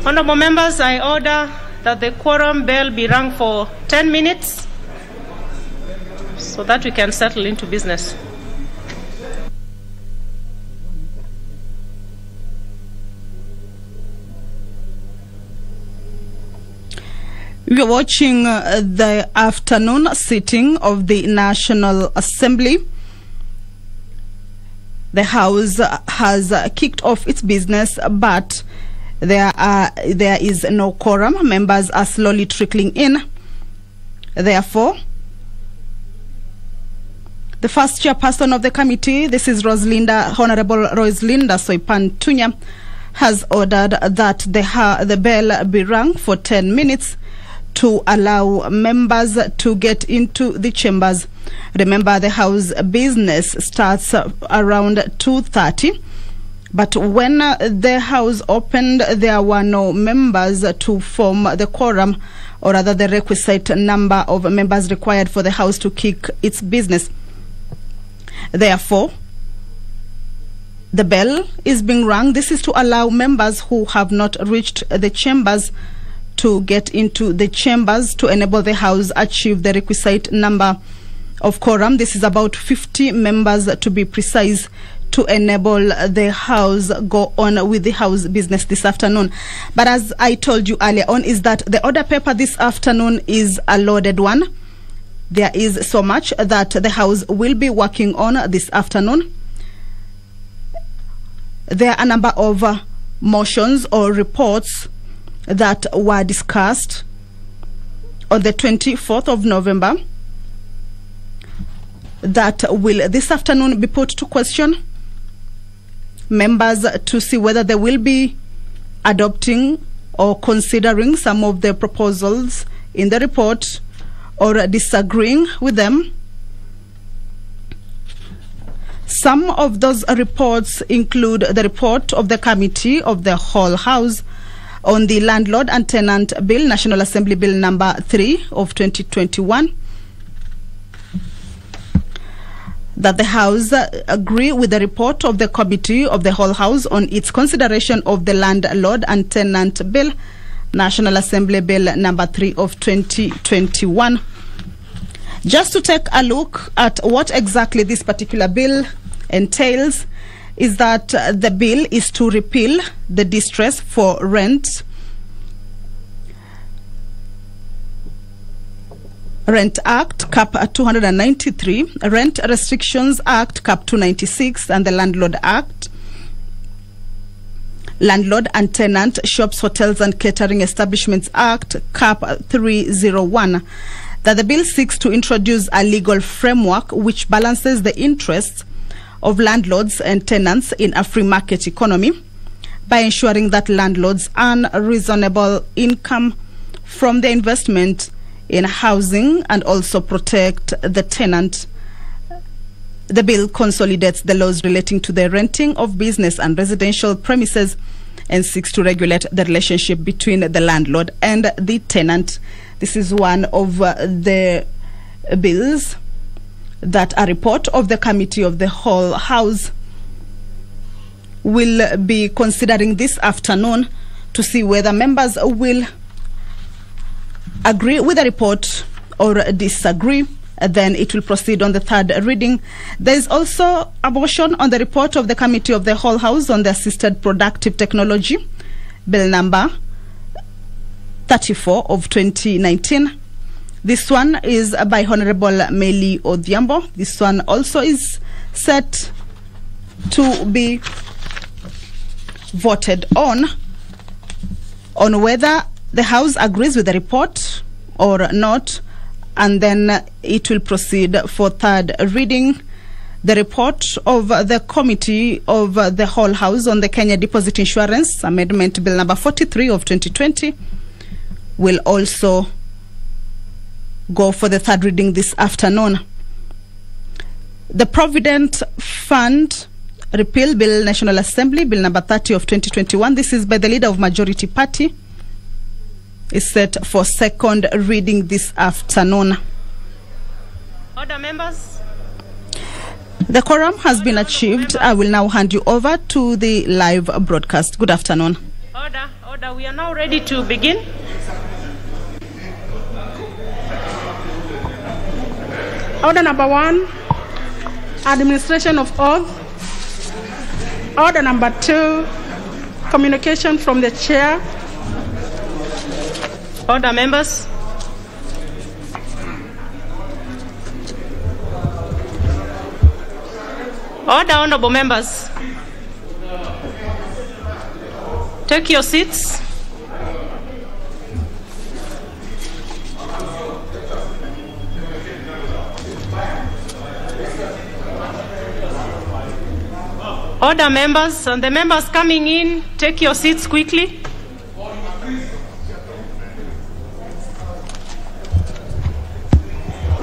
Honorable members, I order that the quorum bell be rung for 10 minutes so that we can settle into business. We are watching the afternoon sitting of the National Assembly. The House has kicked off its business, but there is no quorum. Members are slowly trickling in. Therefore, the first chairperson of the committee, this is Honorable Rosalinda Soipan-Tunya, has ordered that the bell be rung for 10 minutes to allow members to get into the chambers. Remember, the House business starts around 2:30, but when the House opened, there were no members to form the quorum, or rather the requisite number of members required for the House to kick its business. Therefore, the bell is being rung. This is to allow members who have not reached the chambers to get into the chambers to enable the House achieve the requisite number of quorum. This is about 50 members to be precise, to enable the House go on with the House business this afternoon. But as I told you earlier on, is that the order paper this afternoon is a loaded one. There is so much that the House will be working on this afternoon. There are a number of motions or reports that were discussed on the 24th of November that will this afternoon be put to question members to see whether they will be adopting or considering some of the proposals in the report or disagreeing with them. Some of those reports include the report of the Committee of the Whole House on the Landlord and Tenant Bill, National Assembly Bill number 3 of 2021, that the House agree with the report of the Committee of the Whole House on its consideration of the Landlord and Tenant Bill, National Assembly Bill number 3 of 2021. Just to take a look at what exactly this particular bill entails, is that the bill is to repeal the Distress for Rent Act, Cap 293, Rent Restrictions Act, Cap 296, and the Landlord Act, Landlord and Tenant Shops, Hotels and Catering Establishments Act, Cap 301. That the bill seeks to introduce a legal framework which balances the interests of landlords and tenants in a free market economy by ensuring that landlords earn a reasonable income from their investment in housing and also protect the tenant. The bill consolidates the laws relating to the renting of business and residential premises and seeks to regulate the relationship between the landlord and the tenant. This is one of the bills that a report of the Committee of the Whole House will be considering this afternoon to see whether members will agree with the report or disagree. Then it will proceed on the third reading. There is also a motion on the report of the Committee of the Whole House on the Assisted Productive Technology, Bill number 34 of 2019. This one is by Honorable Meli Odhiambo. This one also is set to be voted on whether the House agrees with the report or not, and then it will proceed for third reading. The report of the Committee of the Whole House on the Kenya Deposit Insurance Amendment Bill number 43 of 2020 will also go for the third reading this afternoon. The Provident Fund Repeal Bill, National Assembly Bill number 30 of 2021. This is by the Leader of Majority Party. Is set for second reading this afternoon. Order, members. The quorum has been achieved. I will now hand you over to the live broadcast. Good afternoon. Order. Order. We are now ready to begin. Order number 1, administration of oath. Order number 2, communication from the chair. Order, members. Order, honorable members. Take your seats. Order, members, and the members coming in, take your seats quickly.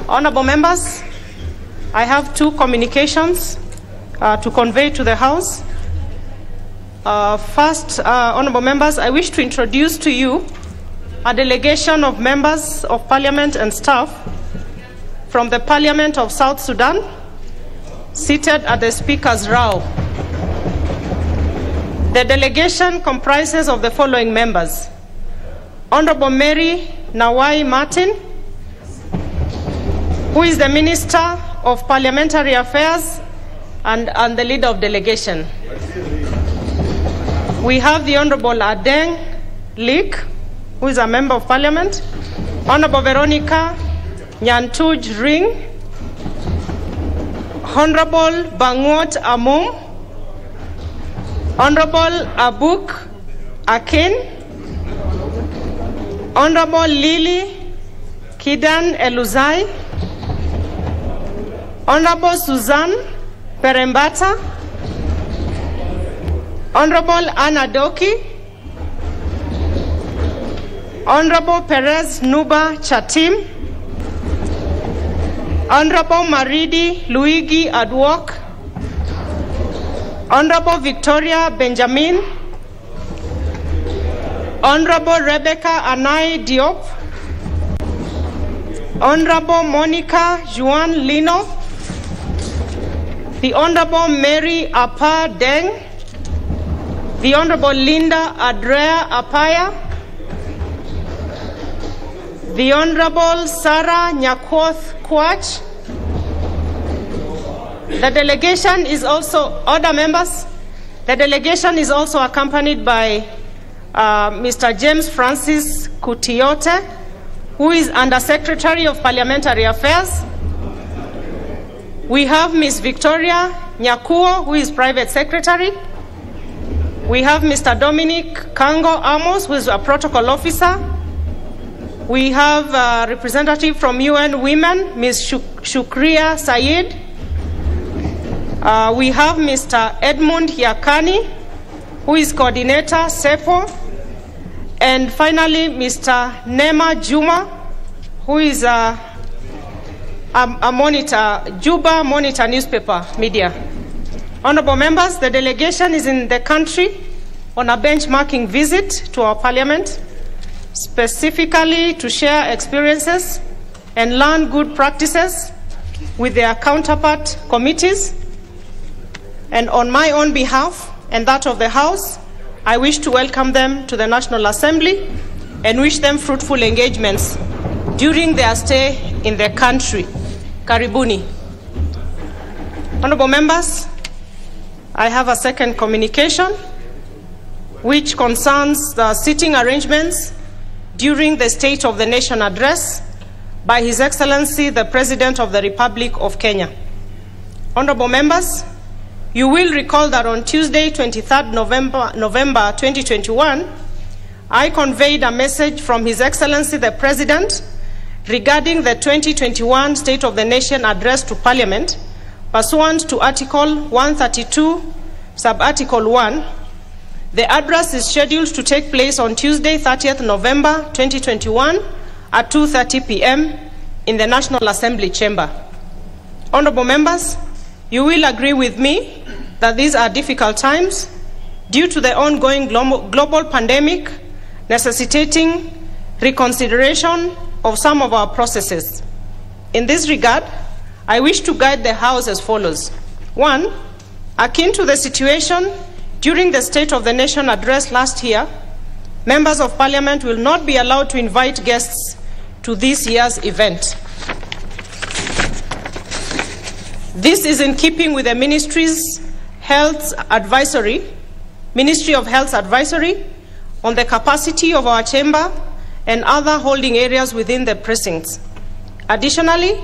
Honorable members, I have 2 communications to convey to the House. First, honorable members, I wish to introduce to you a delegation of members of Parliament and staff from the Parliament of South Sudan, seated at the Speaker's row. The delegation comprises of the following members: Honorable Mary Nawai Martin, who is the Minister of Parliamentary Affairs and the leader of delegation. We have the Honorable Adeng Lik, who is a member of Parliament, Honorable Veronica Nyantuj Ring, Honorable Bangot Amum, Honorable Abuk Akin, Honorable Lily Kidan Eluzai, Honorable Suzanne Perembata, Honorable Anna Doki, Honorable Perez Nuba Chatim, Honorable Maridi Luigi Adwok, Honorable Victoria Benjamin, Honorable Rebecca Anai Diop, Honorable Monica Juan Lino, the Honorable Mary Apa Deng, the Honorable Linda Adrea Apaya, the Honorable Sarah Nyakwoth Kwach. The delegation is also, order members, the delegation is also accompanied by Mr. James Francis Kutiote, who is Under Secretary of Parliamentary Affairs. We have Ms. Victoria Nyakuo, who is Private Secretary. We have Mr. Dominic Kango Amos, who is a Protocol Officer. We have a representative from UN Women, Ms. Shukriya Sayed. We have Mr. Edmund Yakani, who is Coordinator, SEPO. And finally, Mr. Nema Juma, who is a monitor, Juba Monitor newspaper media. Honorable members, the delegation is in the country on a benchmarking visit to our Parliament, specifically to share experiences and learn good practices with their counterpart committees. And on my own behalf and that of the House, I wish to welcome them to the National Assembly and wish them fruitful engagements during their stay in the country. Karibuni. Honorable members, I have a second communication which concerns the seating arrangements during the State of the Nation address by His Excellency the President of the Republic of Kenya. Honorable members, you will recall that on Tuesday, 23rd November 2021, I conveyed a message from His Excellency the President regarding the 2021 State of the Nation address to Parliament pursuant to Article 132, Sub-Article 1. The address is scheduled to take place on Tuesday, 30th November 2021 at 2:30 p.m. in the National Assembly chamber. Honorable members, you will agree with me that these are difficult times due to the ongoing global pandemic necessitating reconsideration of some of our processes. In this regard, I wish to guide the House as follows. 1, akin to the situation during the State of the Nation address last year, members of Parliament will not be allowed to invite guests to this year's event. This is in keeping with the Ministry of Health's advisory on the capacity of our chamber and other holding areas within the precincts. Additionally,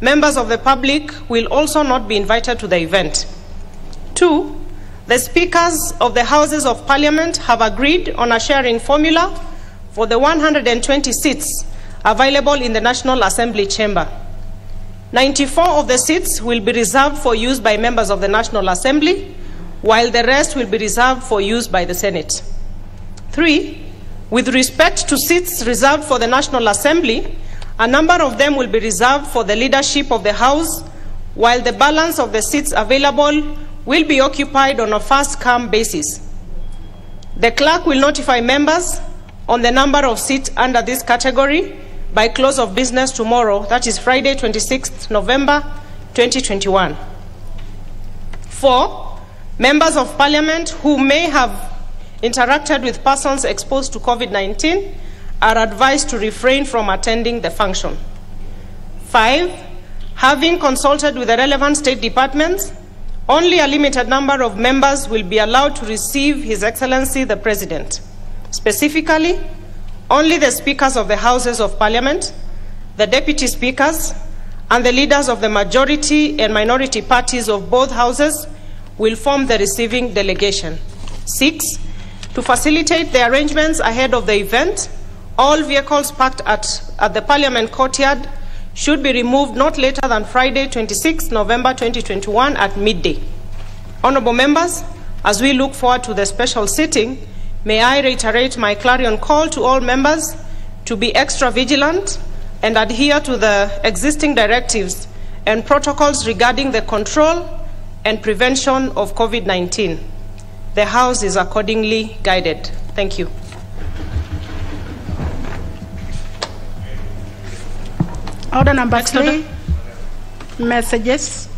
members of the public will also not be invited to the event. 2, the speakers of the Houses of Parliament have agreed on a sharing formula for the 120 seats available in the National Assembly chamber. 94 of the seats will be reserved for use by members of the National Assembly, while the rest will be reserved for use by the Senate. 3, with respect to seats reserved for the National Assembly, a number of them will be reserved for the leadership of the House, while the balance of the seats available will be occupied on a first-come basis. The clerk will notify members on the number of seats under this category by close of business tomorrow, that is Friday, 26th November 2021. 4, members of Parliament who may have interacted with persons exposed to COVID-19 are advised to refrain from attending the function. 5, having consulted with the relevant state departments, only a limited number of members will be allowed to receive His Excellency the President. Specifically, only the speakers of the Houses of Parliament, the deputy speakers, and the leaders of the majority and minority parties of both houses will form the receiving delegation. 6, to facilitate the arrangements ahead of the event, all vehicles parked at the Parliament courtyard should be removed not later than Friday, 26 November 2021 at midday. Honourable members, as we look forward to the special sitting, may I reiterate my clarion call to all members to be extra vigilant and adhere to the existing directives and protocols regarding the control and prevention of COVID-19. The House is accordingly guided. Thank you. Order number 3, messages.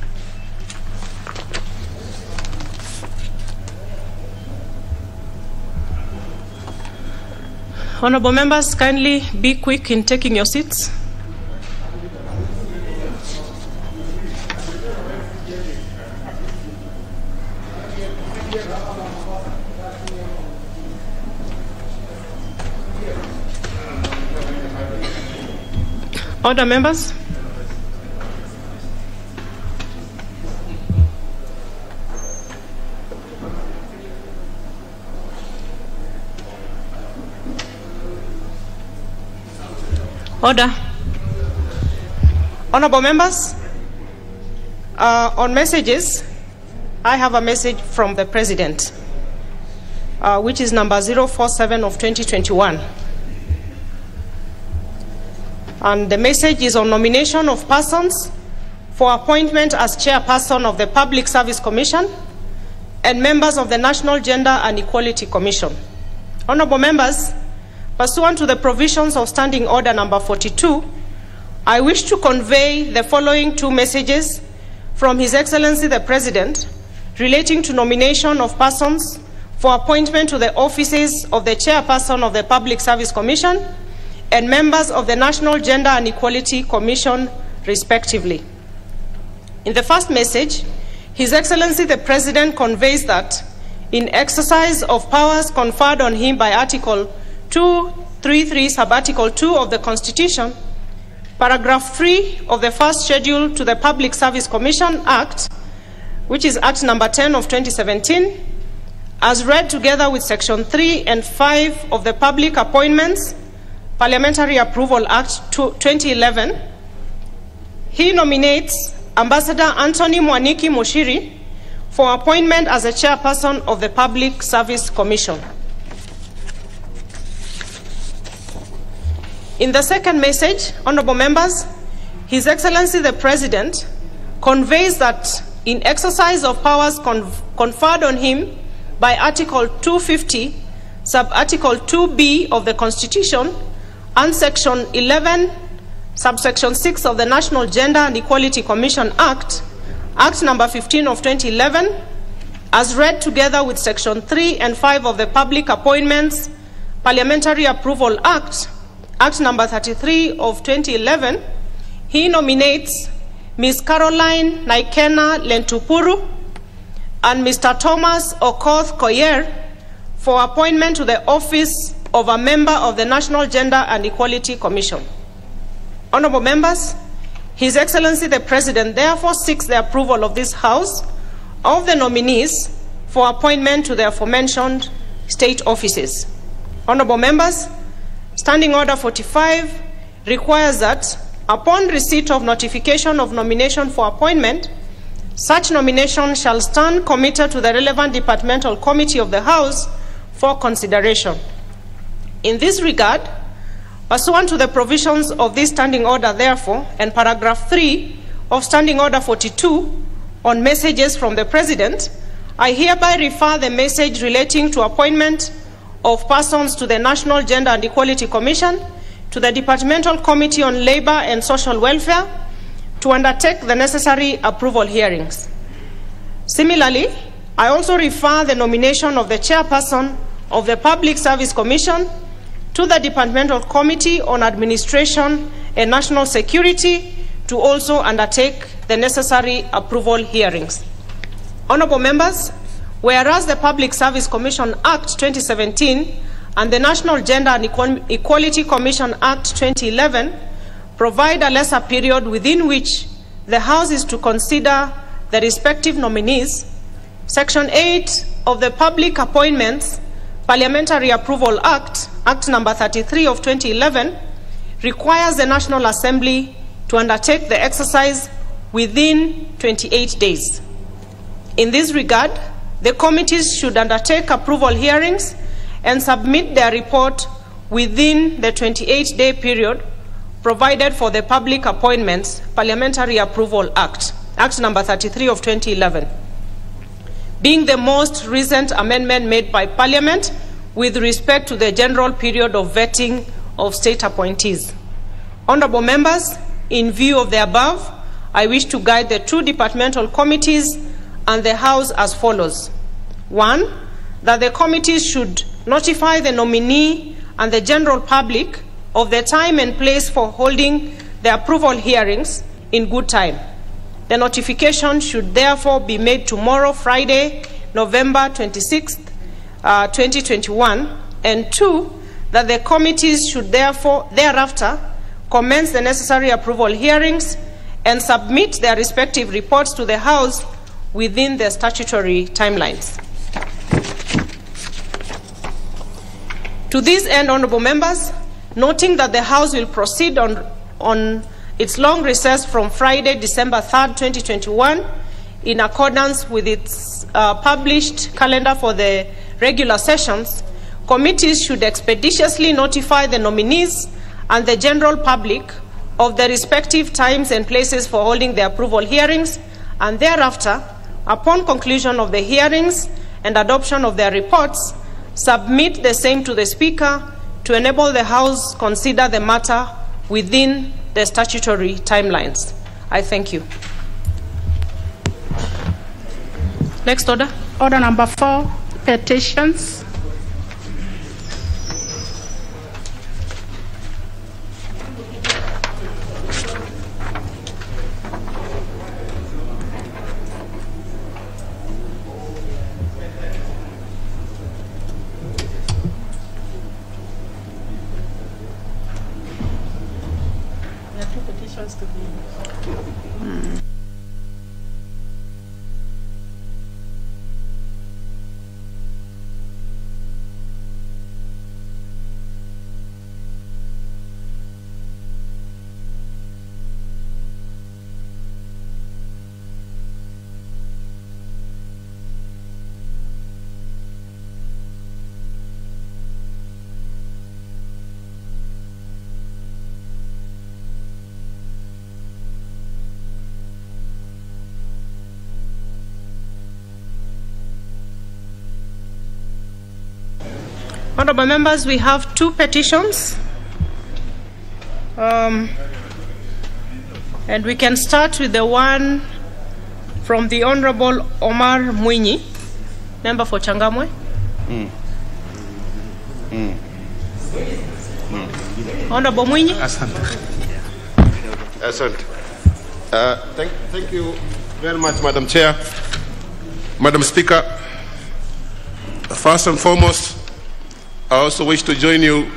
Honourable members, kindly be quick in taking your seats. Order, members. Order. Honourable members, on messages, I have a message from the President, which is number 047 of 2021. And the message is on nomination of persons for appointment as chairperson of the Public Service Commission and members of the National Gender and Equality Commission. Honourable members, pursuant to the provisions of Standing Order number 42, I wish to convey the following 2 messages from His Excellency the President relating to nomination of persons for appointment to the offices of the chairperson of the Public Service Commission and members of the National Gender and Equality Commission, respectively. In the first message, His Excellency the President conveys that in exercise of powers conferred on him by Article 233, Sub-Article 2 of the Constitution, Paragraph 3 of the first schedule to the Public Service Commission Act, which is Act number 10 of 2017, as read together with Section 3 and 5 of the Public Appointments Parliamentary Approval Act 2011, he nominates Ambassador Anthony Mwaniki Mushiri for appointment as a chairperson of the Public Service Commission. In the second message, honourable members, His Excellency the President conveys that in exercise of powers conferred on him by Article 250, Sub-Article 2B of the Constitution and Section 11, Subsection 6 of the National Gender and Equality Commission Act, Act number 15 of 2011, as read together with Section 3 and 5 of the Public Appointments Parliamentary Approval Act, Act number 33 of 2011, he nominates Ms. Caroline Naikena Lentupuru and Mr. Thomas Okoth Koyer for appointment to the office of a member of the National Gender and Equality Commission. Honorable members, His Excellency the President therefore seeks the approval of this House of the nominees for appointment to the aforementioned state offices. Honorable members, Standing Order 45 requires that upon receipt of notification of nomination for appointment, such nomination shall stand committed to the relevant departmental committee of the House for consideration. In this regard, pursuant to the provisions of this standing order, therefore, and paragraph 3 of Standing Order 42 on messages from the President, I hereby refer the message relating to appointment of persons to the National Gender and Equality Commission to the Departmental Committee on Labor and Social Welfare to undertake the necessary approval hearings. Similarly, I also refer the nomination of the chairperson of the Public Service Commission to the Departmental Committee on Administration and National Security to also undertake the necessary approval hearings. Honorable members, whereas the Public Service Commission Act 2017 and the National Gender and Equality Commission Act 2011 provide a lesser period within which the House is to consider the respective nominees, Section 8 of the Public Appointments Parliamentary Approval Act, Act number 33 of 2011, requires the National Assembly to undertake the exercise within 28 days. In this regard, the committees should undertake approval hearings and submit their report within the 28-day period provided for the Public Appointments Parliamentary Approval Act, Act number 33 of 2011, being the most recent amendment made by Parliament with respect to the general period of vetting of state appointees. Honorable members, in view of the above, I wish to guide the two departmental committees and the House as follows. 1, that the committees should notify the nominee and the general public of the time and place for holding the approval hearings in good time. The notification should therefore be made tomorrow, Friday, November 26th, 2021, and 2, that the committees should thereafter commence the necessary approval hearings and submit their respective reports to the House within their statutory timelines. To this end, honorable members, noting that the House will proceed on its long recess from Friday, December 3rd, 2021, in accordance with its published calendar for the regular sessions, committees should expeditiously notify the nominees and the general public of the respective times and places for holding the approval hearings, and thereafter, upon conclusion of the hearings and adoption of their reports, submit the same to the Speaker to enable the House consider the matter within the statutory timelines. I thank you. Next order. Order number 4, petitions. Honorable members, we have 2 petitions. And we can start with the one from the Honorable Omar Mwinyi, member for Changamwe. Honorable Mwinyi. Asante. Thank you very much, Madam Chair. Madam Speaker, first and foremost, I also wish to join you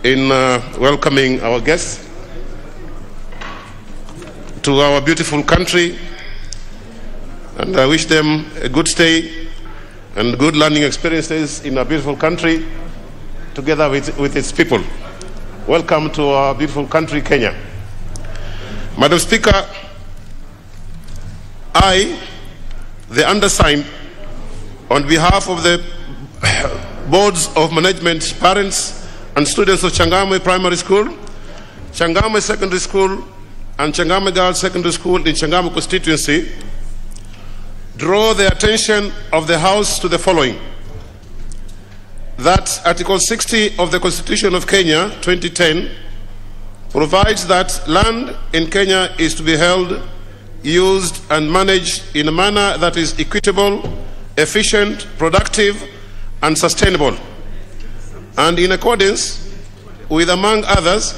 in welcoming our guests to our beautiful country, and I wish them a good stay and good learning experiences in our beautiful country together with its people. Welcome to our beautiful country, Kenya. Madam Speaker, I, the undersigned, on behalf of the boards of management, parents and students of Changamwe Primary School, Changamwe Secondary School and Changamwe Girls Secondary School in Changamwe constituency, draw the attention of the House to the following: that Article 60 of the Constitution of Kenya 2010 provides that land in Kenya is to be held, used and managed in a manner that is equitable, efficient, productive and sustainable, and in accordance with, among others,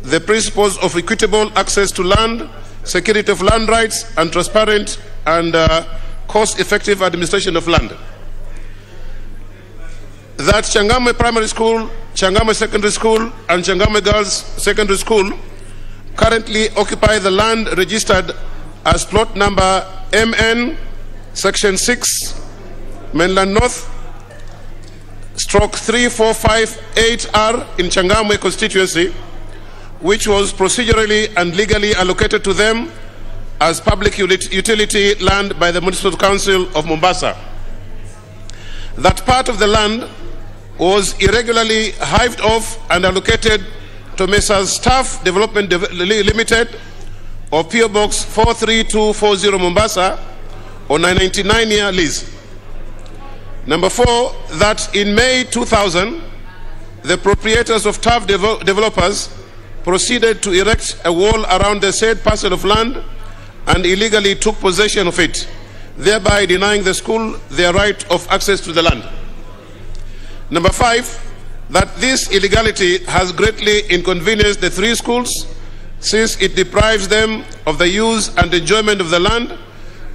the principles of equitable access to land, security of land rights and transparent and cost-effective administration of land. That Changamwe Primary School, Changamwe Secondary School and Changamwe Girls Secondary School currently occupy the land registered as plot number MN Section 6, Mainland North, stroke 3458R in Changamwe constituency, which was procedurally and legally allocated to them as public utility land by the Municipal Council of Mombasa. That part of the land was irregularly hived off and allocated to Messrs. Staff Development Limited or PO Box 43240 Mombasa on a 99-year lease. Number 4, that in May 2000, the proprietors of TAF developers proceeded to erect a wall around the said parcel of land and illegally took possession of it, thereby denying the school their right of access to the land. Number 5, that this illegality has greatly inconvenienced the 3 schools, since it deprives them of the use and enjoyment of the land,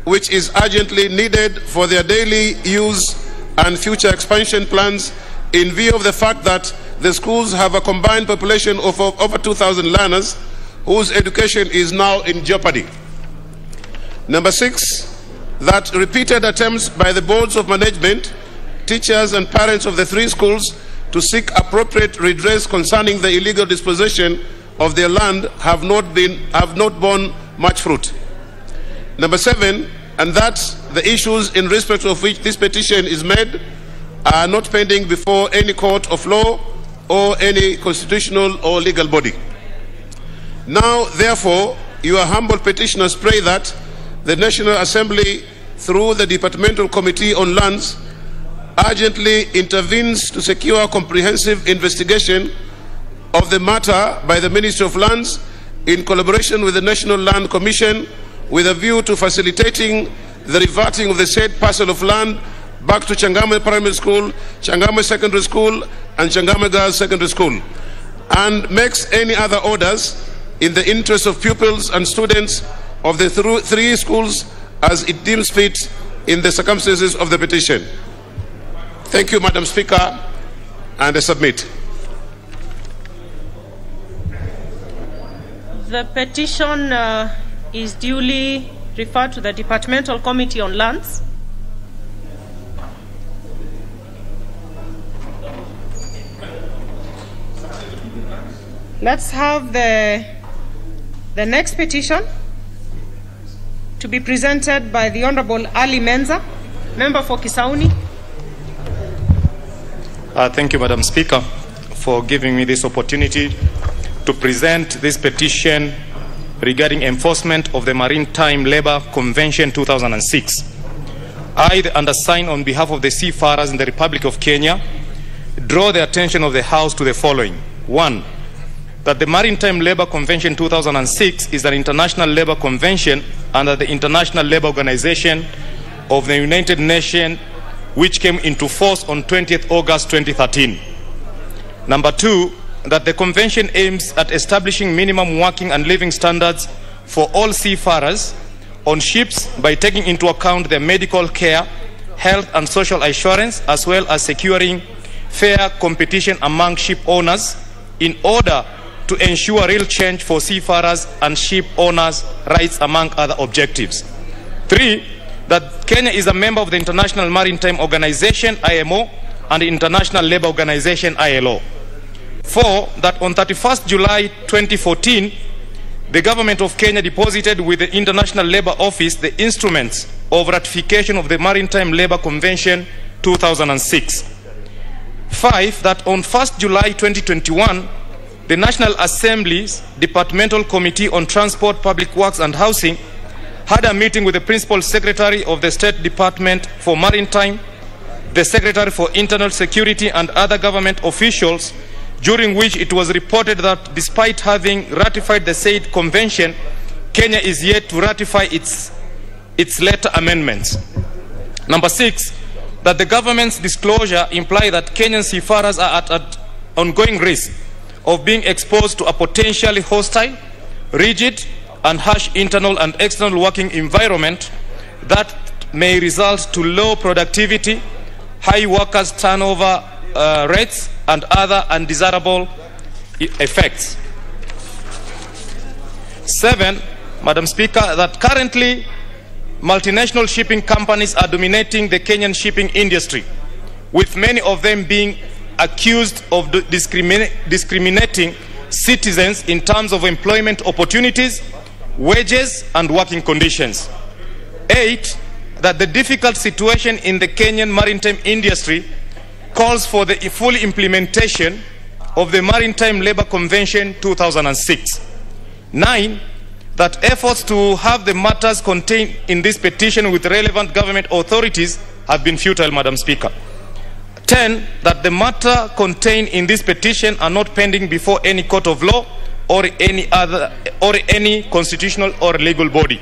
which is urgently needed for their daily use and future expansion plans, in view of the fact that the schools have a combined population of over 2,000 learners whose education is now in jeopardy. Number 6, that repeated attempts by the boards of management, teachers and parents of the 3 schools to seek appropriate redress concerning the illegal dispossession of their land have not borne much fruit. Number 7, and that the issues in respect of which this petition is made are not pending before any court of law or any constitutional or legal body. Now, therefore, your humble petitioners pray that the National Assembly, through the Departmental Committee on Lands, urgently intervenes to secure comprehensive investigation of the matter by the Ministry of Lands in collaboration with the National Land Commission, with a view to facilitating the reverting of the said parcel of land back to Changamwe Primary School, Changamwe Secondary School and Changamwe Girls Secondary School, and makes any other orders in the interest of pupils and students of the 3 schools as it deems fit in the circumstances of the petition. Thank you, Madam Speaker, and I submit. The petition is duly referred to the Departmental Committee on Lands. Let's have the next petition to be presented by the Honorable Ali Menza, member for Kisauni. Thank you, Madam Speaker, for giving me this opportunity to present this petition regarding enforcement of the Maritime Labour Convention 2006. I, the undersigned, on behalf of the seafarers in the Republic of Kenya, draw the attention of the House to the following. 1, that the Maritime Labour Convention 2006 is an international labour convention under the International Labour Organization of the United Nations, which came into force on 20th August 2013. Number 2, that the convention aims at establishing minimum working and living standards for all seafarers on ships by taking into account their medical care, health and social assurance, as well as securing fair competition among ship owners in order to ensure real change for seafarers and ship owners' rights, among other objectives. 3, that Kenya is a member of the International Maritime Organization, IMO, and the International Labour Organization, ILO. 4, that on 31st July 2014, the government of Kenya deposited with the International Labour Office the instruments of ratification of the Maritime Labour Convention 2006. 5, that on 1st July 2021, the National Assembly's Departmental Committee on Transport, Public Works and Housing had a meeting with the Principal Secretary of the State Department for Maritime, the Secretary for Internal Security and other government officials, during which it was reported that despite having ratified the said convention, Kenya is yet to ratify its later amendments. Number 6, that the government's disclosure imply that Kenyan seafarers are at ongoing risk of being exposed to a potentially hostile, rigid, and harsh internal and external working environment that may result to low productivity, high workers' turnover rates, and other undesirable effects. 7, Madam Speaker, that currently multinational shipping companies are dominating the Kenyan shipping industry, with many of them being accused of discriminating citizens in terms of employment opportunities, wages, and working conditions. 8, that the difficult situation in the Kenyan maritime industry calls for the full implementation of the Maritime Labour Convention 2006. 9, that efforts to have the matters contained in this petition with relevant government authorities have been futile, Madam Speaker. 10, that the matter contained in this petition are not pending before any court of law or any constitutional or legal body.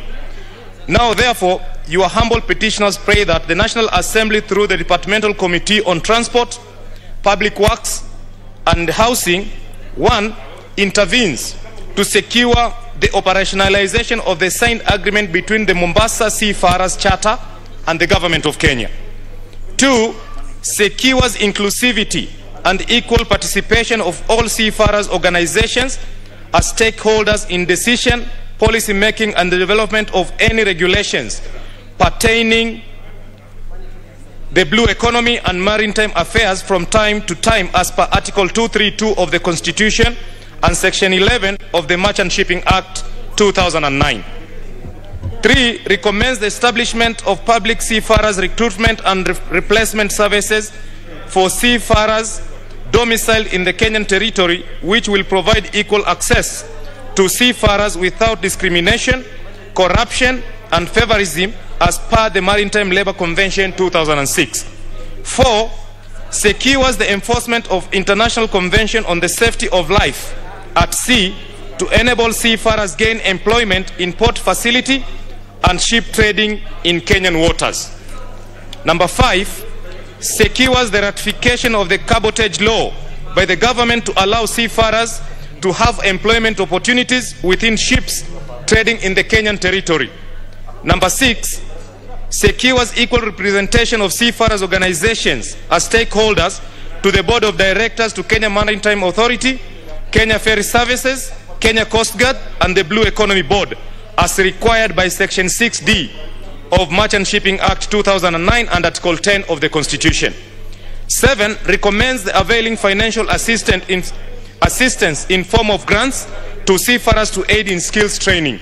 Now, therefore, your humble petitioners pray that the National Assembly, through the Departmental Committee on Transport, Public Works and Housing, 1, intervenes to secure the operationalization of the signed agreement between the Mombasa Seafarers Charter and the Government of Kenya. 2, secures inclusivity and equal participation of all seafarers' organizations as stakeholders in decision, policy making and the development of any regulations pertaining the blue economy and maritime affairs from time to time as per Article 232 of the Constitution and Section 11 of the Merchant Shipping Act 2009. 3, recommends the establishment of public seafarers recruitment and replacement services for seafarers domiciled in the Kenyan territory, which will provide equal access to seafarers without discrimination, corruption, and favorism as per the Maritime Labour Convention 2006. 4, secures the enforcement of International Convention on the Safety of Life at Sea to enable seafarers gain employment in port facility and ship trading in Kenyan waters. Number 5, secures the ratification of the cabotage law by the government to allow seafarers to have employment opportunities within ships trading in the Kenyan territory. Number 6, secures equal representation of seafarers organizations as stakeholders to the Board of Directors to Kenya Maritime Authority, Kenya Ferry Services, Kenya Coast Guard, and the Blue Economy Board, as required by Section 6D of Merchant Shipping Act 2009 and Article 10 of the Constitution. 7, recommends the availing financial assistance in form of grants to seafarers to aid in skills training.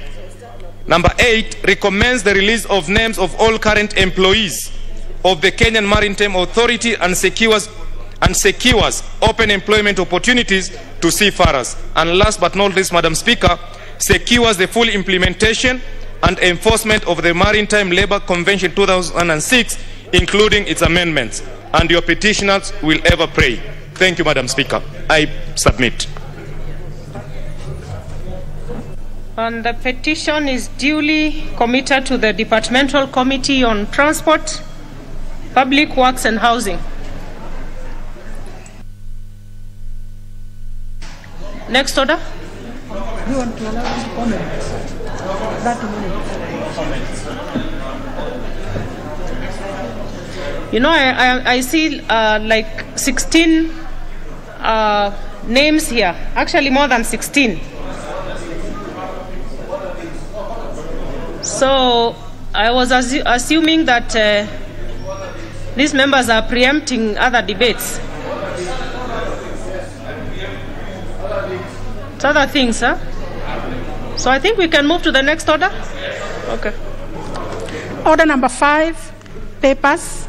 Number 8, recommends the release of names of all current employees of the Kenyan Maritime Authority and secures open employment opportunities to seafarers. And last but not least, Madam Speaker, secures the full implementation and enforcement of the Maritime Labour Convention 2006, including its amendments. And your petitioners will ever pray. Thank you, Madam Speaker. I submit. And the petition is duly committed to the Departmental Committee on Transport, Public Works and Housing. Next order. You want to allow them to comment? 30 minutes. You know, I see like 16 names here. Actually, more than 16. So I was assuming that these members are preempting other debates. It's other things, huh? So I think we can move to the next order. Okay. Order number 5, papers.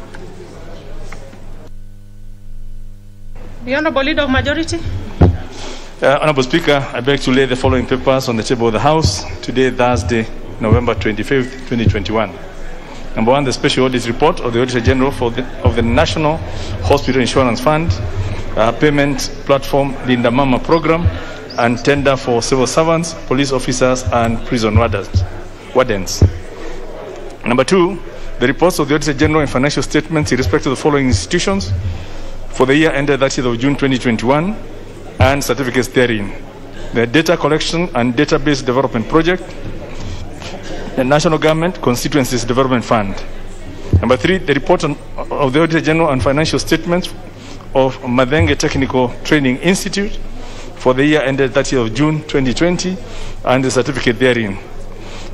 The Honorable Leader of Majority. Honorable Speaker, I beg to lay the following papers on the table of the House today, Thursday, November 25th, 2021. Number 1, the Special Audit Report of the Auditor General of the National Hospital Insurance Fund, Payment Platform Linda Mama Program, and tender for civil servants, police officers, and prison wardens. Number 2, the reports of the Auditor General and financial statements in respect to the following institutions for the year ended 30th of June 2021 and certificates therein. The Data Collection and Database Development Project, the National Government Constituencies Development Fund. Number 3, the report of the Auditor General and financial statements of Madenge Technical Training Institute for the year ended 30th of June 2020 and the certificate therein.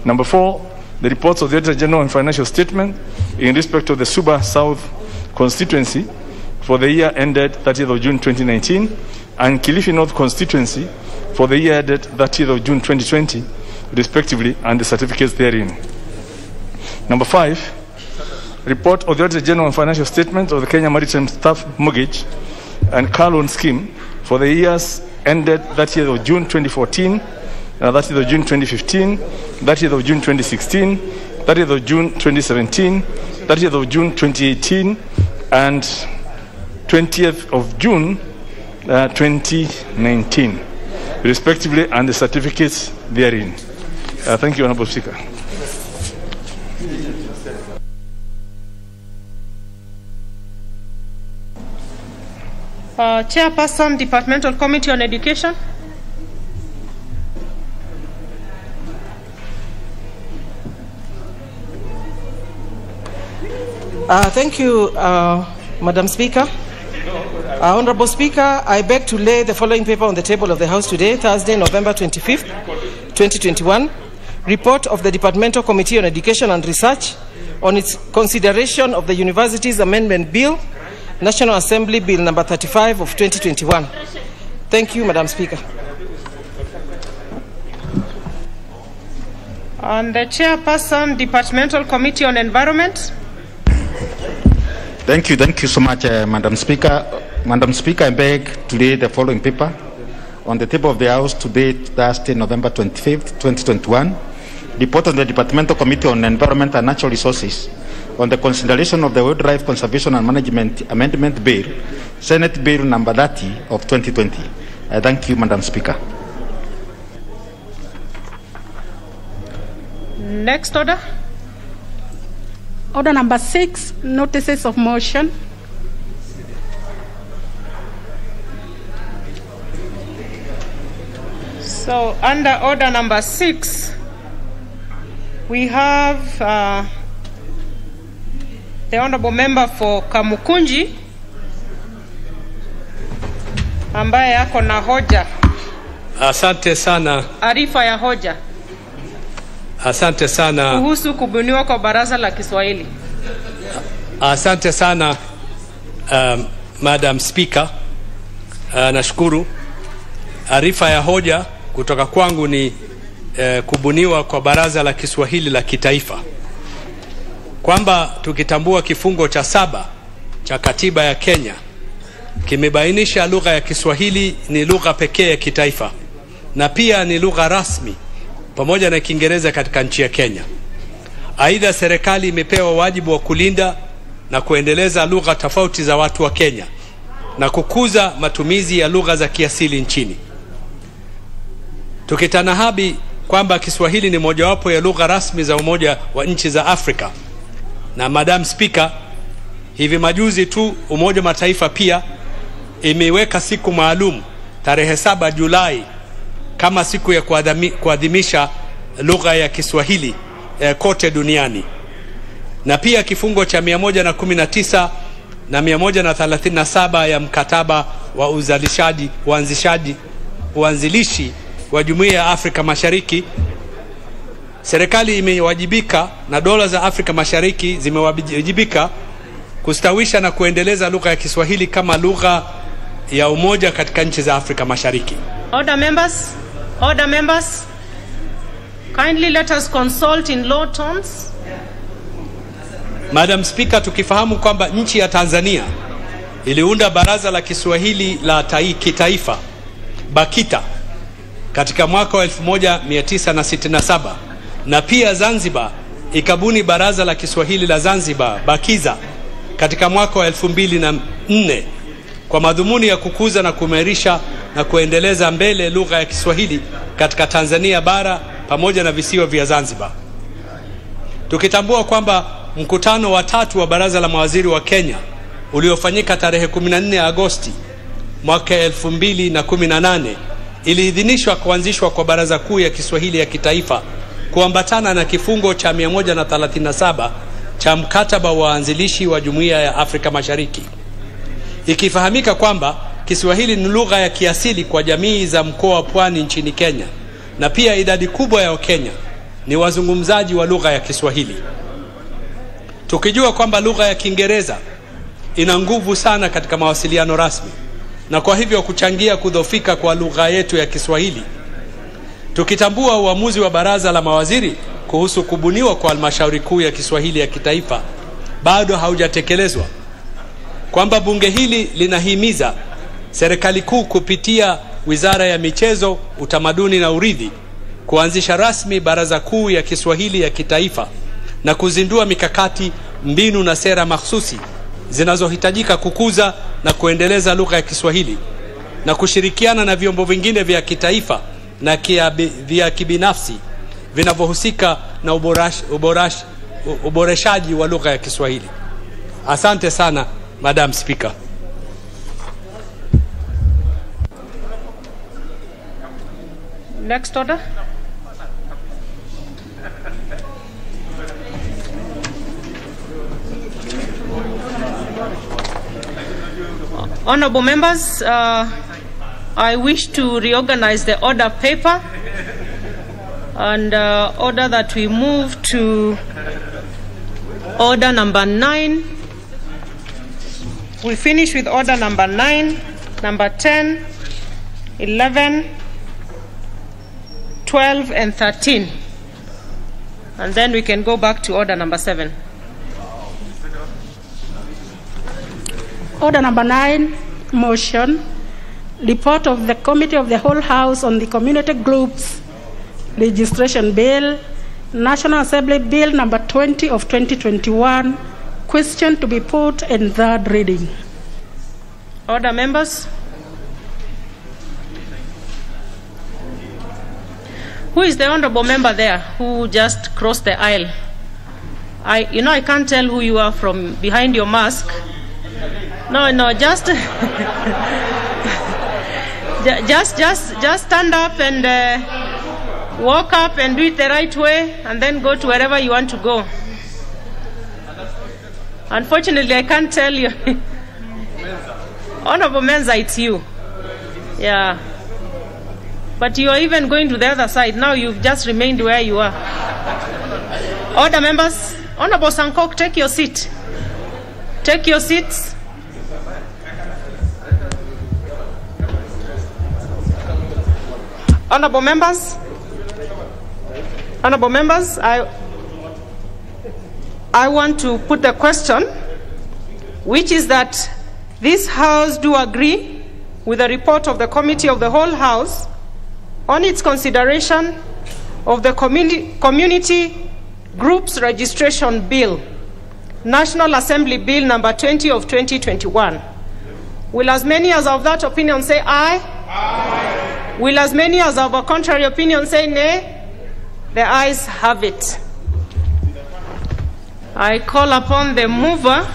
Number 4, the reports of the Auditor General and financial statement in respect of the Suba South constituency for the year ended 30th of June 2019 and Kilifi North constituency for the year ended 30th of June 2020, respectively, and the certificates therein. Number 5, report of the Auditor General and financial statement of the Kenya Maritime Staff Mortgage and Car Loan Scheme for the years ended 30th of June 2014, 30th of June 2015, 30th of June 2016, 30th of June 2017, 30th of June 2018, and 20th of June 2019, respectively, and the certificates therein. Thank you, Honorable Speaker. Chairperson, Departmental Committee on Education. Thank you, Madam Speaker. Honorable Speaker, I beg to lay the following paper on the table of the House today, Thursday, November 25th, 2021. Report of the Departmental Committee on Education and Research on its consideration of the Universities Amendment Bill, National Assembly Bill number 35 of 2021. Thank you, Madam Speaker. And the Chairperson, Departmental Committee on Environment. Thank you so much, Madam Speaker. Madam Speaker, I beg to lay the following paper on the table of the House today, Thursday, November 25th, 2021. Report on the Departmental Committee on Environment and Natural Resources on the consideration of the Wildlife Conservation and Management Amendment Bill, Senate Bill number 30 of 2020. Thank you, Madam Speaker. Next order. Order number 6, notices of motion. So under order number 6, we have the Honorable Member for Kamukunji ambaye ako na hoja. Asante sana. Arifa ya hoja. Asante sana. Kuhusu kubuniwa kwa Baraza la Kiswahili. Asante sana, Madam Speaker. Nashukuru. Arifa ya hoja kutoka kwangu ni kubuniwa kwa Baraza la Kiswahili la Kitaifa. Kwamba tukitambua kifungo cha 7 cha katiba ya Kenya kimebainisha lugha ya Kiswahili ni lugha pekee ya kitaifa na pia ni lugha rasmi pamoja na Kiingereza katika nchi ya Kenya. Aidha, serikali imepewa wajibu wa kulinda na kuendeleza lugha tofauti za watu wa Kenya na kukuza matumizi ya lugha za kiasili nchini. Tukitanahabi kwamba Kiswahili ni mojawapo ya lugha rasmi za Umoja wa Nchi za Afrika. Na Madam Speaker, hivi majuzi tu Umoja wa Mataifa pia imeweka siku maalum tarehe 7 Julai kama siku ya kuadhimisha lugha ya Kiswahili kote duniani. Na pia kifungo cha 119 na 137 ya mkataba wa uanzilishi wa Jumuiya ya Afrika Mashariki, serikali imewajibika na dola za Afrika Mashariki zimewajibika kustawisha na kuendeleza lugha ya Kiswahili kama lugha ya umoja katika nchi za Afrika Mashariki. Order members. Order members. Kindly let us consult in low tones. Madam Speaker, tukifahamu kwamba nchi ya Tanzania iliunda Baraza la Kiswahili la Kitaifa BAKITA katika mwaka wa 1967 na pia Zanzibar ikabuni Baraza la Kiswahili la Zanzibar BAKIZA katika mwaka wa 2004 kwa madhumuni ya kukuza na kuimarisha na kuendeleza mbele lugha ya Kiswahili katika Tanzania bara pamoja na visiwa vya Zanzibar. Tukitambua kwamba mkutano wa 3 wa Baraza la Mawaziri wa Kenya uliofanyika tarehe 14 Agosti mwaka 2018 iliidhinishwa kuanzishwa kwa Baraza Kuu ya Kiswahili ya Kitaifa kuambatana na kifungo cha 137 cha mkataba wa waanzilishi wa Jumuiya ya Afrika Mashariki. Ikifahamika kwamba Kiswahili ni lugha ya kiasili kwa jamii za mkoa wa Pwani nchini Kenya, na pia idadi kubwa ya Wakenya ni wazungumzaji wa lugha ya Kiswahili. Tukijua kwamba lugha ya Kiingereza ina nguvu sana katika mawasiliano rasmi na kwa hivyo kuchangia kudhoofika kwa lugha yetu ya Kiswahili. Tukitambua uamuzi wa Baraza la Mawaziri kuhusu kubuniwa kwa Halmashauri Kuu ya Kiswahili ya Kitaifa bado haujatekelezwa, kwamba bunge hili linahimiza serikali kuu kupitia Wizara ya Michezo, Utamaduni na Urithi kuanzisha rasmi Baraza Kuu ya Kiswahili ya Kitaifa na kuzindua mikakati, mbinu na sera mahsusi zinazohitajika kukuza na kuendeleza lugha ya Kiswahili na kushirikiana na vyombo vingine vya kitaifa na vya kibinafsi vinavyohusika na uboreshaji wa lugha ya Kiswahili. Asante sana, Madam Speaker. Next order. Honorable members, I wish to reorganize the order paper and order that we move to order number 9. We finish with order number 9, number 10, 11, 12, and 13. And then we can go back to order number 7. Order number 9, motion. Report of the Committee of the Whole House on the Community Groups Registration Bill, National Assembly Bill number 20 of 2021, question to be put in third reading. Order, members. Who is the honorable member there who just crossed the aisle? I can't tell who you are from behind your mask. No, just just stand up and walk up and do it the right way, and then go to wherever you want to go. Unfortunately, I can't tell you. Honorable Menza, it's you. Yeah. But you are even going to the other side. Now you've just remained where you are. Order, members. Honorable Sankok, take your seat. Take your seats. Honorable members, I want to put the question, which is that this House do agree with the report of the Committee of the Whole House on its consideration of the Community Groups Registration Bill, National Assembly Bill number 20 of 2021. Will as many as of that opinion say aye? Aye. Will as many as of a contrary opinion say nay? The ayes have it. I call upon the mover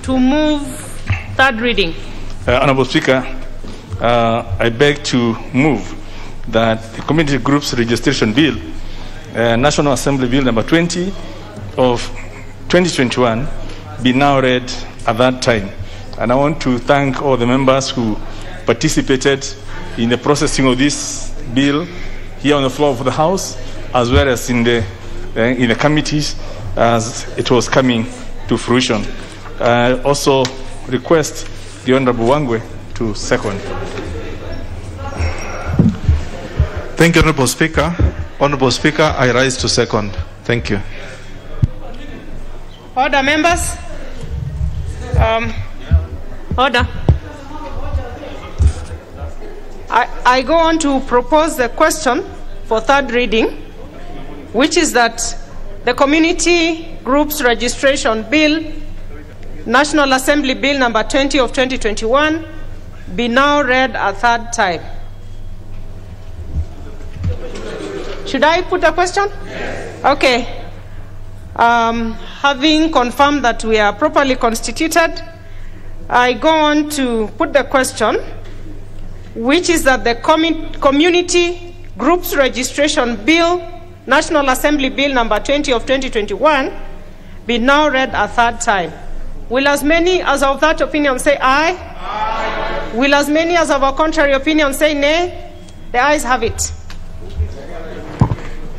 to move third reading. Honorable Speaker, I beg to move that the Community Groups Registration Bill, National Assembly Bill number 20 of 2021, be now read at that time. And I want to thank all the members who participated in the processing of this bill here on the floor of the House, as well as in the committees as it was coming to fruition. I also request the Honorable Wangwe to second. Thank you, Honorable Speaker. Honorable Speaker, I rise to second. Thank you. Order, members. Order. I go on to propose the question for third reading, which is that the Community Groups Registration Bill, National Assembly Bill number 20 of 2021, be now read a third time. Should I put a question? Yes. Okay. Having confirmed that we are properly constituted, I go on to put the question, which is that the Community Groups Registration Bill, National Assembly Bill number 20 of 2021, be now read a third time. Will as many as of that opinion say aye? Aye. Will as many as of a contrary opinion say nay? The ayes have it.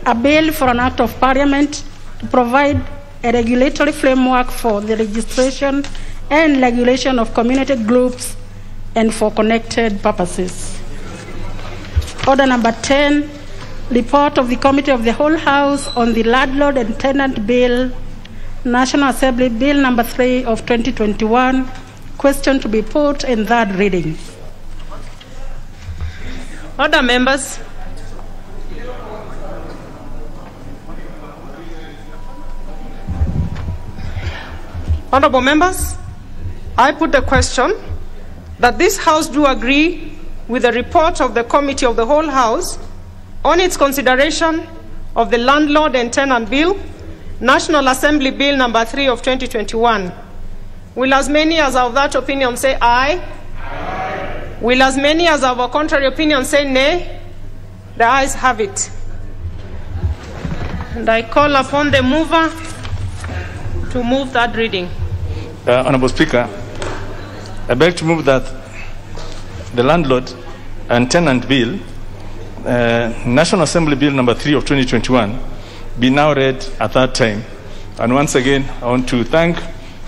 A bill for an act of parliament to provide a regulatory framework for the registration and regulation of community groups and for connected purposes. Order number 10, report of the Committee of the Whole House on the Landlord and Tenant Bill, National Assembly Bill number 3 of 2021, question to be put in third reading. Order, members. Honorable members, I put the question that this House do agree with the report of the Committee of the Whole House on its consideration of the Landlord and Tenant Bill, National Assembly Bill number 3 of 2021. Will as many as of that opinion say aye? Aye. Will as many as of a contrary opinion say nay? The ayes have it. And I call upon the mover to move that reading. Honorable Speaker, I beg to move that the Landlord and Tenant Bill, National Assembly Bill number 3 of 2021, be now read a third time. And once again, I want to thank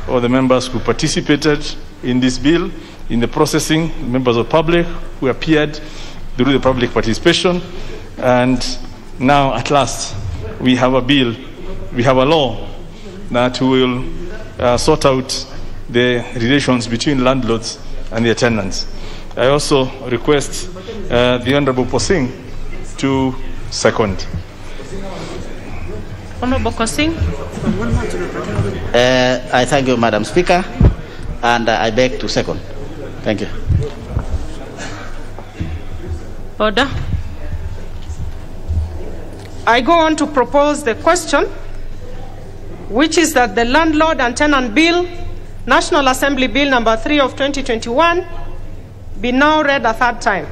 all the members who participated in this bill, in the processing, members of the public who appeared through the public participation. And now, at last, we have a bill, we have a law that will sort out the relations between landlords and their tenants. I also request the Honorable Posing to second. Honorable Posing. I thank you, Madam Speaker, and I beg to second. Thank you. Order. I go on to propose the question, which is that the Landlord and Tenant Bill, National Assembly Bill number 3 of 2021, be now read a third time.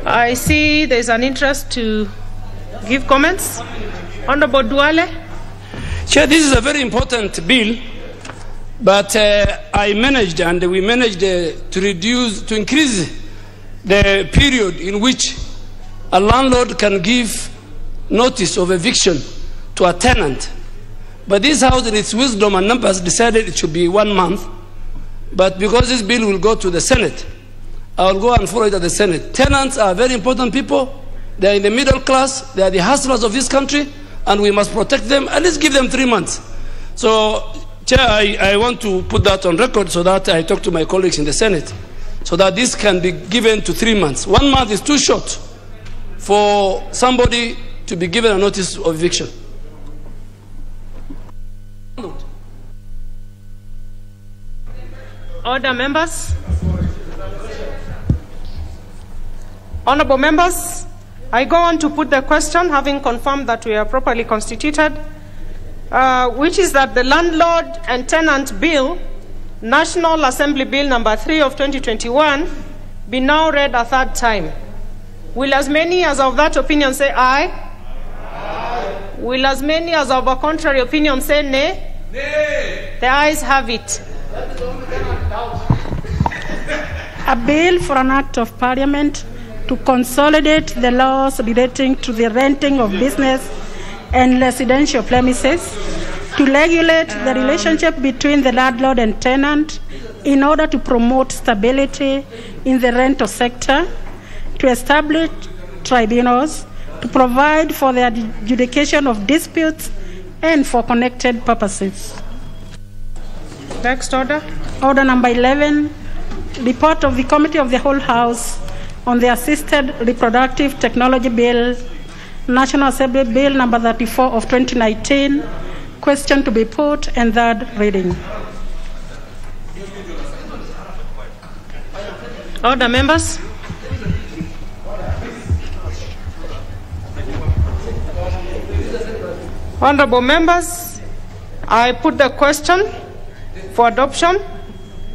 I see there's an interest to give comments. Honorable Duale. Chair, this is a very important bill, but I managed and we managed to increase the period in which a landlord can give notice of eviction to a tenant. But this House, in its wisdom and numbers, decided it should be 1 month. But because this bill will go to the Senate, I will go and follow it at the Senate. Tenants are very important people. They are in the middle class. They are the hustlers of this country, and we must protect them. At least give them 3 months. So, Chair, I want to put that on record so that I talk to my colleagues in the Senate, so that this can be given to 3 months. 1 month is too short for somebody to be given a notice of eviction. Order, members. Honorable members, I go on to put the question, having confirmed that we are properly constituted, which is that the Landlord and Tenant Bill, National Assembly Bill number 3 of 2021 be now read a third time. Will as many as of that opinion say aye? Aye. Will as many as of a contrary opinion say nay? Nay. The ayes have it. A bill for an act of parliament to consolidate the laws relating to the renting of business and residential premises, to regulate the relationship between the landlord and tenant in order to promote stability in the rental sector, to establish tribunals, to provide for the adjudication of disputes and for connected purposes. Next order. Order number 11, report of the Committee of the Whole House on the Assisted Reproductive Technology Bill, National Assembly Bill number 34 of 2019, question to be put and third reading. Order, members. Honorable members, I put the question for adoption,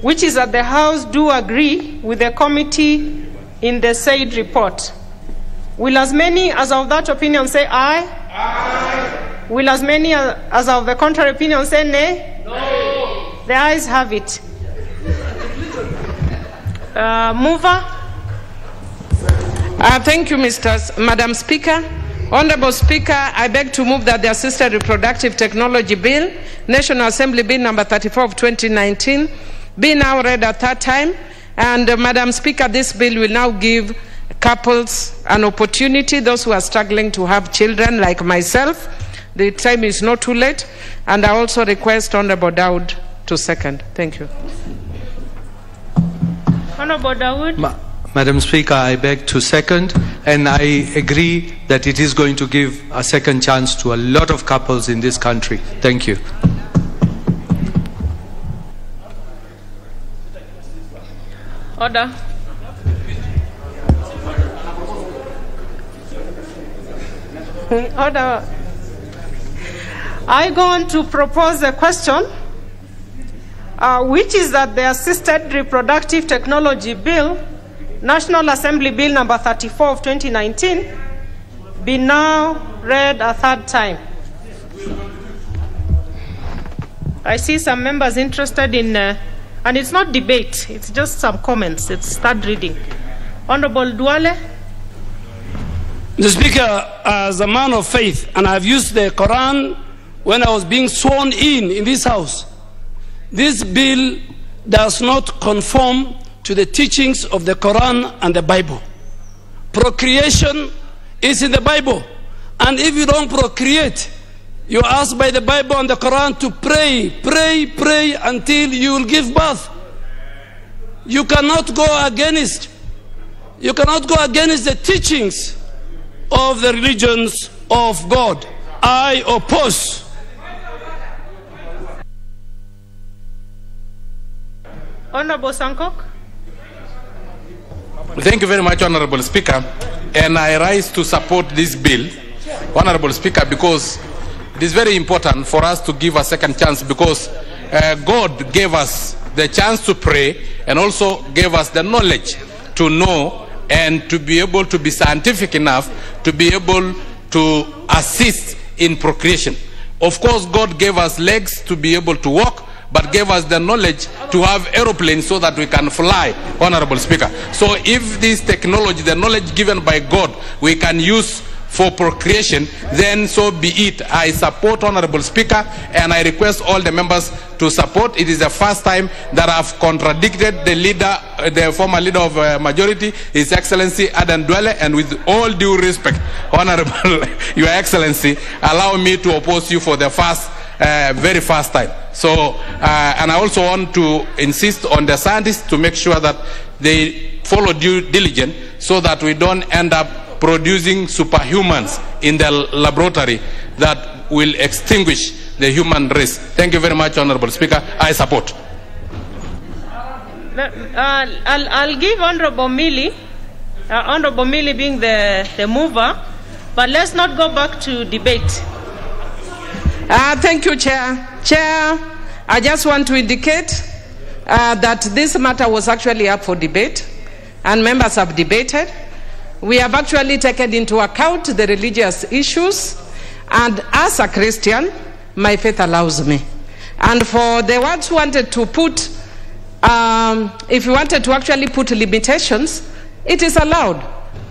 which is that the House do agree with the committee in the said report. Will as many as of that opinion say aye? Aye. Will as many as of the contrary opinion say nay? No. The ayes have it. Mover. Thank you, Madam Speaker. Honorable Speaker, I beg to move that the Assisted Reproductive Technology Bill, National Assembly Bill number 34 of 2019, be now read a third time. And Madam Speaker, this bill will now give couples an opportunity, those who are struggling to have children like myself. The time is not too late. And I also request Honorable Dawood to second. Thank you. Honorable Dawood. Madam Speaker, I beg to second, and I agree that it is going to give a second chance to a lot of couples in this country. Thank you. Order. Order. I go on to propose a question, which is that the Assisted Reproductive Technology Bill, National Assembly Bill number 34 of 2019, be now read a third time. I see some members interested in, and it's not debate, it's just some comments. It's third reading. Honorable Duale. Mr. Speaker, as a man of faith, and I've used the Quran when I was being sworn in this House, this bill does not conform to the teachings of the Quran and the Bible. Procreation is in the Bible, and if you don't procreate, you're asked by the Bible and the Quran to pray until you will give birth. You cannot go against the teachings of the religions of God. I oppose. Honorable Sankok. Thank you very much, Honorable Speaker. And I rise to support this bill, Honorable Speaker, because it is very important for us to give a second chance, because God gave us the chance to pray and also gave us the knowledge to know and to be able to be scientific enough to be able to assist in procreation. Of course, God gave us legs to be able to walk, but gave us the knowledge to have aeroplanes so that we can fly, Honorable Speaker. So if this technology, the knowledge given by God, we can use for procreation, then so be it. I support, Honorable Speaker, and I request all the members to support. It is the first time that I've contradicted the leader, the former leader of majority, His Excellency Adan Duale, and with all due respect, Honorable Your Excellency, allow me to oppose you for the very first time. So, and I also want to insist on the scientists to make sure that they follow due diligence so that we don't end up producing superhumans in the laboratory that will extinguish the human race. Thank you very much, Honorable Speaker. I support. I'll give Honorable Millie, Honorable Millie being the mover, but let's not go back to debate. Thank you, Chair. Chair, I just want to indicate that this matter was actually up for debate, and members have debated. We have actually taken into account the religious issues, and as a Christian, my faith allows me. And for the ones who wanted to put, if you wanted to actually put limitations, it is allowed.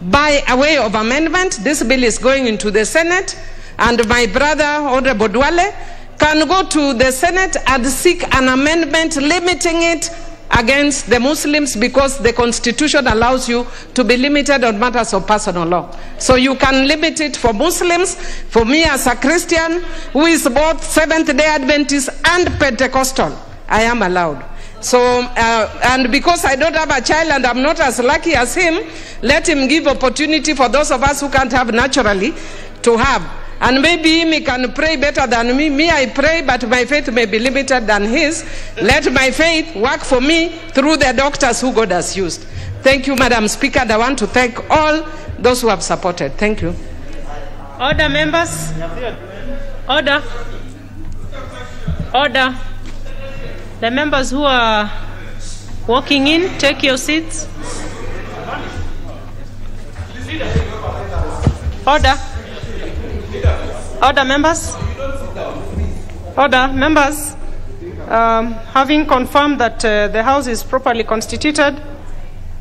By a way of amendment, this bill is going into the Senate, and my brother, Honorable Dwale, can go to the Senate and seek an amendment limiting it against the Muslims, because the Constitution allows you to be limited on matters of personal law. So you can limit it for Muslims. For me as a Christian who is both Seventh-day Adventist and Pentecostal, I am allowed. So, and because I don't have a child and I'm not as lucky as him, let him give opportunity for those of us who can't have naturally to have. And maybe he can pray better than me. Me, I pray, but my faith may be limited than his. Let my faith work for me through the doctors who God has used. Thank you, Madam Speaker. And I want to thank all those who have supported. Thank you. Order, members. Order. Order. The members who are walking in, take your seats. Order. Order, members. Order, members. Having confirmed that the House is properly constituted,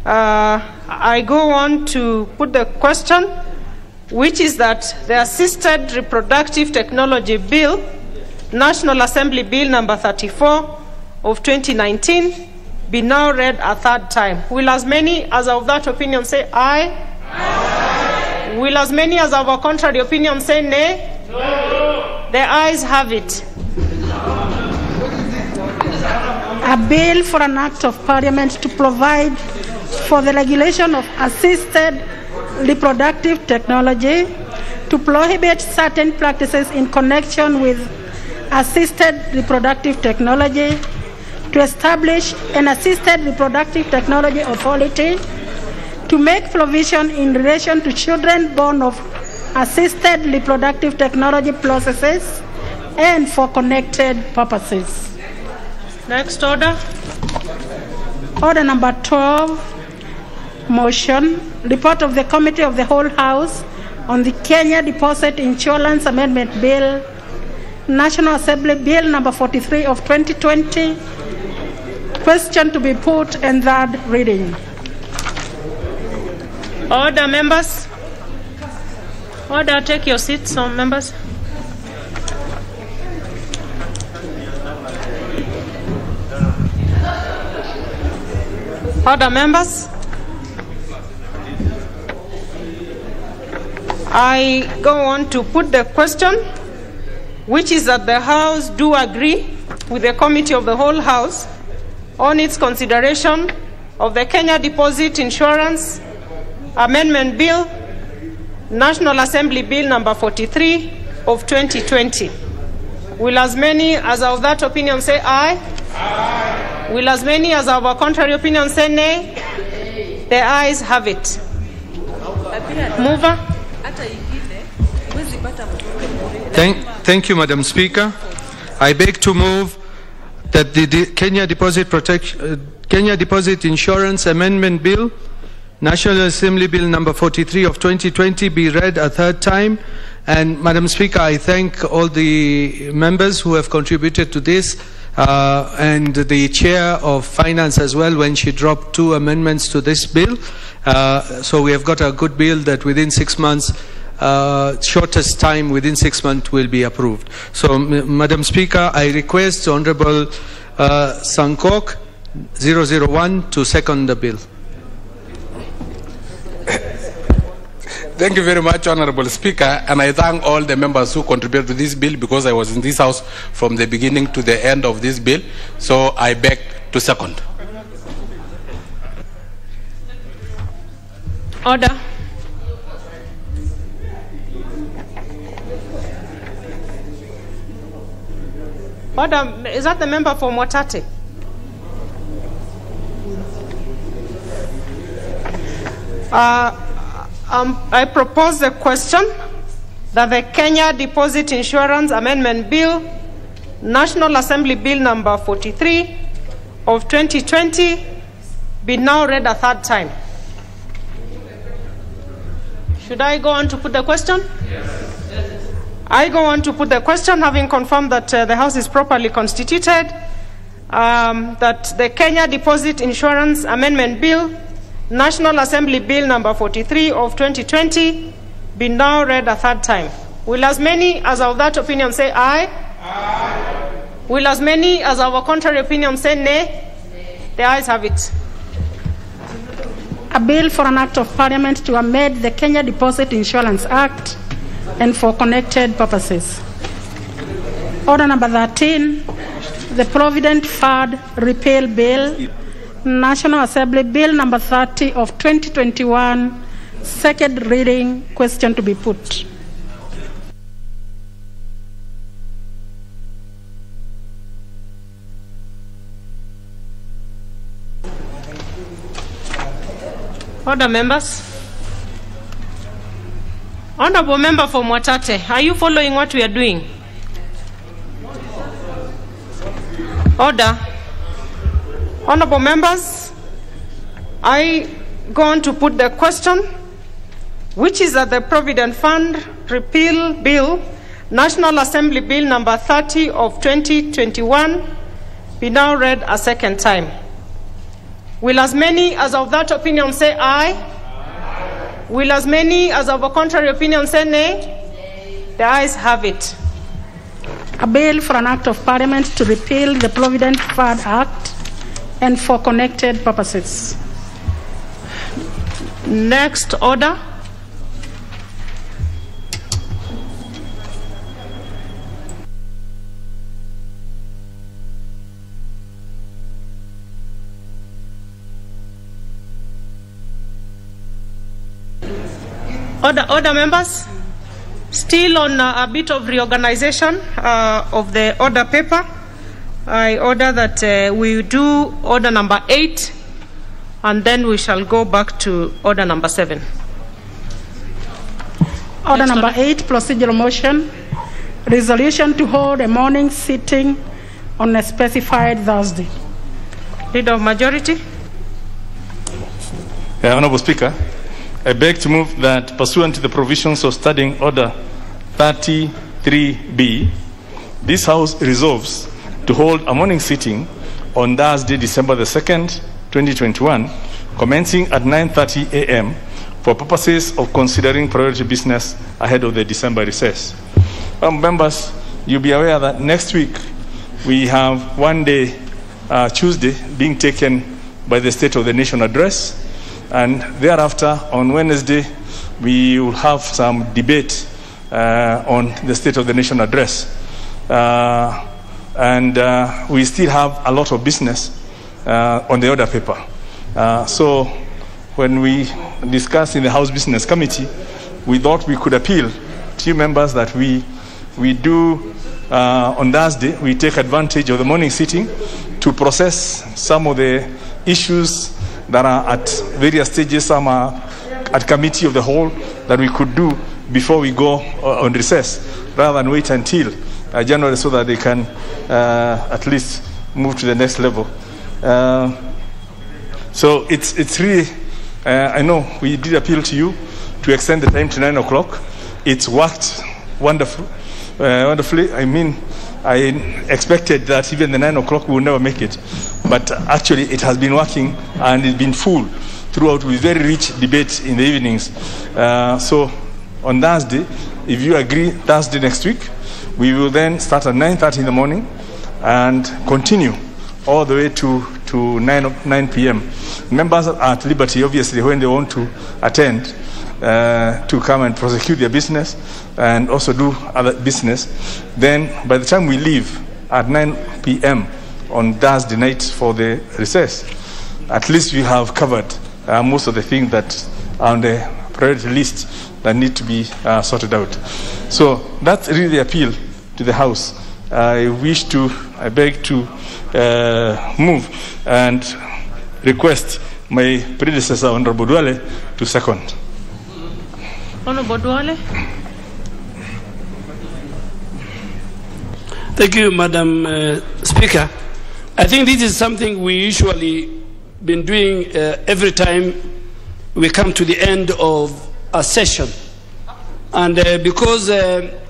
I go on to put the question, which is that the Assisted Reproductive Technology Bill, National Assembly Bill number 34 of 2019, be now read a third time. Will as many as of that opinion say aye? Aye. Will as many as of a contrary opinion say nay? No. The ayes have it. A bill for an act of parliament to provide for the regulation of assisted reproductive technology, to prohibit certain practices in connection with assisted reproductive technology, to establish an assisted reproductive technology authority, to make provision in relation to children born of assisted reproductive technology processes, and for connected purposes. Next order. Order number 12, motion, report of the Committee of the Whole House on the Kenya Deposit Insurance Amendment Bill, National Assembly Bill number 43 of 2020, question to be put in third reading. Order, members. Order, take your seats, members. Order, members. I go on to put the question, which is that the House do agree with the Committee of the Whole House on its consideration of the Kenya Deposit Insurance Amendment Bill, National Assembly Bill number 43 of 2020. Will as many as of that opinion say aye? Aye. Will as many as of a contrary opinion say nay? The ayes have it. Mover. Thank you, Madam Speaker. I beg to move that the Kenya Deposit Insurance Amendment Bill, National Assembly Bill number 43 of 2020, be read a third time. And Madam Speaker, I thank all the members who have contributed to this, and the Chair of Finance as well, when she dropped 2 amendments to this bill. So we have got a good bill that within 6 months, shortest time, within 6 months, will be approved. So, Madam Speaker, I request Honorable Sankok 001 to second the bill. Thank you very much, Honorable Speaker, and I thank all the members who contributed to this bill, because I was in this House from the beginning to the end of this bill. So I beg to second. Order. Order. Is that the member for Mwatate? I propose the question that the Kenya Deposit Insurance Amendment Bill, National Assembly Bill number 43 of 2020 be now read a third time. Should I go on to put the question? Yes. I go on to put the question, having confirmed that the House is properly constituted, that the Kenya Deposit Insurance Amendment Bill, National Assembly Bill number 43 of 2020, be now read a third time. Will as many as of that opinion say aye? Aye. Will as many as of a contrary opinion say nay? Nay. The ayes have it. A bill for an act of parliament to amend the Kenya Deposit Insurance Act and for connected purposes. Order number 13, the Provident Fund Repeal Bill, National Assembly Bill number 30 of 2021, second reading, question to be put. Order, members. Honorable Member for Mwatate, are you following what we are doing? Order. Honorable members, I go on to put the question, which is that the Provident Fund Repeal Bill, National Assembly Bill number 30 of 2021, be now read a second time. Will as many as of that opinion say aye? Aye. Will as many as of a contrary opinion say nay? Nay. The ayes have it. A bill for an act of parliament to repeal the Provident Fund Act and for connected purposes. Next order. Order, members. Still on a bit of reorganization of the order paper, I order that we do order number 8, and then we shall go back to order number 7. Order number 8, procedural motion, resolution to hold a morning sitting on a specified Thursday. Leader of majority. Honorable Speaker, I beg to move that, pursuant to the provisions of Standing Order 33B, this House resolves to hold a morning sitting on Thursday, December the 2nd, 2021, commencing at 9:30 a.m. for purposes of considering priority business ahead of the December recess. Members, you'll be aware that next week we have one day, Tuesday, being taken by the State of the Nation address. And thereafter, on Wednesday, we will have some debate on the State of the Nation address. We still have a lot of business on the order paper. So when we discussed in the House Business Committee, we thought we could appeal to you members that we do, on Thursday, we take advantage of the morning sitting to process some of the issues that are at various stages. Some are at committee of the whole that we could do before we go on recess, rather than wait until January so that they can at least move to the next level. So it's really, I know we did appeal to you to extend the time to 9 o'clock. It's worked wonderfully. I mean, I expected that even the 9 o'clock we would never make it. But actually it has been working, and it's been full throughout with very rich debate in the evenings. So on Thursday, if you agree, Thursday next week, we will then start at 9:30 in the morning and continue all the way to 9 p.m. Members are at liberty, obviously, when they want to attend, to come and prosecute their business and also do other business. Then by the time we leave at 9 p.m. on Thursday night for the recess, at least we have covered most of the things that are on the priority list that need to be sorted out. So that's really the appeal to the House. I beg to move and request my predecessor, Honorable Duale, to second. Honorable Duale. Thank you, Madam Speaker. I think this is something we usually been doing every time we come to the end of a session. And because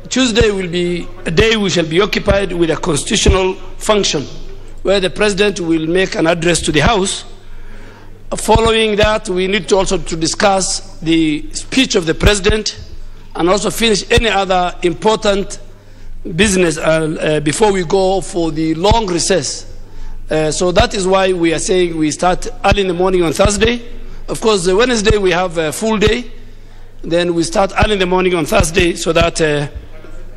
Tuesday will be a day we shall be occupied with a constitutional function where the President will make an address to the House. Following that, we need to also to discuss the speech of the President and also finish any other important business before we go for the long recess. So that is why we are saying we start early in the morning on Thursday. Of course, Wednesday we have a full day. Then we start early in the morning on Thursday so that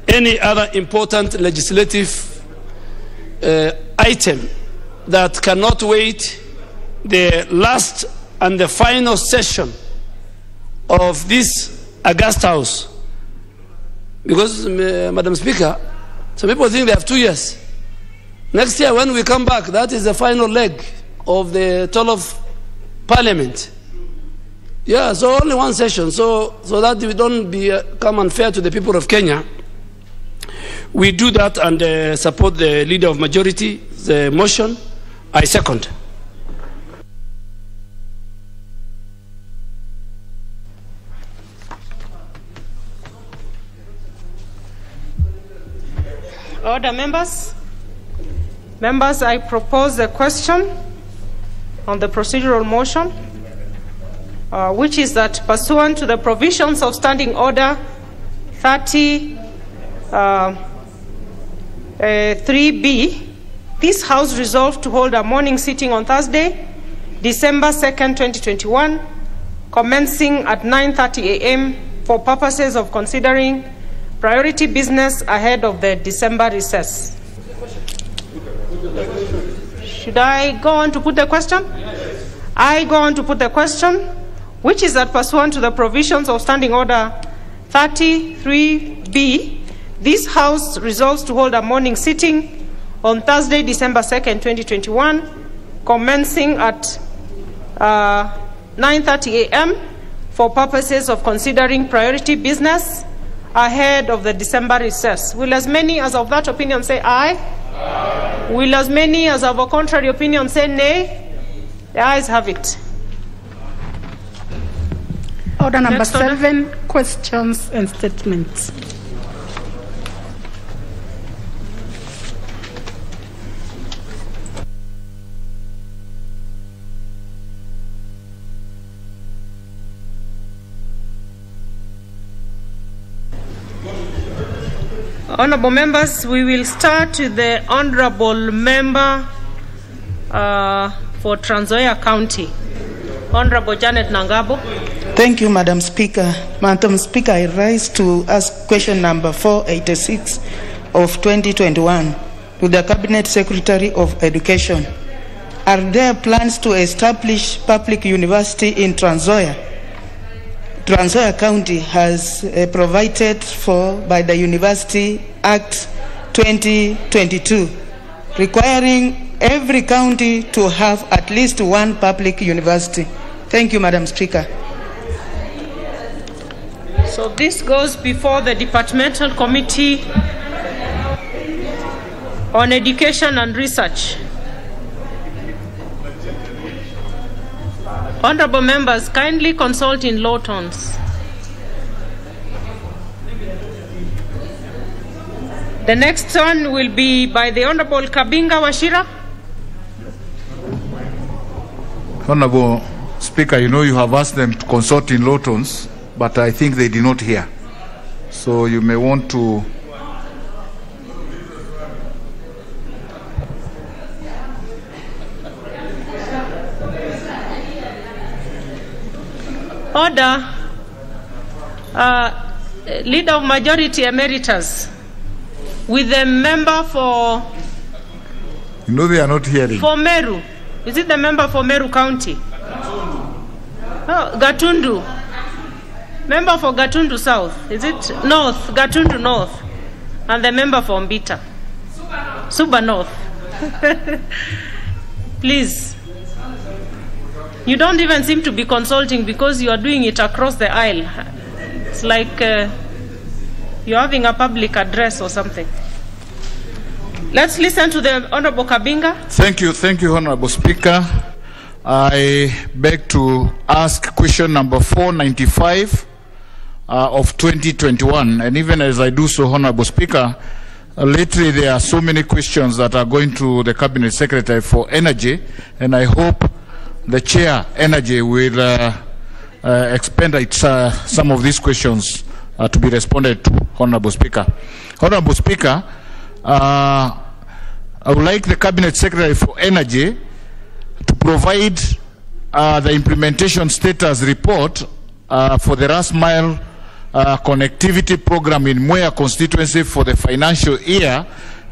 any other important legislative item that cannot wait the last and the final session of this August House. Because, Madam Speaker, some people think they have 2 years. Next year, when we come back, that is the final leg of the term of Parliament. Yeah, so only one session, so that we don't become unfair to the people of Kenya. We do that and support the Leader of Majority, the motion. I second. Order, members. Members, I propose a question on the procedural motion, which is that pursuant to the provisions of Standing Order 3B, this House resolved to hold a morning sitting on Thursday, December 2nd, 2021, commencing at 9:30 a.m. for purposes of considering priority business ahead of the December recess. Should I go on to put the question? Yes. I go on to put the question, which is that pursuant to the provisions of Standing Order 33B, this House resolves to hold a morning sitting on Thursday, December 2nd, 2021, commencing at 9:30 a.m. for purposes of considering priority business ahead of the December recess. Will as many as of that opinion say aye? Aye. Will as many as of a contrary opinion say nay? The ayes have it. Order number 7, questions and statements. Honourable members, we will start with the Honourable Member for Trans Nzoia County, Honourable Janet Nangabo. Thank you, Madam Speaker. Madam Speaker, I rise to ask question number 486 of 2021 to the Cabinet Secretary of Education. Are there plans to establish public university in Trans Nzoia? Trans Nzoia County has provided for by the University Act 2022, requiring every county to have at least one public university. Thank you, Madam Speaker. So this goes before the Departmental Committee on Education and Research. Honourable members, kindly consult in low tones. The next one will be by the Honourable Kabinga Wachira. Honourable Speaker, you know you have asked them to consult in low tones, but I think they did not hear. So you may want to... Order. Leader of Majority Emeritus, with the member for... You know they are not hearing. For Meru. Is it the member for Meru County? Oh, Gatundu. Member for Gatundu South. Is it North? Gatundu North. And the member for Mbita. Suba North. Please. You don't even seem to be consulting because you are doing it across the aisle. It's like you're having a public address or something. Let's listen to the Honorable Kabinga. Thank you, Honorable Speaker. I beg to ask question number 495 of 2021, and even as I do so, Honorable Speaker, lately there are so many questions that are going to the Cabinet Secretary for Energy, and I hope the Chair, Energy, will expend some of these questions to be responded to, Honorable Speaker. Honorable Speaker, I would like the Cabinet Secretary for Energy to provide the implementation status report for the last mile connectivity program in Mwea constituency for the financial year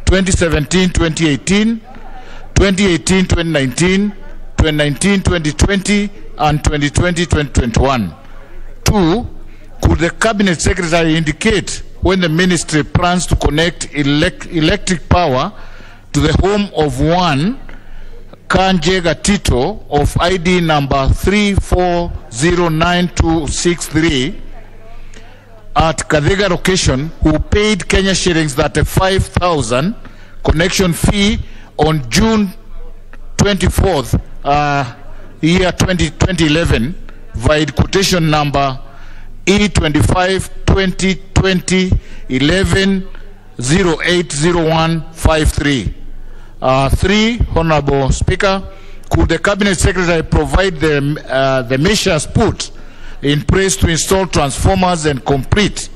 2017-2018, 2018-2019, 2019-2020, and 2020-2021. 2, could the Cabinet Secretary indicate when the Ministry plans to connect electric power to the home of one Kanjega Tito of ID number 34096263 at Kadhiga location, who paid Kenya shillings 35,000 connection fee on June 24th, year 2011, via quotation number E25-2020-11-080153. 3, Honorable Speaker, could the Cabinet Secretary provide the measures put in place to install transformers and complete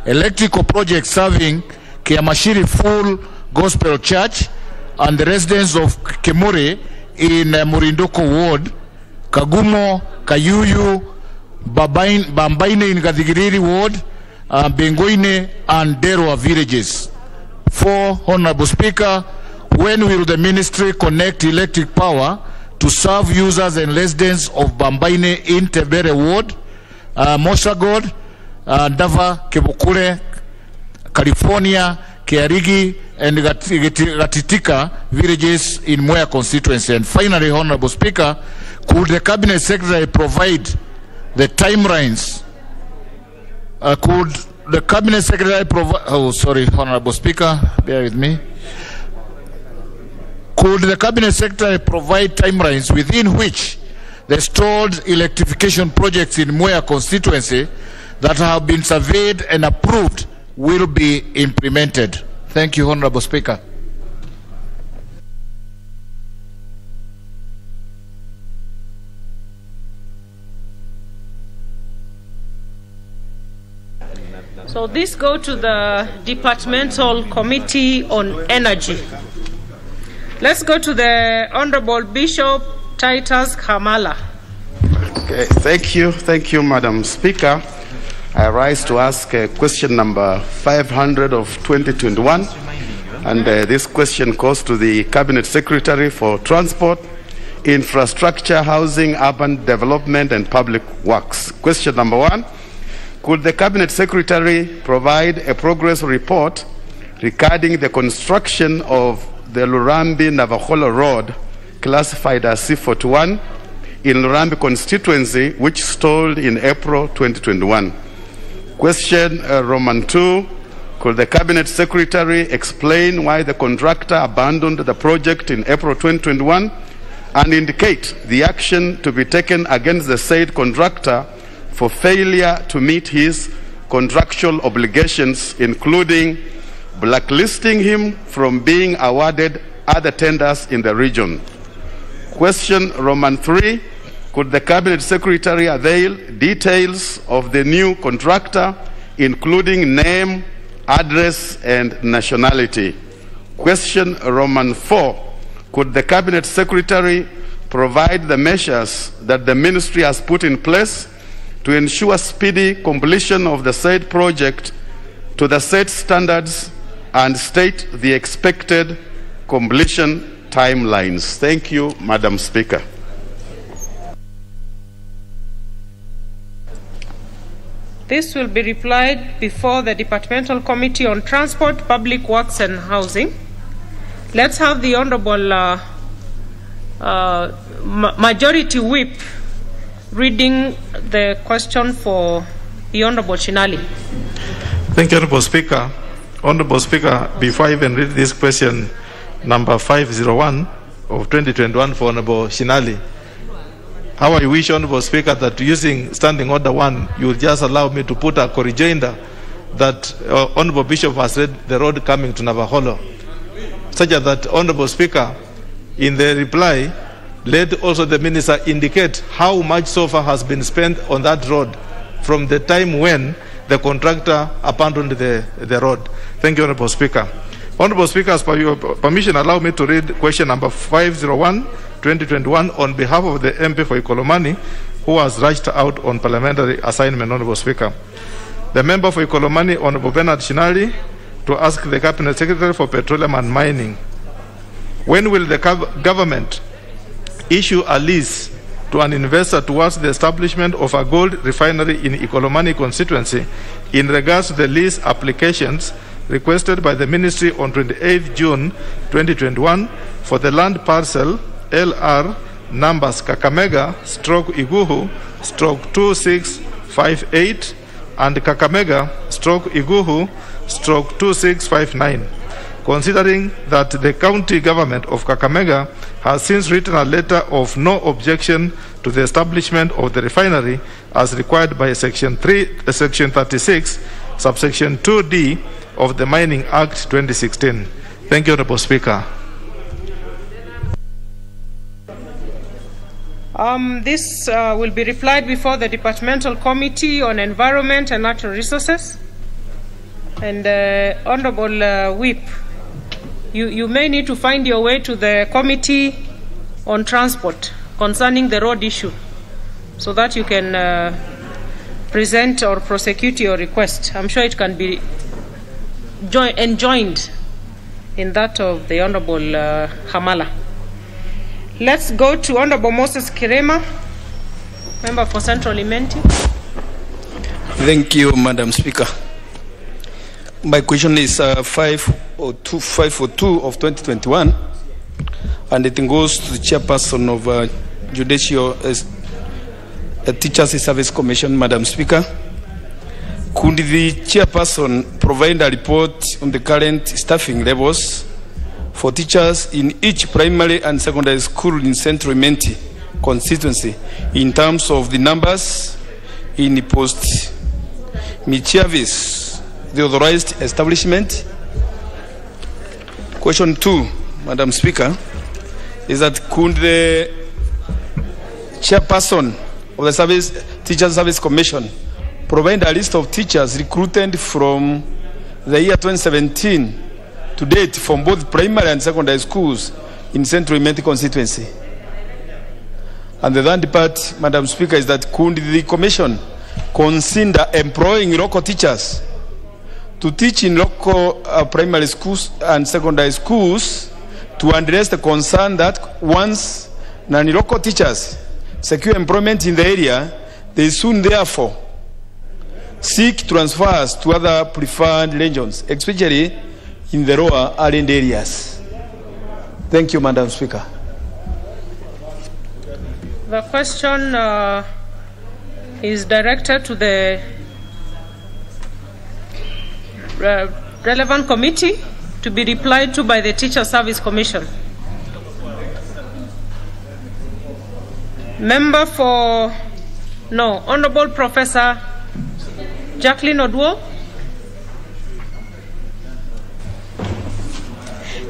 electrical projects serving Kiamashiri Full Gospel Church and the residents of Kemure in Murindoko Ward, Kagumo, Kayuyu, Bambaine in Gadigiriri Ward, Bengoine and Derwa villages. 4, Honorable Speaker, when will the Ministry connect electric power to serve users and residents of Bambaine in Tebere Ward, Mosagod, Dava, Kebukure, California, Kiarigi, and Gatitika villages in Mwea constituency? And finally, Honorable Speaker, could the Cabinet Secretary provide the timelines? Could the Cabinet Secretary provide... Oh, sorry, Honorable Speaker, bear with me. Could the Cabinet Secretary provide timelines within which the stalled electrification projects in Mwea constituency that have been surveyed and approved will be implemented? Thank you, Honorable Speaker. So this goes to the Departmental Committee on Energy. Let's go to the Honorable Bishop Titus Kamala. Okay, thank you, Madam Speaker. I rise to ask question number 500 of 2021, and this question goes to the Cabinet Secretary for Transport, Infrastructure, Housing, Urban Development and Public Works. Question number 1, could the Cabinet Secretary provide a progress report regarding the construction of the Lurambi-Navajola Road, classified as C41, in Lurambi constituency, which stalled in April 2021? Question Roman 2, could the Cabinet Secretary explain why the contractor abandoned the project in April 2021 and indicate the action to be taken against the said contractor for failure to meet his contractual obligations, including blacklisting him from being awarded other tenders in the region? Question Roman 3, could the Cabinet Secretary avail details of the new contractor, including name, address, and nationality? Question Roman 4, could the Cabinet Secretary provide the measures that the Ministry has put in place to ensure speedy completion of the said project to the said standards and state the expected completion timelines? Thank you, Madam Speaker. This will be replied before the Departmental Committee on Transport, Public Works and Housing. Let's have the Honorable Majority Whip reading the question for the Honorable Chinali. Thank you, Honorable Speaker. Honorable Speaker, before I even read this question, number 501 of 2021 for Honorable Shinali. How I wish, Honorable Speaker, that using Standing Order 1, you will just allow me to put a rejoinder that Honorable Bishop has read the road coming to Navaholo, such that, Honorable Speaker, in the reply, let also the Minister indicate how much so far has been spent on that road from the time when the contractor abandoned the road. Thank you, Honorable Speaker. Honorable Speaker, as per your permission, allow me to read question number 501, 2021, on behalf of the MP for Ikolomani, who has rushed out on parliamentary assignment, Honorable Speaker. The member for Ikolomani, Honorable Bernard Shinali, to ask the Cabinet Secretary for Petroleum and Mining, when will the government issue a lease to an investor towards the establishment of a gold refinery in Ikolomani constituency in regards to the lease applications requested by the Ministry on 28 June 2021 for the land parcel LR numbers Kakamega/Iguhu/2658 and Kakamega/Iguhu/2659. Considering that the county government of Kakamega has since written a letter of no objection to the establishment of the refinery as required by Section 36, subsection 2D of the Mining Act 2016. Thank you, Honorable Speaker. This will be replied before the Departmental Committee on Environment and Natural Resources. And Honorable Whip, you may need to find your way to the Committee on Transport concerning the road issue so that you can present or prosecute your request. I'm sure it can be enjoined in that of the Honorable Hamala. Let's go to Honorable Moses Kirema, member for Central Imenti. Thank you, Madam Speaker. My question is 502 of 2021, and it goes to the chairperson of Judicial Teachers Service Commission, Madam Speaker. Could the chairperson provide a report on the current staffing levels for teachers in each primary and secondary school in Central Imenti constituency in terms of the numbers in the post Michiavis, the authorized establishment? Question 2, Madam Speaker, is that could the chairperson of the Teachers Service Commission provide a list of teachers recruited from the year 2017 to date from both primary and secondary schools in Central Imenti constituency? And the third part, Madam Speaker, is that could the Commission consider employing local teachers to teach in local primary schools and secondary schools to address the concern that once non-local teachers secure employment in the area, they soon therefore seek transfers to other preferred regions, especially in the lower island areas. Thank you, Madam Speaker. The question is directed to the relevant committee to be replied to by the Teacher Service Commission. Member for Honorable Professor Jacqueline Odwo.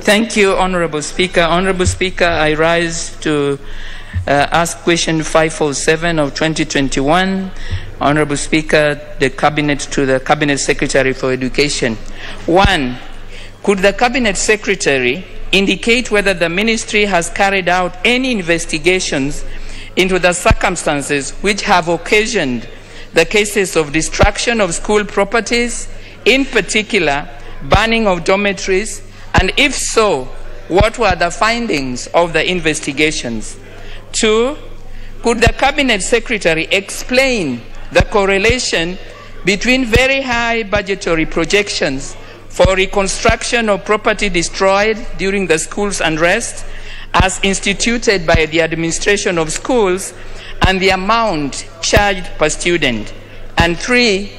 Thank you, Honorable Speaker. Honorable Speaker, I rise to ask question 507 of 2021. Honorable Speaker, the Cabinet to the Cabinet Secretary for Education. 1. Could the Cabinet Secretary indicate whether the Ministry has carried out any investigations into the circumstances which have occasioned the cases of destruction of school properties, in particular burning of dormitories, and if so, what were the findings of the investigations? 2. Could the Cabinet Secretary explain the correlation between very high budgetary projections for reconstruction of property destroyed during the school's unrest as instituted by the administration of schools and the amount charged per student? And 3,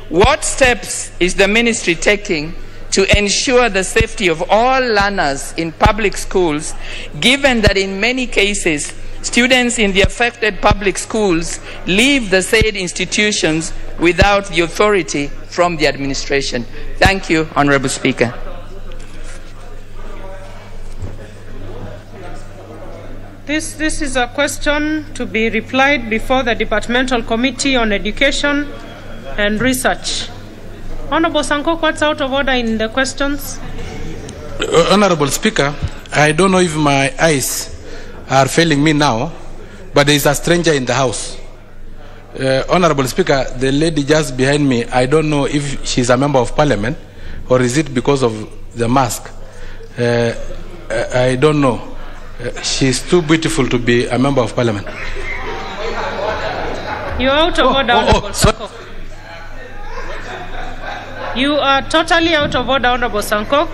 what steps is the Ministry taking to ensure the safety of all learners in public schools, given that in many cases, students in the affected public schools leave the said institutions without the authority from the administration? Thank you, Honorable Speaker. This is a question to be replied before the Departmental Committee on Education and Research. Honorable Sankok, what's out of order in the questions? Honorable Speaker, I don't know if my eyes are failing me now, but there is a stranger in the house. Honorable Speaker, the lady just behind me, I don't know if she's a member of parliament or is it because of the mask. I don't know. She's too beautiful to be a member of parliament. You're out of order, Honorable Sankok. You are totally out of order, Honorable Sankok.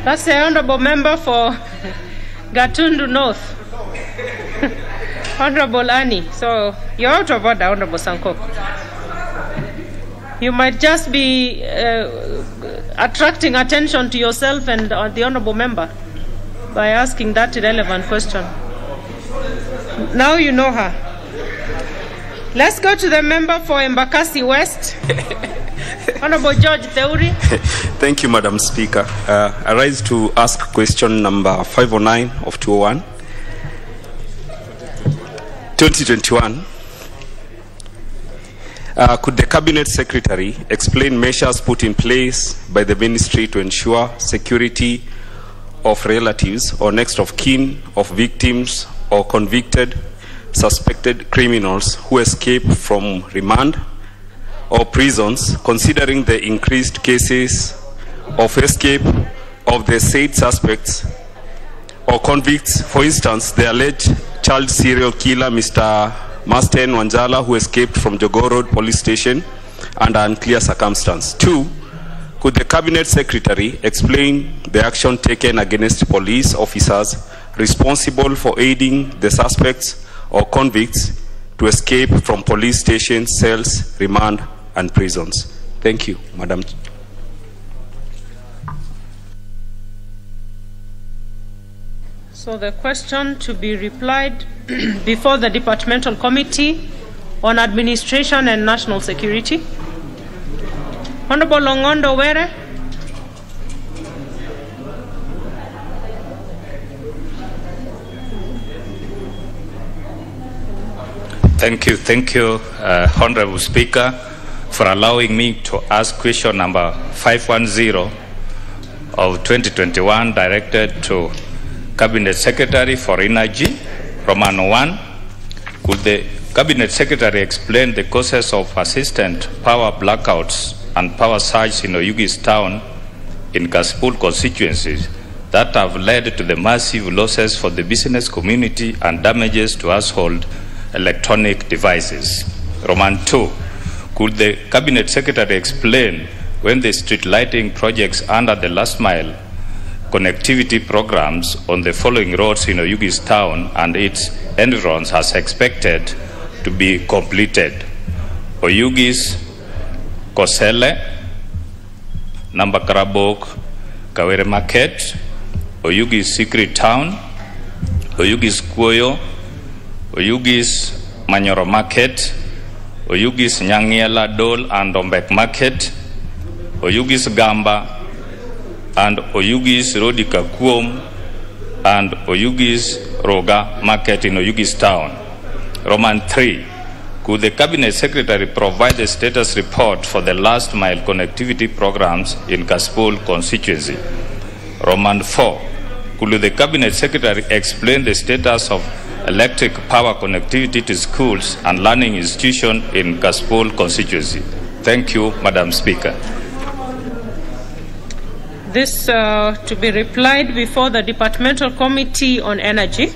That's the Honorable Member for Gatundu North, Honorable Annie. So you're out of order, Honorable Sankok. You might just be attracting attention to yourself and the Honorable Member by asking that irrelevant question. Now you know her. Let's go to the member for Embakasi West. Honorable George Theuri. Thank you, Madam Speaker. I rise to ask question number 509 of 201. 2021. Could the Cabinet Secretary explain measures put in place by the Ministry to ensure security of relatives or next of kin of victims or convicted suspected criminals who escape from remand or prisons, considering the increased cases of escape of the said suspects or convicts? For instance, the alleged child serial killer Mr. Masten Wanjala, who escaped from Jogoo Road Police Station under unclear circumstance. 2, could the Cabinet Secretary explain the action taken against police officers responsible for aiding the suspects or convicts to escape from police stations, cells, remand, and prisons? Thank you, Madam. So the question to be replied before the Departmental Committee on Administration and National Security. Honorable Longondo Were. Thank you, Honorable Speaker, for allowing me to ask question number 510 of 2021 directed to Cabinet Secretary for Energy, Roman 1. Could the Cabinet Secretary explain the causes of persistent power blackouts and power surge in Oyugis town in Kasipul constituencies that have led to the massive losses for the business community and damages to household electronic devices? Roman 2, could the Cabinet Secretary explain when the street lighting projects under the last mile connectivity programs on the following roads in Oyugis town and its environs as expected to be completed? Oyugis Kosele, Nambakarabok, Kawere Market, Oyugis Secret Town, Oyugis Kuoyo, Oyugis Manyoro Market, Oyugis Nyangiela Dole and Ombek Market, Oyugis Gamba, and Oyugis Rodika Kuom, and Oyugis Roga Market in Oyugis Town. Roman 3, could the Cabinet Secretary provide a status report for the last mile connectivity programs in Kasipul constituency? Roman 4, could the Cabinet Secretary explain the status of electric power connectivity to schools and learning institutions in Kasipul constituency? Thank you, Madam Speaker. This to be replied before the Departmental Committee on Energy.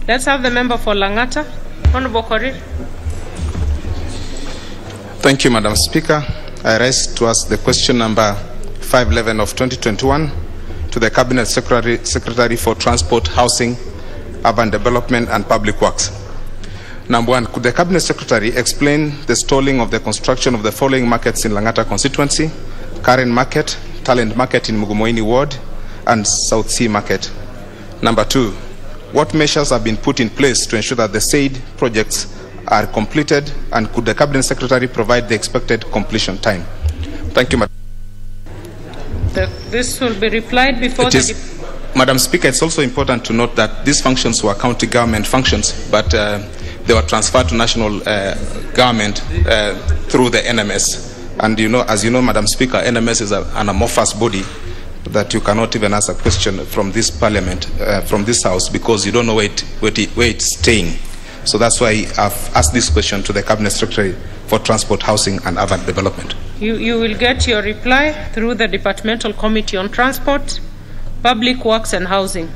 Let's have the member for Langata, Honorable Korir. Thank you, Madam Speaker. I rise to ask the question number 511 of 2021 to the Cabinet Secretary for Transport, Housing, Urban Development and Public Works. Number one, could the Cabinet Secretary explain the stalling of the construction of the following markets in Langata constituency: Karen Market, Talent Market in Mugumoini Ward, and South Sea Market? Number two, what measures have been put in place to ensure that the said projects are completed, and could the Cabinet Secretary provide the expected completion time? Thank you, Madam. This will be replied before Madam Speaker, it's also important to note that these functions were county government functions, but they were transferred to national government through the NMS. And you know, as you know, Madam Speaker, NMS is an amorphous body that you cannot even ask a question from this parliament, from this house, because you don't know where it's staying. So that's why I've asked this question to the Cabinet Secretary for Transport, Housing and Urban Development. You will get your reply through the Departmental Committee on Transport, Public Works and Housing.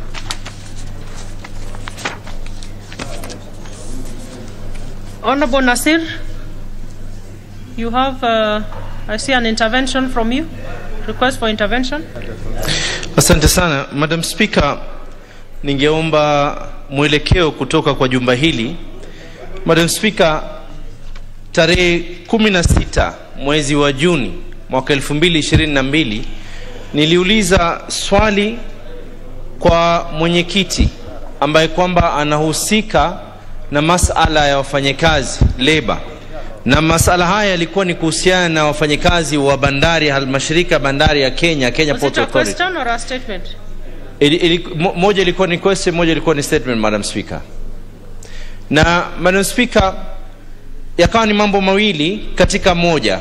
Honorable Nasir, you have, I see an intervention from you. Request for intervention. Asante sana. Madam Speaker, ningeomba mwelekeo kutoka kwa jumba hili. Madam Speaker, tarehe 16 mwezi wa Juni mwaka 2022 niliuliza swali kwa mwenyekiti ambaye kwamba anahusika na masala ya wafanyakazi labor, na masala haya yalikuwa ni kuhusiana na wafanyakazi wa bandari, halmashauri bandari ya Kenya Port Authority. Was it a question or a statement? Moja ilikuwa ni question, moja ilikuwa ni statement, Madam Speaker. Na Madam Speaker, yakawa ni mambo mawili katika moja.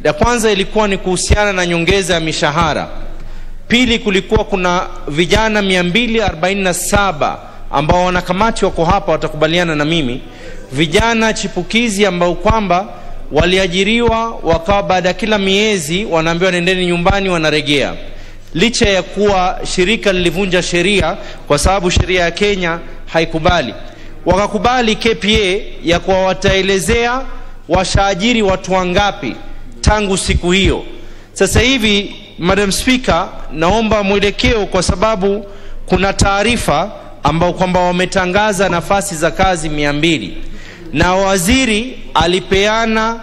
Ya kwanza ilikuwa ni kuhusiana na nyongeza ya mishahara. Pili, kulikuwa kuna vijana 247 ambao wanakamati wako hapa watakubaliana na mimi, vijana chipukizi ambao kwamba waliajiriwa wakawa baada kila miezi wanaambiwa nendeni nyumbani, wanaregea, licha ya kuwa shirika lilivunja sheria kwa sababu sheria ya Kenya haikubali. Wakakubali KPA ya kuwa wataelezea washaajiri watu wangapi tangu siku hiyo. Sasa hivi, Madam Speaker, naomba mwelekeo kwa sababu kuna taarifa ambao kwamba wametangaza nafasi za kazi 200, na waziri alipeana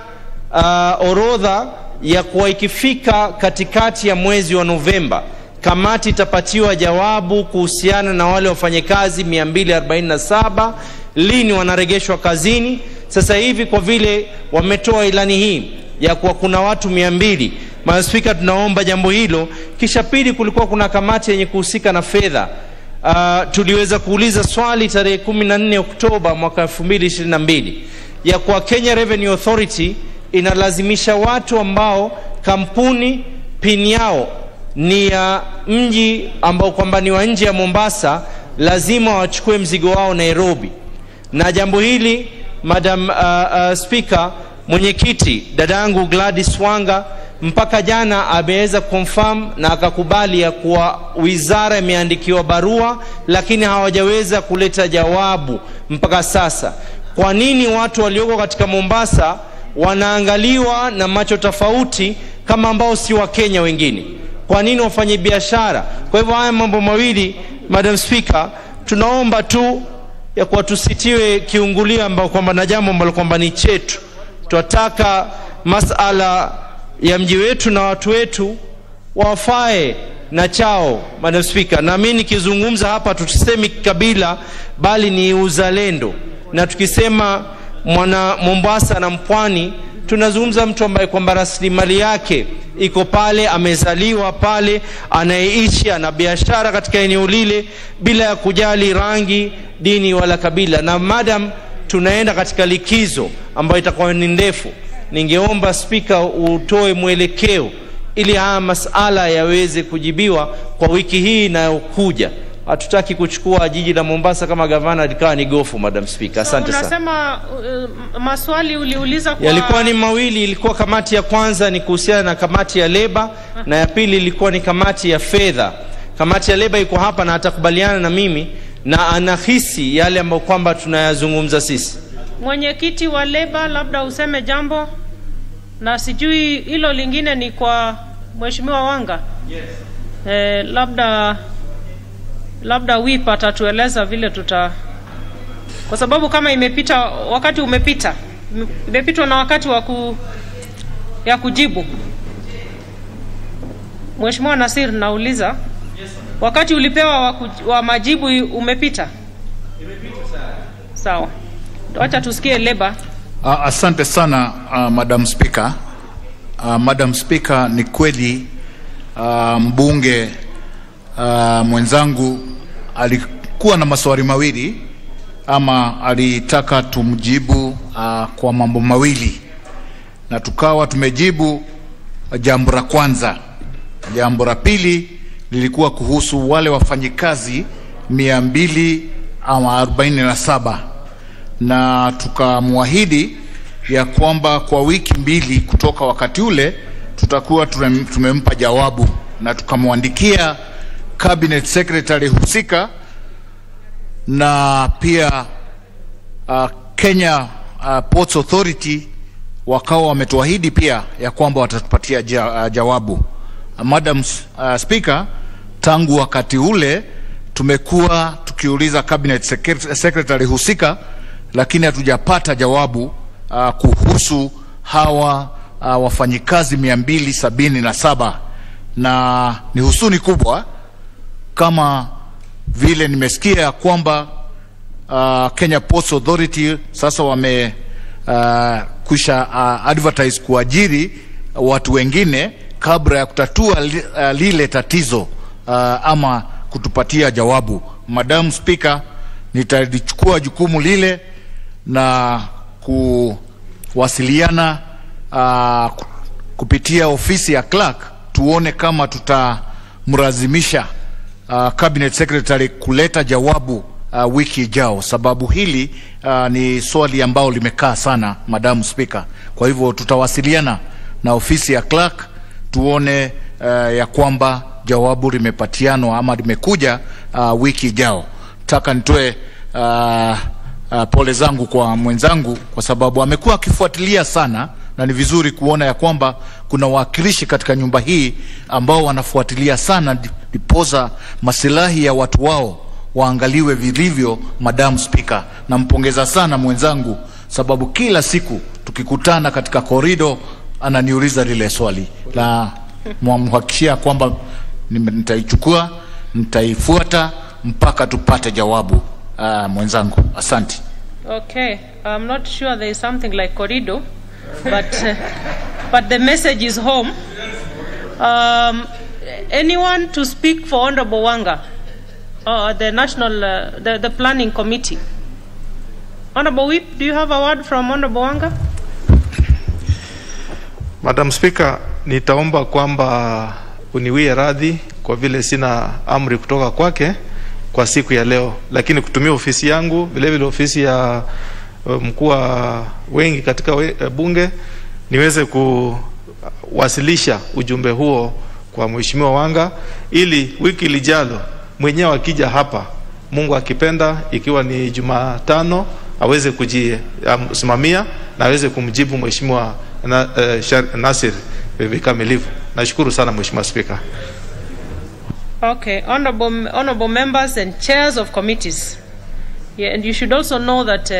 orodha ya kuwa ikifika katikati ya mwezi wa Novemba kamati itapatiwa jawabu kuhusiana na wale wafanyakazi 247 lini wanaregeshwa kazini. Sasa hivi kwa vile wametoa ilani hii ya kuwa kuna watu 200, Madam Speaker, tunaomba jambo hilo. Kisha pili, kulikuwa kuna kamati yenye kuhusika na fedha. Tuliweza kuuliza swali tarehe 14 Oktoba mwaka 2022 ya kwa Kenya Revenue Authority inalazimisha watu ambao kampuni pin yao ni ya mji ambao kwamba ni wa nje ya Mombasa lazima wachukue mzigo wao Nairobi. Na jambo hili, Madam Speaker, mwenyekiti dadangu Gladys Wanga mpaka jana ameweza confirm na akakubali ya kuwa wizara imeandikiwa barua, lakini hawajaweza kuleta jawabu mpaka sasa. Kwa nini watu walioko katika Mombasa wanaangaliwa na macho tofauti kama ambao si wa Kenya wengine? Kwa nini wafanye biashara? Kwa hivyo haya mambo mawili, Madam Speaker, tunaomba tu ya kuwa tusitiwe kiungulia ambao kwamba na jambo ambalo kwamba ni chetu. Tunataka masala ya mji wetu na watu wetu wafae na chao, Madam Speaker. Na mimi nikizungumza hapa tutusemi kabila bali ni uzalendo, na tukisema mwana Mombasa na Mpwani tunazungumza mtu ambaye kwamba rasilimali yake iko pale, amezaliwa pale, anaishi, ana biashara katika eneo lile bila ya kujali rangi, dini wala kabila. Na madam tunaenda katika likizo ambayo itakuwa ni ndefu, ningeomba Speaker utoe mwelekeo ili haya masala yaweze kujibiwa kwa wiki hii inayokuja. Hatutaki kuchukua jiji la Mombasa kama gavana likawa ni gofu, Madam Speaker. Asante sana. Unasema maswali uliuliza kwa yalikuwa ni mawili. Ilikuwa kamati ya kwanza ni kuhusiana na kamati ya leba, na ya pili ilikuwa ni kamati ya fedha. Kamati ya leba iko hapa na atakubaliana na mimi na anahisi yale ambayo kwamba tunayazungumza sisi. Mwenyekiti wa leba, labda useme jambo, na sijui hilo lingine ni kwa Mheshimiwa Wanga. Yes. Labda WIP atatueleza vile kwa sababu kama imepita wakati imepitwa na wakati ya kujibu. Mheshimiwa Nasir, nauliza, wakati ulipewa wa majibu umepita? Sawa. Acha tusikie Leba. Asante sana Madam Speaker. Madam Speaker, ni kweli mbunge mwenzangu alikuwa na maswali mawili, ama alitaka tumjibu kwa mambo mawili, na tukawa tumejibu jambo la kwanza. Jambo la pili lilikuwa kuhusu wale wafanyikazi 247, na tukamwahidi ya kwamba kwa wiki mbili kutoka wakati ule tutakuwa tumempa jawabu, na tukamwandikia cabinet secretary husika, na pia Kenya Ports Authority wakawa wametuahidi pia ya kwamba watatupatia jawabu. Madam Speaker, tangu wakati ule tumekuwa tukiuliza cabinet secretary husika, lakini hatujapata jawabu kuhusu hawa wafanyikazi 277, na ni husuni kubwa kama vile nimesikia ya kwamba Kenya Ports Authority sasa wame kusha advertise kuajiri watu wengine kabla ya kutatua lile tatizo ama kutupatia jawabu. Madam Speaker, nitalichukua jukumu lile na kuwasiliana kupitia ofisi ya clerk, tuone kama tutamlazimisha cabinet secretary kuleta jawabu wiki ijao, sababu hili ni swali ambao limekaa sana, Madam Speaker. Kwa hivyo tutawasiliana na ofisi ya clerk tuone ya kwamba jawabu limepatianwa ama limekuja wiki ijao. Taka nitoe pole zangu kwa mwenzangu, kwa sababu amekuwa akifuatilia sana, na ni vizuri kuona ya kwamba kuna wakilishi katika nyumba hii ambao wanafuatilia sana dipoza masilahi ya watu wao waangaliwe vilivyo. Madam Speaker, nampongeza sana mwenzangu, sababu kila siku tukikutana katika korido ananiuliza lile swali, na mwamhakikishia kwamba nitaichukua, nitaifuata mpaka tupate jawabu. Mwenzangu, asante. Okay, I'm not sure there is something like corridor, but the message is home. Anyone to speak for Honorable Wanga, the National, the Planning Committee? Honorable Whip, do you have a word from Honorable Wanga? Madam Speaker, nitaomba kwamba uniwie radhi kwa vile sina amri kutoka kwake kwa siku ya leo, lakini kutumia ofisi yangu, vile vile ofisi ya mkuu wa wengi katika bunge, niweze kuwasilisha ujumbe huo kwa Mheshimiwa Wanga, ili wiki lijalo mwenyewe akija hapa, Mungu akipenda, ikiwa ni Jumatano, aweze kujisimamia na aweze kumjibu Mheshimiwa Nasir vikamilifu. Nashukuru sana Mheshimiwa Speaker. Okay, honorable members and chairs of committees. Yeah, and you should also know that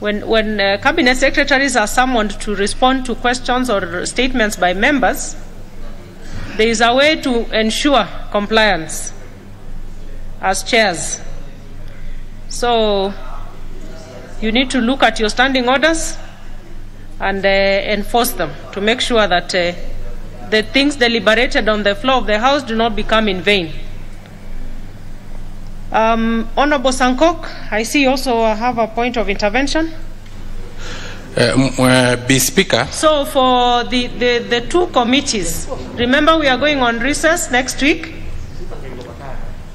when cabinet secretaries are summoned to respond to questions or statements by members, there is a way to ensure compliance as chairs. So you need to look at your standing orders and enforce them to make sure that the things deliberated on the floor of the House do not become in vain. Honorable Sankok, I see you also have a point of intervention. Be Speaker. So for the two committees, remember we are going on recess next week.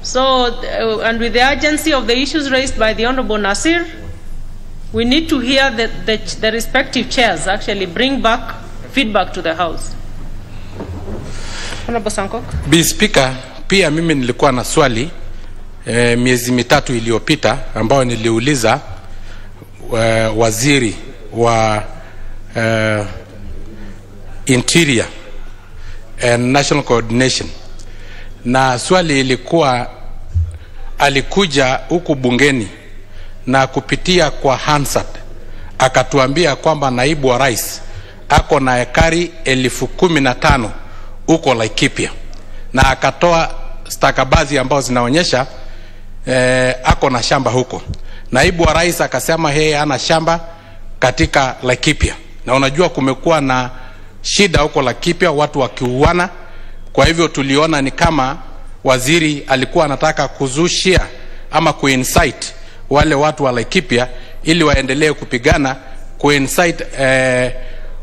So, and with the urgency of the issues raised by the Honorable Nasir, we need to hear the respective chairs actually bring back feedback to the House. Honorable Sankok. Be Speaker, pia mimi nilikuwa na swali miezi mitatu iliyopita ambao niliuliza waziri wa Interior and National Coordination, na swali ilikuwa alikuja huku bungeni na kupitia kwa Hansard akatuambia kwamba naibu wa rais ako na ekari 15,000 huko Laikipia, na akatoa stakabadhi ambao zinaonyesha ako na shamba huko. Naibu wa rais akasema yeye ana shamba katika Laikipia, na unajua kumekuwa na shida huko Laikipia, watu wakiuana. Kwa hivyo tuliona ni kama waziri alikuwa anataka kuzushia ama kuinsight wale watu wa Laikipia ili waendelee kupigana, kuinsight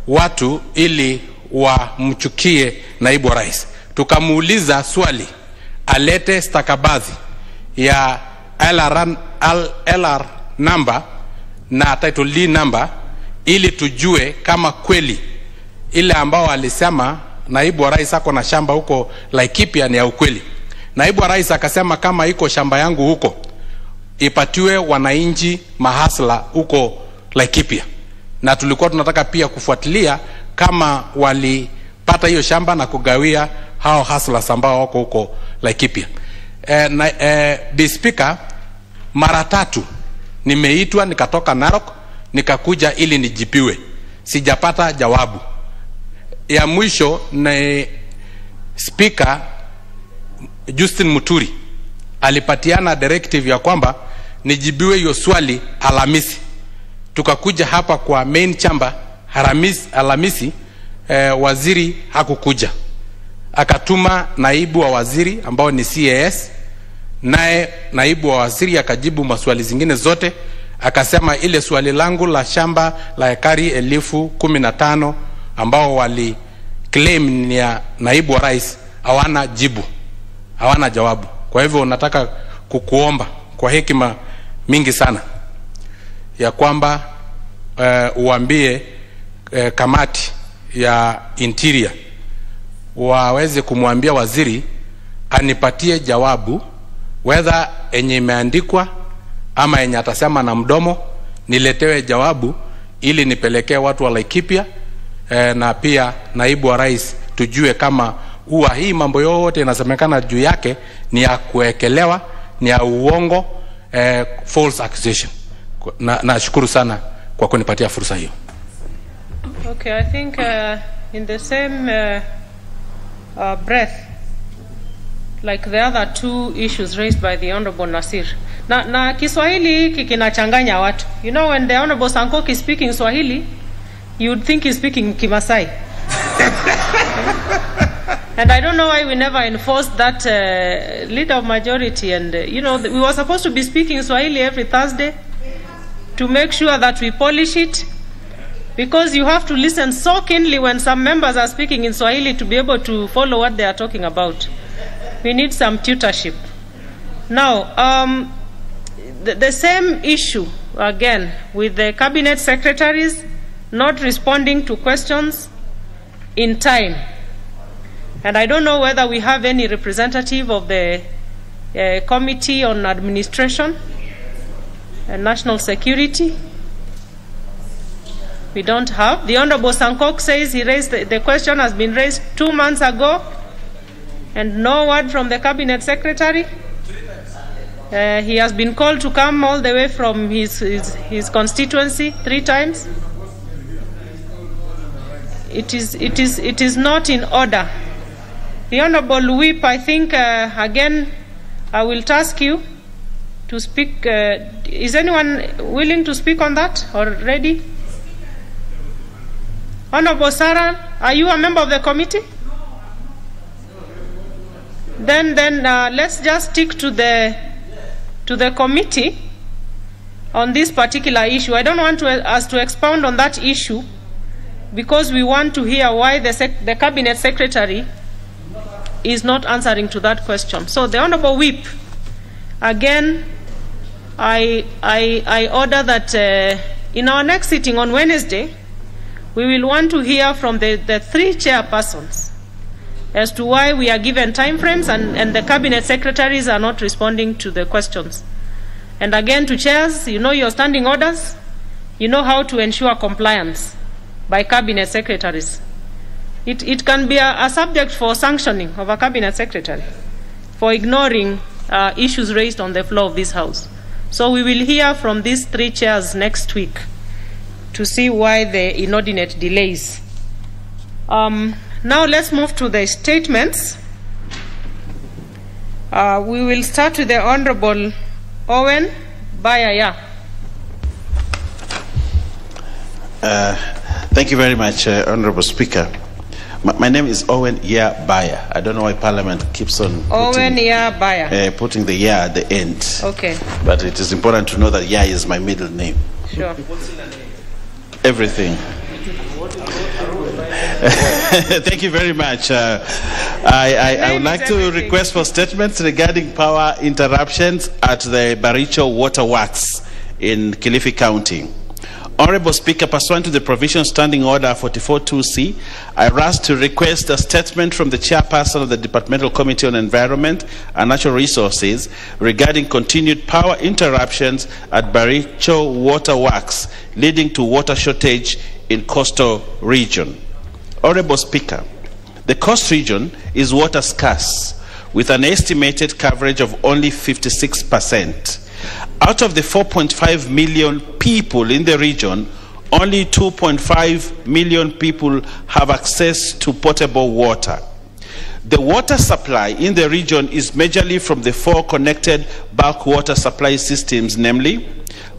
watu ili wamchukie naibu wa rais. Tukamuuliza swali alete stakabadhi ya LR number na title deed number ili tujue kama kweli ile ambao alisema naibu wa rais ako na shamba huko Laikipia ni ya ukweli. Naibu wa rais akasema kama iko shamba yangu huko ipatiwe wananchi mahasla huko Laikipia, na tulikuwa tunataka pia kufuatilia kama walipata hiyo shamba na kugawia hao hustlers ambao wako huko Laikipia. Bi Speaker, mara 3 nimeitwa, nikatoka Narok nikakuja ili nijipiwe, sijapata jawabu. Ya mwisho na Speaker Justin Muturi alipatiana directive ya kwamba nijibiwe hiyo swali Alhamisi. Tukakuja hapa kwa main chamber Alhamisi, waziri hakukuja. Akatuma naibu wa waziri ambao ni CAS, naye naibu wa waziri akajibu maswali zingine zote, akasema ile swali langu la shamba la ekari 15,000 ambao wali claim ni ya naibu wa rais hawana jibu, hawana jawabu. Kwa hivyo nataka kukuomba kwa hekima mingi sana ya kwamba uambie kamati ya interior waweze kumwambia waziri anipatie jawabu whether enye imeandikwa ama enye atasema na mdomo, niletewe jawabu ili nipelekee watu wa Laikipia na pia naibu wa rais tujue kama hii mambo yote inasemekana juu yake ni ya kuekelewa, ni ya uongo, false accusation. Nashukuru sana kwa kunipatia fursa hiyo. Okay, I think in the same breath, like the other 2 issues raised by the Honorable Nasir. Na Kiswahili hiki kinachanganya watu. You know, when the Honorable Sankok is speaking Swahili, you'd think he's speaking Kimasai. And I don't know why we never enforced that leader of majority. And, you know, we were supposed to be speaking Swahili every Thursday to make sure that we polish it. Because you have to listen so keenly when some members are speaking in Swahili to be able to follow what they are talking about. We need some tutorship. Now, the same issue, again, with the cabinet secretaries not responding to questions in time. And I don't know whether we have any representative of the Committee on Administration and National Security. We don't have. The Honorable Sankok says he raised the question has been raised 2 months ago and no word from the Cabinet Secretary. He has been called to come all the way from his constituency 3 times. It is not in order. The Honorable Whip, I think, again, I will task you to speak. Is anyone willing to speak on that or ready? Honorable Sarah, are you a member of the committee? Then let's just stick to the committee on this particular issue. I don't want us to expound on that issue because we want to hear why the Cabinet Secretary is not answering to that question. So the Honorable Whip, again, I order that in our next sitting on Wednesday, we will want to hear from the 3 chairpersons as to why we are given time frames and the cabinet secretaries are not responding to the questions. And again, to chairs, you know your standing orders, you know how to ensure compliance by cabinet secretaries. It can be a subject for sanctioning of a cabinet secretary for ignoring issues raised on the floor of this house. So we will hear from these three chairs next week to see why the inordinate delays. Now let's move to the statements. We will start with the Honorable Owen Bayaya. Thank you very much, Honorable Speaker. My name is Owen Baya. I don't know why Parliament keeps on Owen Baya. putting the ya at the end. Okay. But it is important to know that ya is my middle name. Sure. Everything. Thank you very much. I would like to request for statements regarding power interruptions at the Baricho Water Works in Kilifi County. Honorable Speaker, pursuant to the provision Standing Order 44.2c, I rise to request a statement from the Chairperson of the Departmental Committee on Environment and Natural Resources regarding continued power interruptions at Baricho Water Works, leading to water shortage in coastal region. Honorable Speaker, the coast region is water scarce, with an estimated coverage of only 56%. Out of the 4.5 million people in the region, only 2.5 million people have access to potable water. The water supply in the region is majorly from the four connected bulk water supply systems, namely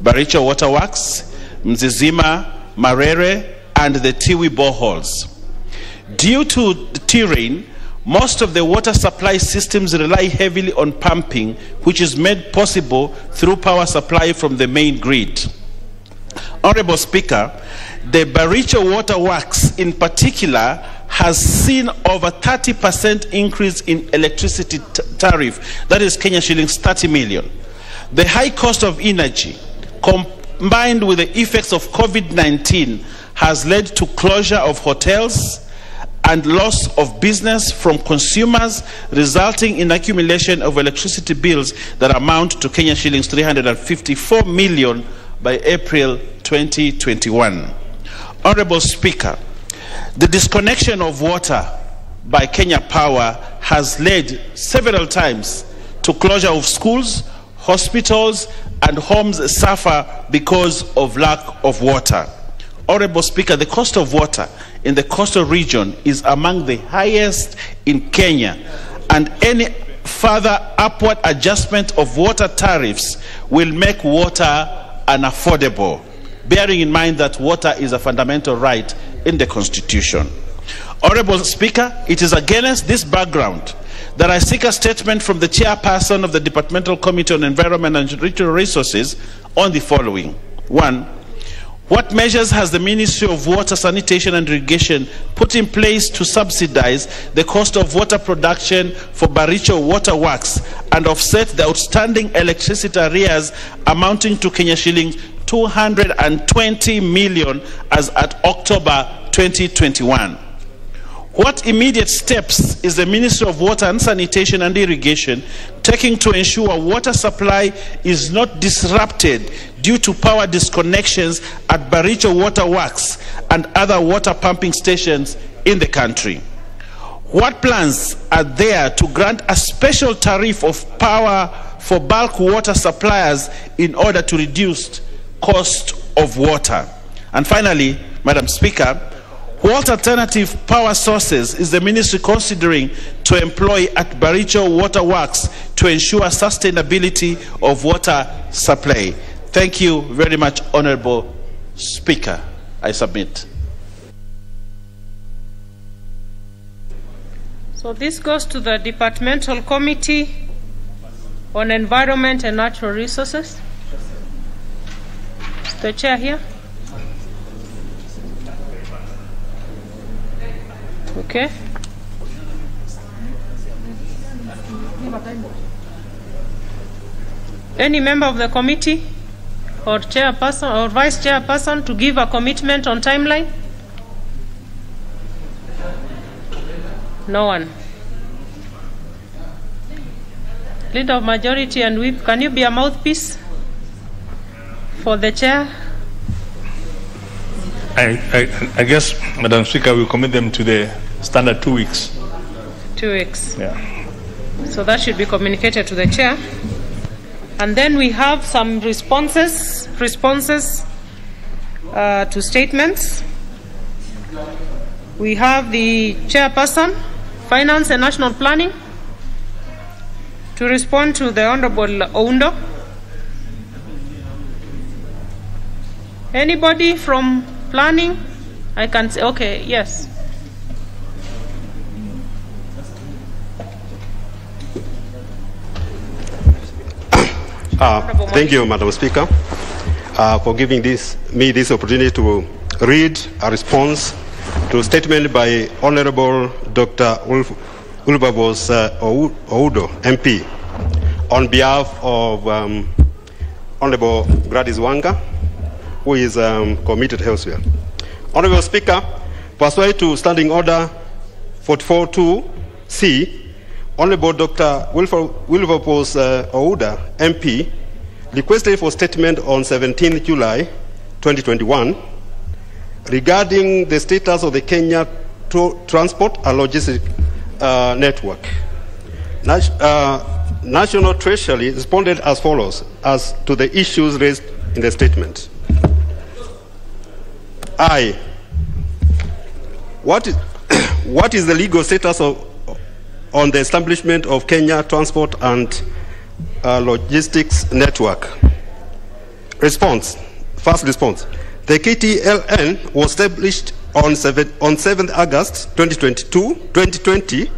Baricho Water Works, Mzizima, Marere, and the Tiwi boreholes. Due to the terrain, most of the water supply systems rely heavily on pumping, which is made possible through power supply from the main grid. Honorable Speaker, the Baricho Water Works in particular has seen over 30% increase in electricity tariff, that is Kenya shillings 30 million. The high cost of energy, combined with the effects of COVID-19, has led to closure of hotels and loss of business from consumers, resulting in accumulation of electricity bills that amount to Kenya shillings 354 million by April 2021. Honorable Speaker, the disconnection of water by Kenya Power has led several times to closure of schools, hospitals, and homes suffer because of lack of water. Honorable Speaker, the cost of water in the coastal region is among the highest in Kenya, and any further upward adjustment of water tariffs will make water unaffordable, bearing in mind that water is a fundamental right in the Constitution. Honorable Speaker, it is against this background that I seek a statement from the Chairperson of the Departmental Committee on Environment and Natural Resources on the following. 1. What measures has the Ministry of Water, Sanitation and Irrigation put in place to subsidize the cost of water production for Baricho Water Works and offset the outstanding electricity arrears amounting to Kenya shilling 220 million as at October 2021? What immediate steps is the Ministry of Water and Sanitation and Irrigation taking to ensure water supply is not disrupted due to power disconnections at Baricho Water Works and other water pumping stations in the country? What plans are there to grant a special tariff of power for bulk water suppliers in order to reduce cost of water? And finally, Madam Speaker, what alternative power sources is the Ministry considering to employ at Baricho Water Works to ensure sustainability of water supply? Thank you very much, Honorable Speaker. I submit. So this goes to the Departmental Committee on Environment and Natural Resources. Is the chair here? Okay. Any member of the committee or chairperson or vice chairperson to give a commitment on timeline? No one. Leader of Majority and Whip, can you be a mouthpiece for the chair? I guess, Madam Speaker, we'll commit them to the standard 2 weeks. 2 weeks. Yeah. So that should be communicated to the chair. And then we have some responses to statements. We have the chairperson, Finance and National Planning, to respond to the Honorable Oundo. Anybody from planning? I can say, okay, yes. Thank you, Madam Speaker, for giving me this opportunity to read a response to a statement by Honorable Dr. Wilberforce Oudo, MP, on behalf of Honorable Gladys Wanga, who is committed elsewhere. Honorable Speaker, pursuant to Standing Order 44.2c, Honorable Dr. Wilberforce Ouda, MP, requested for statement on 17 July 2021 regarding the status of the Kenya Transport and Logistics Network. National Treasury responded as follows as to the issues raised in the statement. I. What is the legal status on the establishment of Kenya Transport and Logistics Network? Response. First response. The KTLN was established on 7th August 2020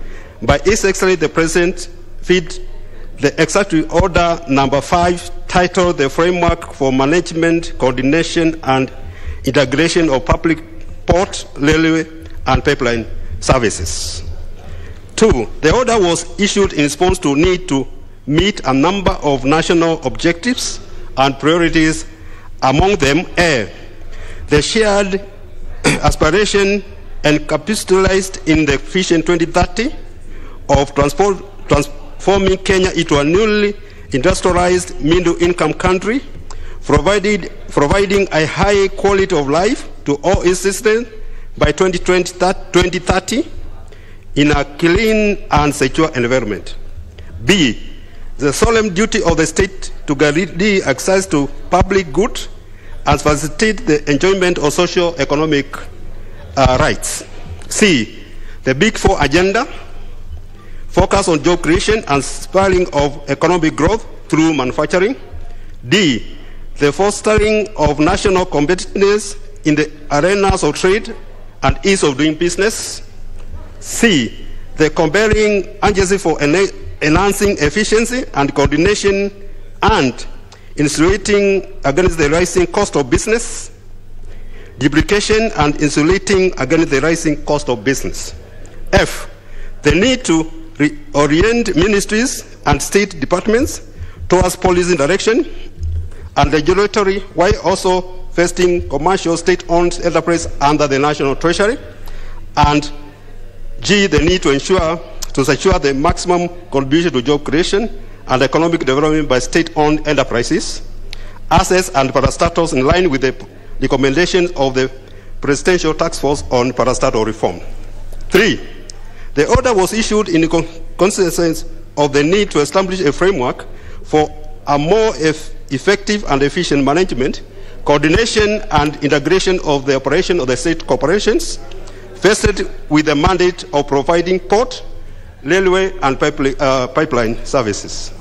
by His Excellency the President feed the Executive Order number 5 titled The Framework for Management, Coordination and Integration of Public Port, Railway and Pipeline Services. 2. The order was issued in response to need to meet a number of national objectives and priorities, among them A, the shared aspiration and capitalized in the Vision 2030 of transforming Kenya into a newly industrialized middle-income country, providing a high quality of life to all its citizens by 2030 in a clean and secure environment. B, the solemn duty of the state to guarantee access to public goods and facilitate the enjoyment of socio-economic rights. C, the Big Four agenda, focus on job creation and spurring of economic growth through manufacturing. D, the fostering of national competitiveness in the arenas of trade and ease of doing business. C, the compelling agency for enhancing efficiency and coordination and insulating against the rising cost of business. Duplication and insulating against the rising cost of business. F, the need to reorient ministries and state departments towards policy direction and regulatory, while also vesting commercial state-owned enterprise under the National Treasury. And G, the need to secure the maximum contribution to job creation and economic development by state-owned enterprises, assets and parastatals in line with the recommendations of the Presidential Task Force on Parastatal Reform. 3, the order was issued in consequence of the need to establish a framework for a more effective and efficient management, coordination and integration of the operation of the state corporations, vested with the mandate of providing port, railway and pipeline services.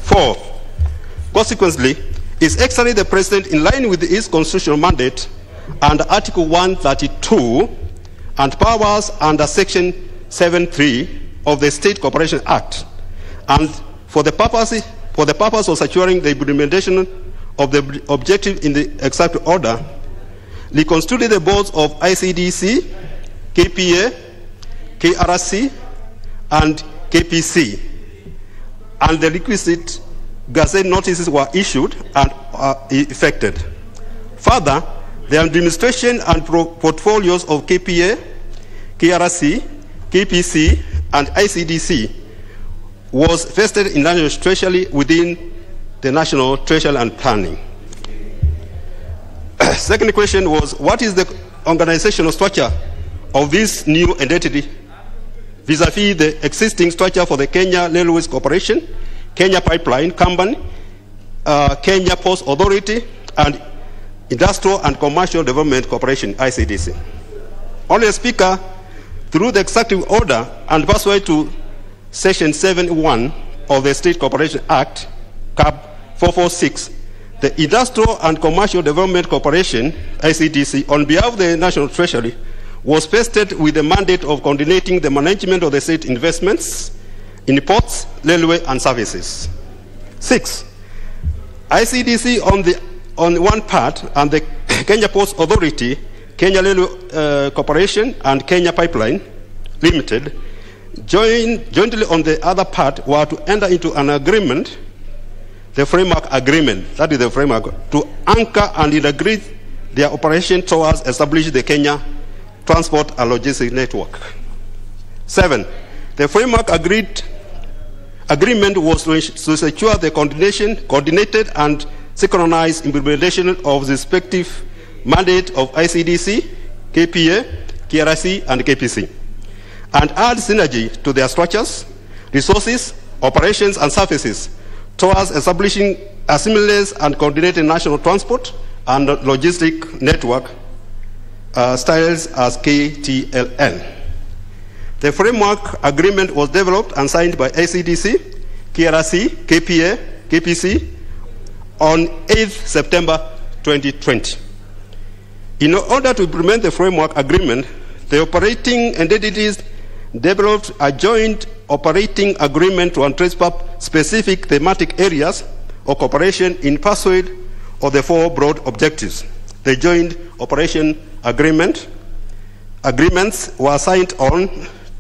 4, consequently, His Excellency the President, in line with his constitutional mandate and Article 132 and powers under Section 7.3 of the State Corporation Act, and for the purpose of securing the implementation of the objective in the executive order, reconstituted the boards of ICDC, KPA, KRC, and KPC, and the requisite gazette notices were issued and effected. Further, the administration and portfolios of KPA, KRC, KPC, and ICDC was vested in National Treasury within the National Treasury and Planning. Second question was, what is the organizational structure of this new entity vis-a-vis the existing structure for the Kenya Railways Corporation, Kenya Pipeline Company, Kenya Post Authority, and Industrial and Commercial Development Corporation, ICDC. Honorable Speaker, through the executive order and pursuant to Section 7(1) of the State Corporation Act, CAP 446, the Industrial and Commercial Development Corporation, ICDC, on behalf of the National Treasury, was vested with the mandate of coordinating the management of the state investments in ports, railway, and services. 6. ICDC on one part, and the Kenya Post Authority, Kenya Railway Corporation, and Kenya Pipeline Limited, jointly on the other part, were to enter into an agreement, the framework agreement, that is the framework, to anchor and integrate their operation towards establishing the Kenya Transport and Logistics Network. 7. The framework agreement was to secure the coordinated and synchronized implementation of the respective mandate of ICDC, KPA, KRC, and KPC, and add synergy to their structures, resources, operations, and services towards establishing a seamless and coordinated national transport and logistic network, styles as KTLN. The framework agreement was developed and signed by ICDC, KRC, KPA, KPC on 8th September 2020. In order to implement the framework agreement, the operating entities developed a joint operating agreement to address specific thematic areas of cooperation in pursuit of the 4 broad objectives. The joint operation agreements were signed on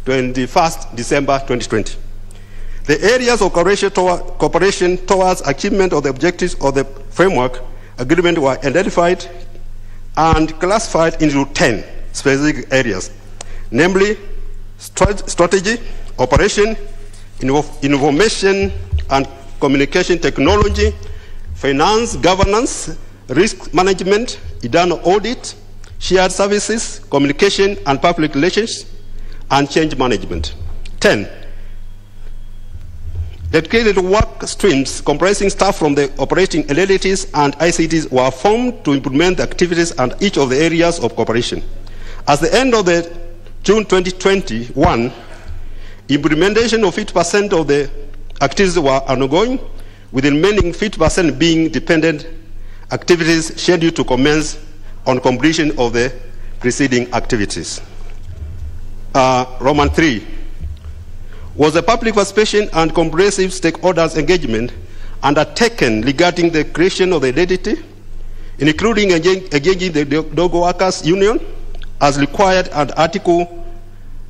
21st December 2020. The areas of cooperation towards achievement of the objectives of the framework agreement were identified and classified into 10 specific areas, namely strategy, operation, information and communication technology, finance, governance, risk management, internal audit, shared services, communication and public relations, and change management. 10. Dedicated work streams comprising staff from the operating entities and ICTs were formed to implement the activities and each of the areas of cooperation. At the end of the June 2021, implementation of 50% of the activities were ongoing, with the remaining 50% being dependent activities scheduled to commence on completion of the preceding activities. Roman 3 was a public participation and comprehensive stakeholders engagement undertaken regarding the creation of the identity, including engaging the dog workers union as required under Article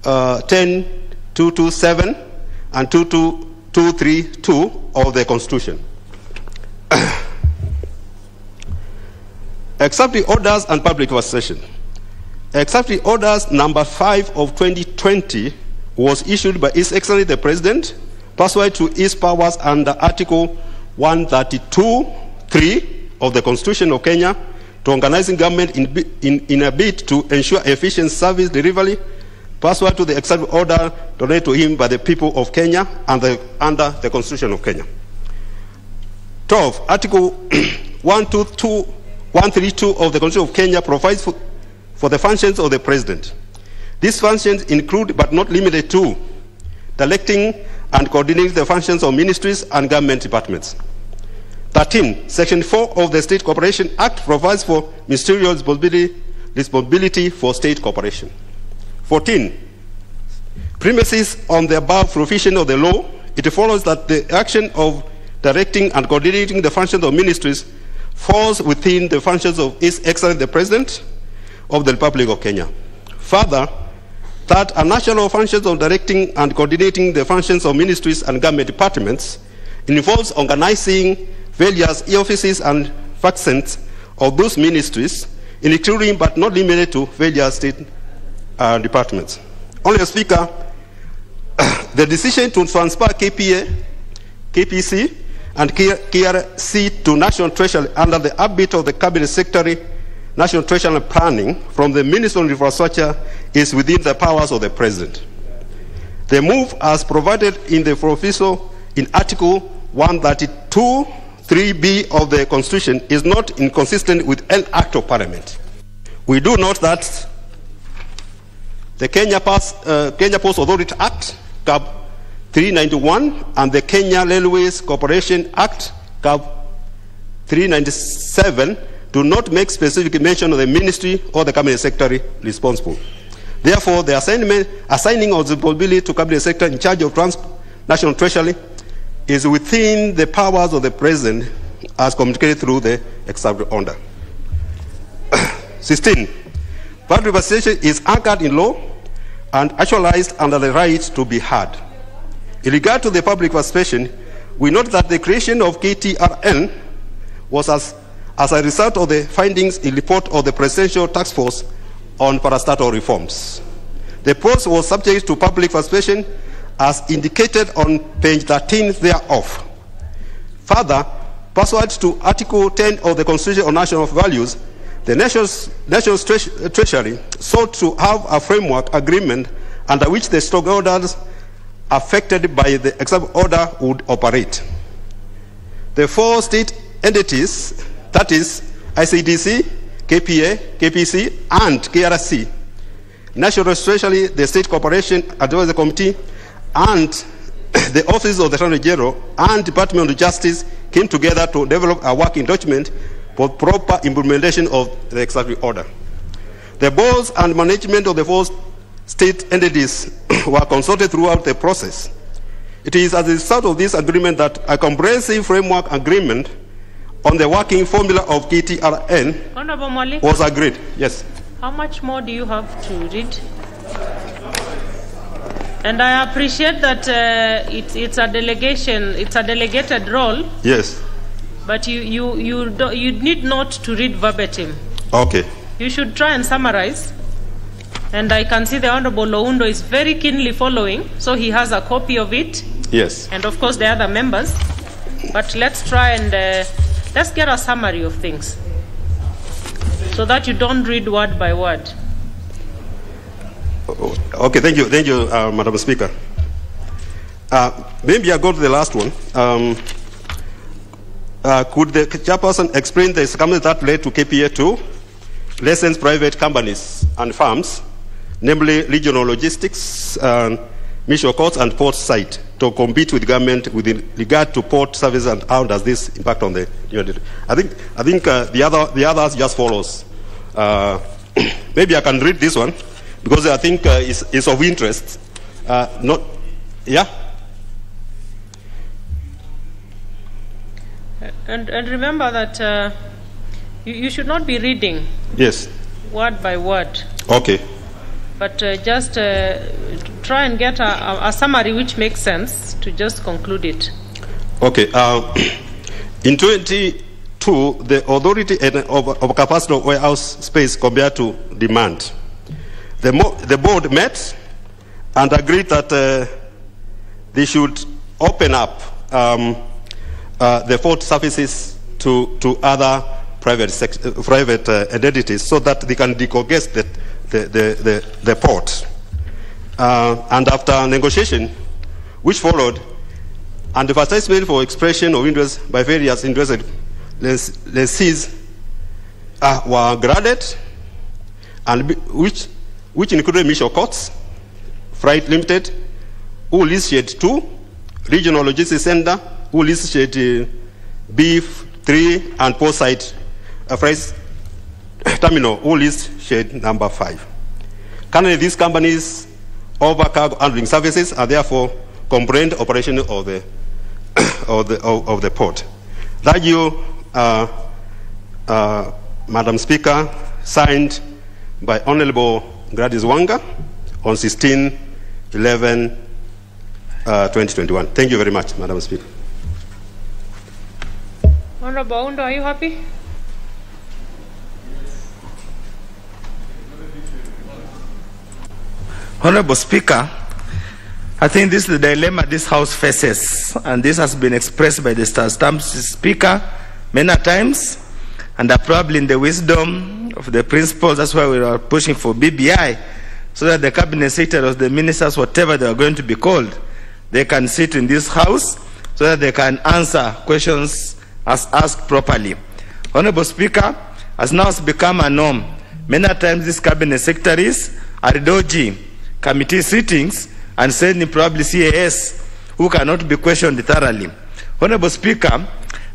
10.227 and 232 of the Constitution. Executive orders and public participation. Executive orders number 5 of 2020 was issued by His Excellency the President, pursuant to his powers under Article 132(3) of the Constitution of Kenya, to organizing government in a bid to ensure efficient service delivery, pursuant to the executive order donated to him by the people of Kenya and under the Constitution of Kenya. 12. Article 132 of the Constitution of Kenya provides for the functions of the President. These functions include, but not limited to, directing and coordinating the functions of ministries and government departments. 13. Section 4 of the State Corporation Act provides for ministerial responsibility for state corporation. 14. Premises on the above provision of the law, it follows that the action of directing and coordinating the functions of ministries falls within the functions of His Excellency the President of the Republic of Kenya. Further, that a national functions of directing and coordinating the functions of ministries and government departments involves organizing various offices and functions of those ministries, including but not limited to various state departments. Honorable Speaker, the decision to transfer KPA, KPC, and KRC to National Treasury under the ambit of the Cabinet Secretary, National Treasury Planning from the Minister of Infrastructure is within the powers of the President. The move as provided in the proviso in Article 132 3B of the Constitution is not inconsistent with an act of Parliament. We do note that the Kenya Post Authority Act, CAB 391, and the Kenya Railways Corporation Act, CAB 397, do not make specific mention of the ministry or the cabinet secretary responsible. Therefore, the assigning of the responsibility to cabinet secretary in charge of national treasury is within the powers of the president as communicated through the executive order. 16. Public participation is anchored in law and actualized under the right to be heard. In regard to the public participation, we note that the creation of KTRN was as a result of the findings in report of the Presidential Task Force on parastatal reforms. The post was subject to public participation as indicated on page 13 thereof. Further, pursuant to Article 10 of the Constitution on National Values, the National Treasury sought to have a framework agreement under which the stockholders affected by the executive order would operate. The four state entities, that is ICDC, KPA, KPC, and KRC, National Treasury, the State Corporation Advisory Committee, and the Office of the Attorney General and Department of Justice came together to develop a working document for proper implementation of the executive order. The boards and management of the four state entities were consulted throughout the process. It is as a result of this agreement that a comprehensive framework agreement on the working formula of KTRN was agreed. Yes. How much more do you have to read? And I appreciate that it's a delegation, it's a delegated role. Yes. But you need not to read verbatim. Okay. You should try and summarize. And I can see the Honorable Loundo is very keenly following, so he has a copy of it. Yes. And of course the other members. But let's try and let's get a summary of things, so that you don't read word by word. Okay, thank you, Madam Speaker. Maybe I go to the last one. Could the chairperson explain the circumstances that led to KPA to license private companies and firms, namely regional logistics, mission courts, and port site, to compete with government with regard to port services, and how does this impact on the? I think the others just follows. Maybe I can read this one because I think it's of interest. Yeah. And remember that you should not be reading. Yes. Word by word. Okay. But just try and get a summary which makes sense to just conclude it. Okay. In 2022, the authority of capacity of warehouse space compared to demand. The board met and agreed that they should open up the port services to other private entities so that they can decongest the port. And after negotiation, which followed, and the advertisement for expression of interest by various interested lessees were granted, and which included Mission Courts, Freight Limited, who leased Shed 2, Regional Logistics Center, who leased Shed B3, and Port Site Freight Terminal, who leased Shed number 5. Currently, these companies offer cargo handling services and therefore comprehend operation of the port. That you, Madam Speaker, signed by Honorable Gladys Wanga on 16/11/2021. Thank you very much, Madam Speaker. Honorable Undo, are you happy? Honorable Speaker, I think this is the dilemma this House faces, and this has been expressed by the Stamp Speaker many times, and probably in the wisdom of the principles, that's why we are pushing for BBI, so that the cabinet secretary or the ministers, whatever they are going to be called, they can sit in this house so that they can answer questions as asked properly. Honorable Speaker, as now has become a norm, many times these cabinet secretaries are dodging committee sittings and sending probably CAS who cannot be questioned thoroughly. Honorable Speaker,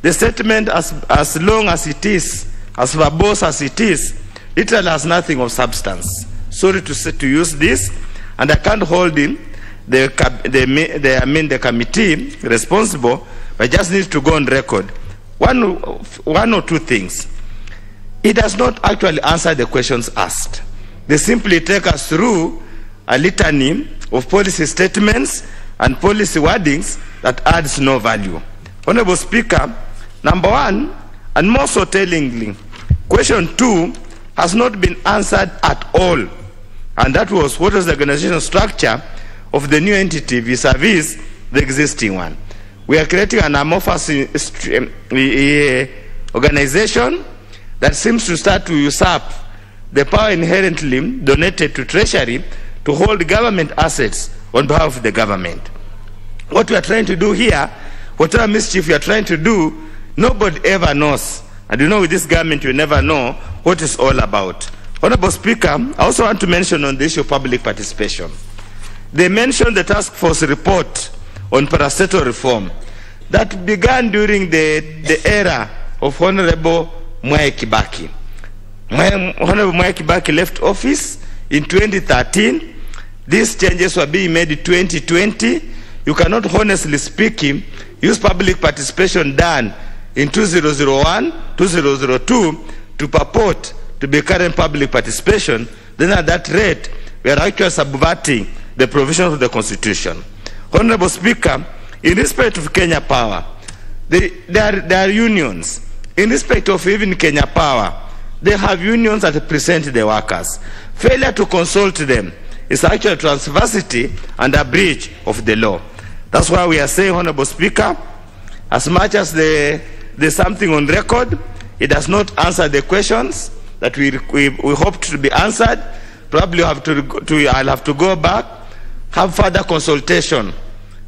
the statement as long as it is, as verbose as it is, literally has nothing of substance. Sorry to use this, and I can't hold him, the committee responsible, but just needs to go on record. One or two things. It does not actually answer the questions asked. They simply take us through a litany of policy statements and policy wordings that adds no value. Honorable Speaker, number one, and more so tellingly, question 2 has not been answered at all. And that was, what was the organizational structure of the new entity vis-a-vis the existing one? We are creating an amorphous organization that seems to start to usurp the power inherently donated to Treasury to hold government assets on behalf of the government. What we are trying to do here, whatever mischief you are trying to do, nobody ever knows. And you know, with this government, you never know what it's all about. Honorable Speaker, I also want to mention on the issue of public participation. They mentioned the task force report on parastatal reform that began during the era of Honorable Mwai Kibaki. Honorable Mwai Kibaki left office in 2013. These changes were being made in 2020. You cannot, honestly speaking, use public participation done in 2001, 2002 to purport to be current public participation. Then at that rate, we are actually subverting the provisions of the Constitution. Honorable Speaker, in respect of Kenya Power, there are unions. In respect of even Kenya Power, they have unions that represent the workers. Failure to consult them is actually a transversity and a breach of the law. That's why we are saying, Honorable Speaker, as much as there's something on record, it does not answer the questions that we hoped to be answered. Probably I'll have to go back, have further consultation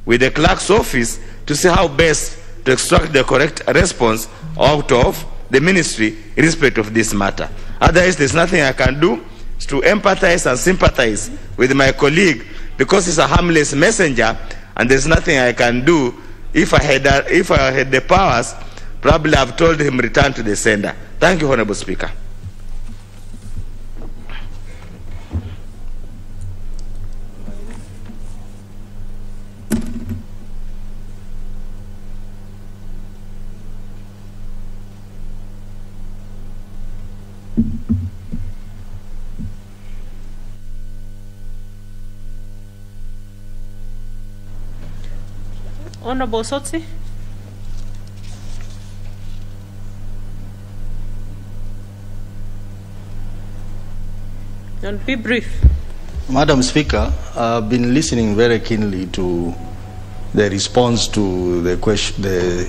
with the clerk's office to see how best to extract the correct response out of the ministry in respect of this matter. Otherwise, there's nothing I can do to empathize and sympathize with my colleague, because he's a harmless messenger, and there's nothing I can do. If I had the powers, probably I've told him return to the sender. Thank you, Honorable Speaker. Honorable Sotsi. And be brief. Madam Speaker, I've been listening very keenly to the response to the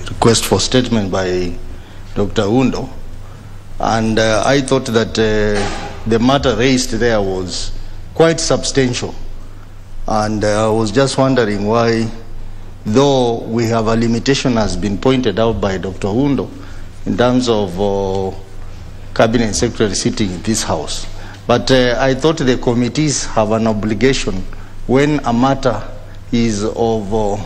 request for statement by Dr. Undo, and I thought that the matter raised there was quite substantial, and I was just wondering why, though we have a limitation has been pointed out by Dr. Undo in terms of cabinet secretary sitting in this house. But I thought the committees have an obligation when a matter is of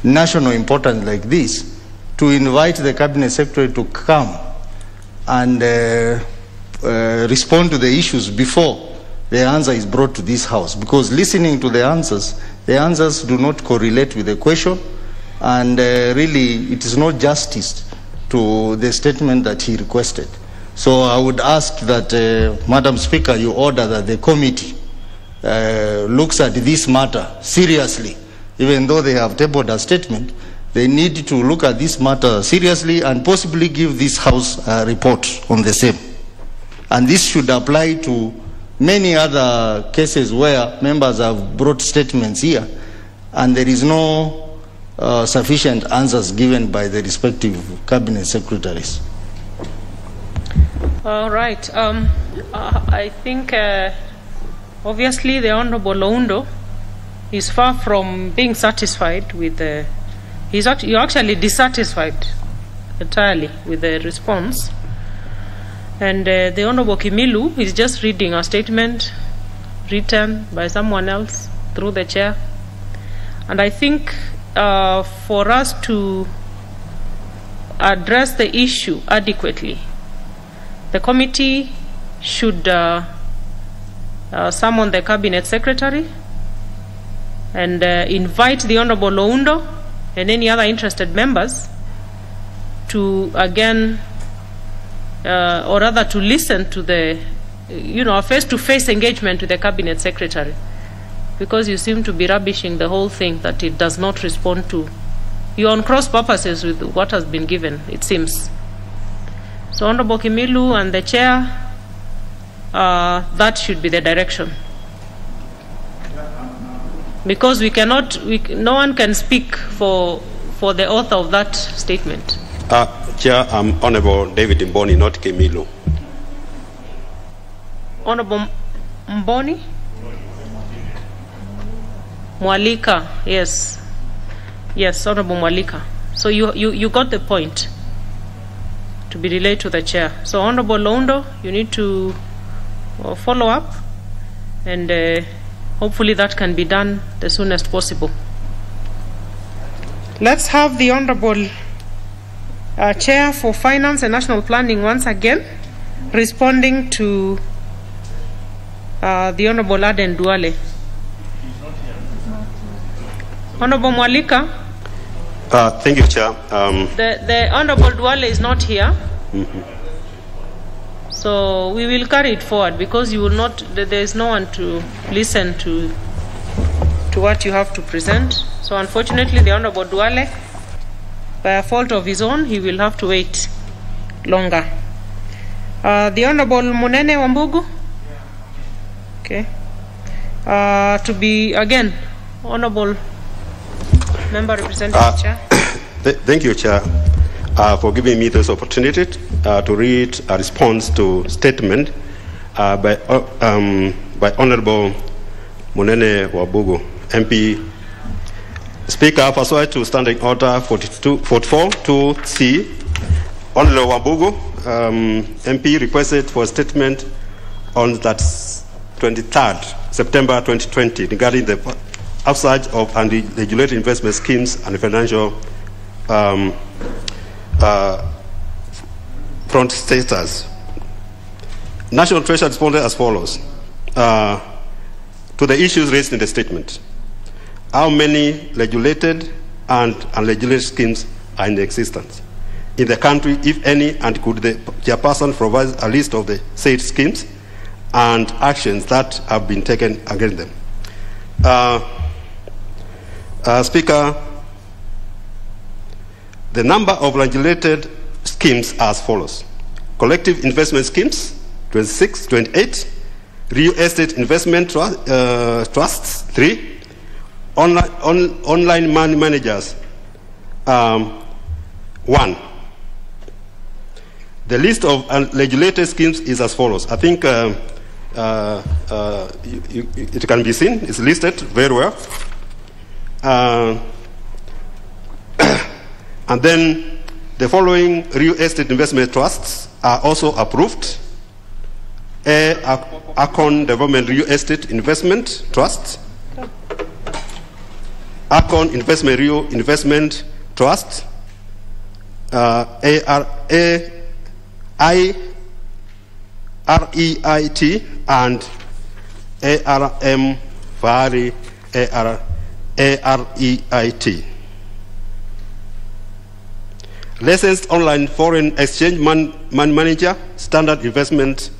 national importance like this to invite the cabinet secretary to come and respond to the issues before the answer is brought to this house. Because listening to the answers do not correlate with the question, and really it is not justice to the statement that he requested. So I would ask that, Madam Speaker, you order that the committee looks at this matter seriously. Even though they have tabled a statement, they need to look at this matter seriously and possibly give this House a report on the same. And this should apply to many other cases where members have brought statements here and there is no sufficient answers given by the respective cabinet secretaries. All right. I think Obviously, the Honorable Oundo is far from being satisfied with the. You're actually dissatisfied entirely with the response. And the Honorable Kimilu is just reading a statement written by someone else through the chair. And I think for us to address the issue adequately, the committee should summon the Cabinet Secretary and invite the Honorable Oundo and any other interested members to again, or rather to listen to the, a face-to-face engagement with the Cabinet Secretary, because you seem to be rubbishing the whole thing, that it does not respond to. You're on cross purposes with what has been given, it seems. So Honorable Kimilu and the chair, that should be the direction. Because no one can speak for the author of that statement. Chair, I'm Honorable David Mboni, not Kimilu. Honorable Mboni? Mwalika, yes. Yes, Honorable Mwalika. So you got the point to be relayed to the chair. So Honorable Oundo, you need to follow up, and hopefully that can be done the soonest possible. Let's have the Honorable Chair for Finance and National Planning once again responding to the Honorable Aden Duale. Honorable Mwalika. Thank you, Chair. The Honorable Duale is not here. So we will carry it forward, because you will not. There is no one to listen to what you have to present. So unfortunately, the Honorable Duale, by a fault of his own, he will have to wait longer. The Honorable Munene Wambugu. Okay. To be again, Honorable Member representing the Chair. Thank you, Chair, for giving me this opportunity to read a response to statement by Honorable Munene Wambugu, MP. Speaker, pursuant to Standing Order 44.2c, Honorable Wambugu, MP, requested for a statement on that 23rd September 2020 regarding the upsurge of unregulated investment schemes and financial front status. National Treasury responded as follows to the issues raised in the statement. How many regulated and unregulated schemes are in existence in the country, if any, and could the chairperson provide a list of the said schemes and actions that have been taken against them? Speaker, the number of regulated schemes are as follows: collective investment schemes 26, 28, real estate investment trusts 3, online money managers 1. The list of regulated schemes is as follows. I think it can be seen, it's listed very well. And then the following real estate investment trusts are also approved: Akon Development Real Estate Investment Trust, Akon Investment Real Investment Trust, REIT, and ARM Fari AREIT. Licensed online foreign exchange money manager, Standard Investment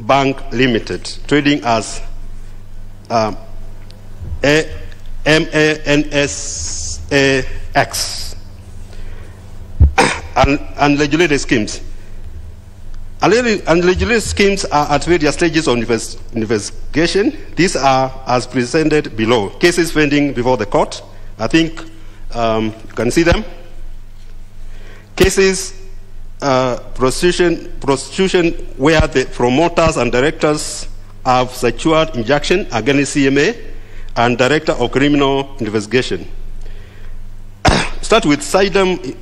Bank Limited, trading as MANSAX. Unregulated schemes. Unregulated schemes are at various stages of investigation. These are as presented below. Cases pending before the court. I think you can see them. Cases prostitution where the promoters and directors have secured injunction against CMA and Director of Criminal Investigation. Start with Cyton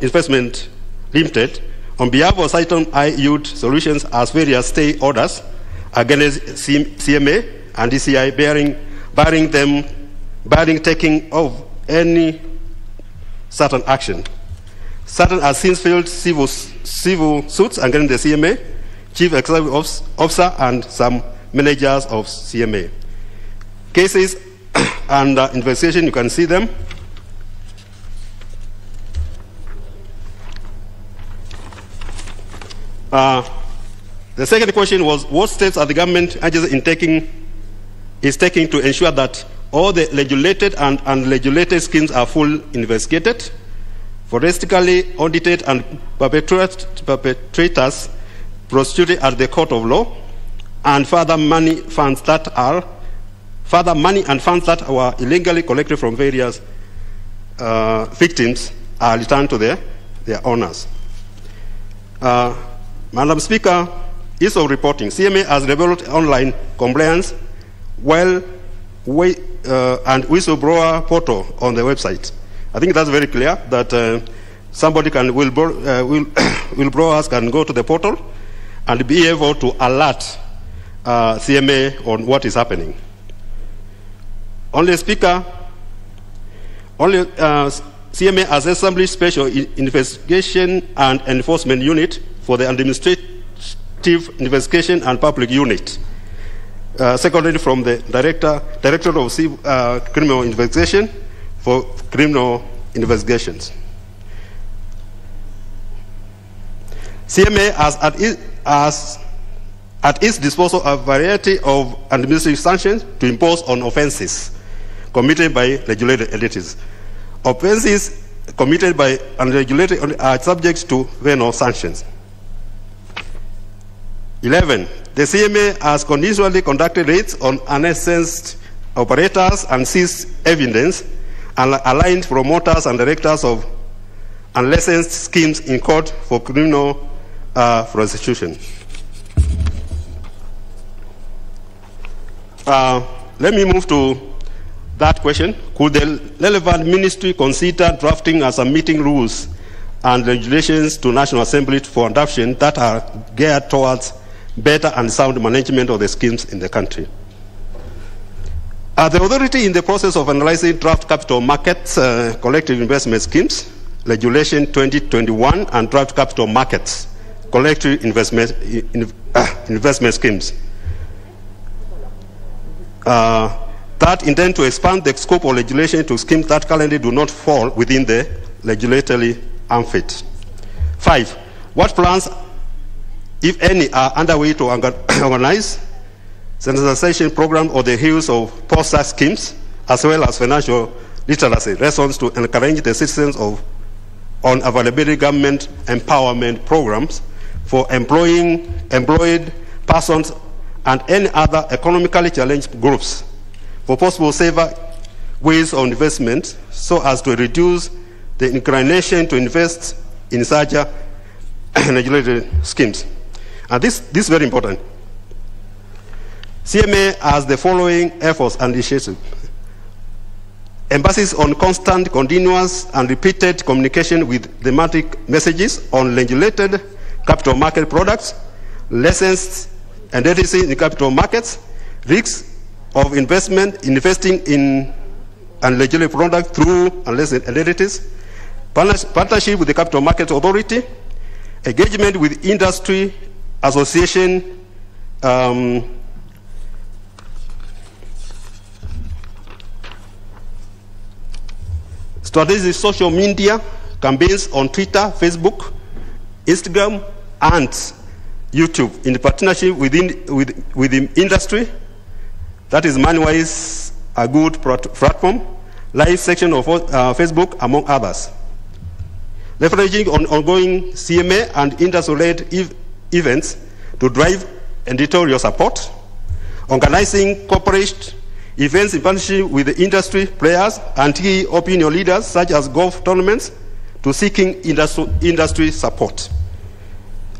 Investment Limited. On behalf of Cyton High-Yield Solutions, has various stay orders against CMA and DCI, barring taking of any certain action. Certain has since filed civil suits against the CMA, Chief Executive Officer, and some managers of CMA. Cases under investigation, you can see them. The second question was, what steps are the government agency is taking to ensure that all the regulated and unregulated schemes are fully investigated, forensically audited, and perpetrators prosecuted at the court of law, and further money and funds that were illegally collected from various victims are returned to their owners. Madam Speaker, ease of reporting. CMA has developed online compliance and whistleblower portal on the website. I think that's very clear that somebody whistleblowers can go to the portal and be able to alert CMA on what is happening. CMA has established special investigation and enforcement unit for the administrative investigation and public unit. Secondly, from the Director of Criminal Investigation for criminal investigations. CMA has at its disposal a variety of administrative sanctions to impose on offences committed by regulated entities. Offences committed by unregulated are subject to venal sanctions. 11. The CMA has continually conducted raids on unlicensed operators and seized evidence and aligned promoters and directors of unlicensed schemes in court for criminal prosecution. Let me move to that question. Could the relevant ministry consider drafting and submitting rules and regulations to National Assembly for adoption that are geared towards better and sound management of the schemes in the country? The authority in the process of analyzing draft capital markets collective investment schemes, Regulation 2021, and draft capital markets collective investment schemes that intend to expand the scope of regulation to schemes that currently do not fall within the regulatory ambit. 5. What plans, if any, are underway to organize sensitization program on the heels of post-tax schemes, as well as financial literacy lessons to encourage the citizens on availability government empowerment programs for employed persons and any other economically challenged groups for possible safer ways of investment so as to reduce the inclination to invest in such regulated schemes. And this is very important. CMA has the following efforts and initiatives. Emphasis on constant, continuous, and repeated communication with thematic messages on regulated capital market products, licensed entities in capital markets, risks of investing in unregulated products through unlicensed entities, partnership with the Capital Market Authority, engagement with industry association, strategic social media campaigns on Twitter, Facebook, Instagram, and YouTube in partnership with the industry. That is MoneyWise, a good platform, live section of Facebook, among others. Leveraging on ongoing CMA and industry-led events to drive editorial support, organizing corporate events in partnership with the industry players and key opinion leaders such as golf tournaments to seeking industry support.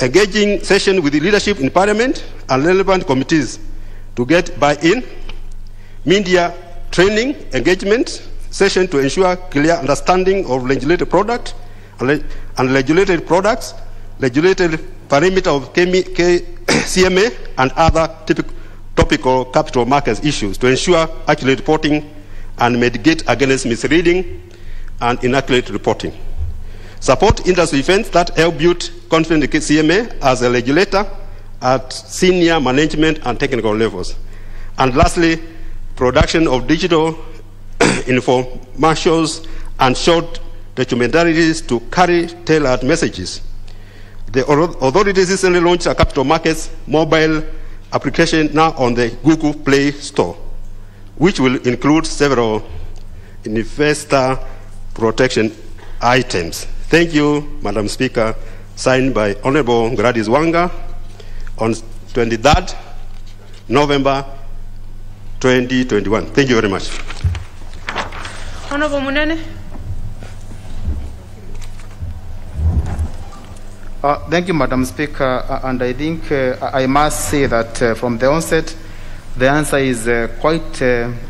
Engaging session with the leadership in Parliament and relevant committees to get buy-in, media training, engagement session to ensure clear understanding of legislated product and regulated products, regulated parameter of CMA, and other topical capital markets issues to ensure accurate reporting and mitigate against misleading and inaccurate reporting. Support industry events that help build confidence in CMA as a regulator at senior management and technical levels. And lastly, production of digital infomercials and short documentaries to carry tailored messages. The authorities recently launched a capital markets mobile application now on the Google Play Store, which will include several investor protection items. Thank you, Madam Speaker. Signed by Honorable Gladys Wanga on 23rd November 2021. Thank you very much. Honorable Munene. Thank you, Madam Speaker. And I think I must say that from the onset, the answer is quite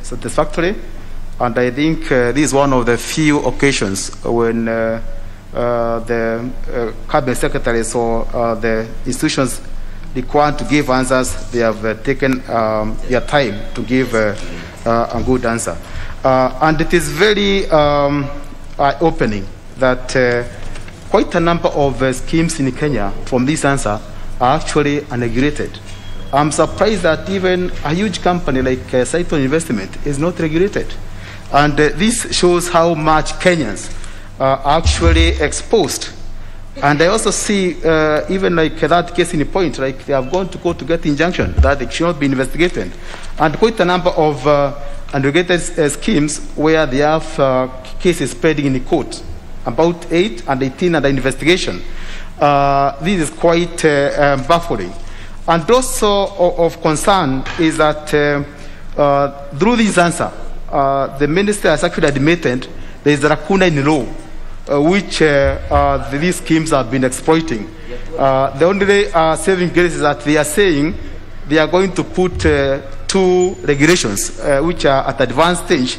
satisfactory. And I think this is one of the few occasions when the cabinet secretaries or the institutions required to give answers, they have taken their time to give a good answer. And it is very eye-opening that quite a number of schemes in Kenya from this answer are actually unregulated. I'm surprised that even a huge company like Saito Investment is not regulated. And this shows how much Kenyans are actually exposed. And I also see even like that case in point, like they have gone to court to get injunction that it should not be investigated. And quite a number of unregulated schemes where they have cases pending in the court, about 8 and 18 under investigation. This is quite baffling. And also of concern is that through this answer, the minister has actually admitted there is a lacuna in law which these schemes have been exploiting. The only saving grace is that they are saying they are going to put 2 regulations which are at advanced stage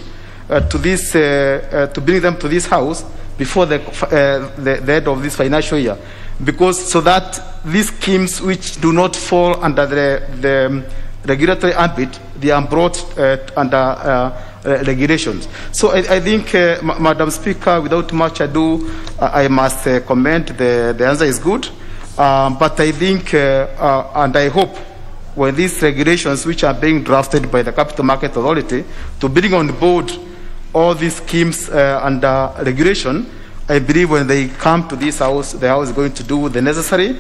to this to bring them to this house before the end of this financial year, because so that these schemes which do not fall under the regulatory ambit, they are brought under regulations. So I think, Madam Speaker, without much ado, I must comment the answer is good. But I think, and I hope, when these regulations which are being drafted by the Capital Market Authority to bring on board all these schemes under regulation, I believe when they come to this house, the house is going to do the necessary,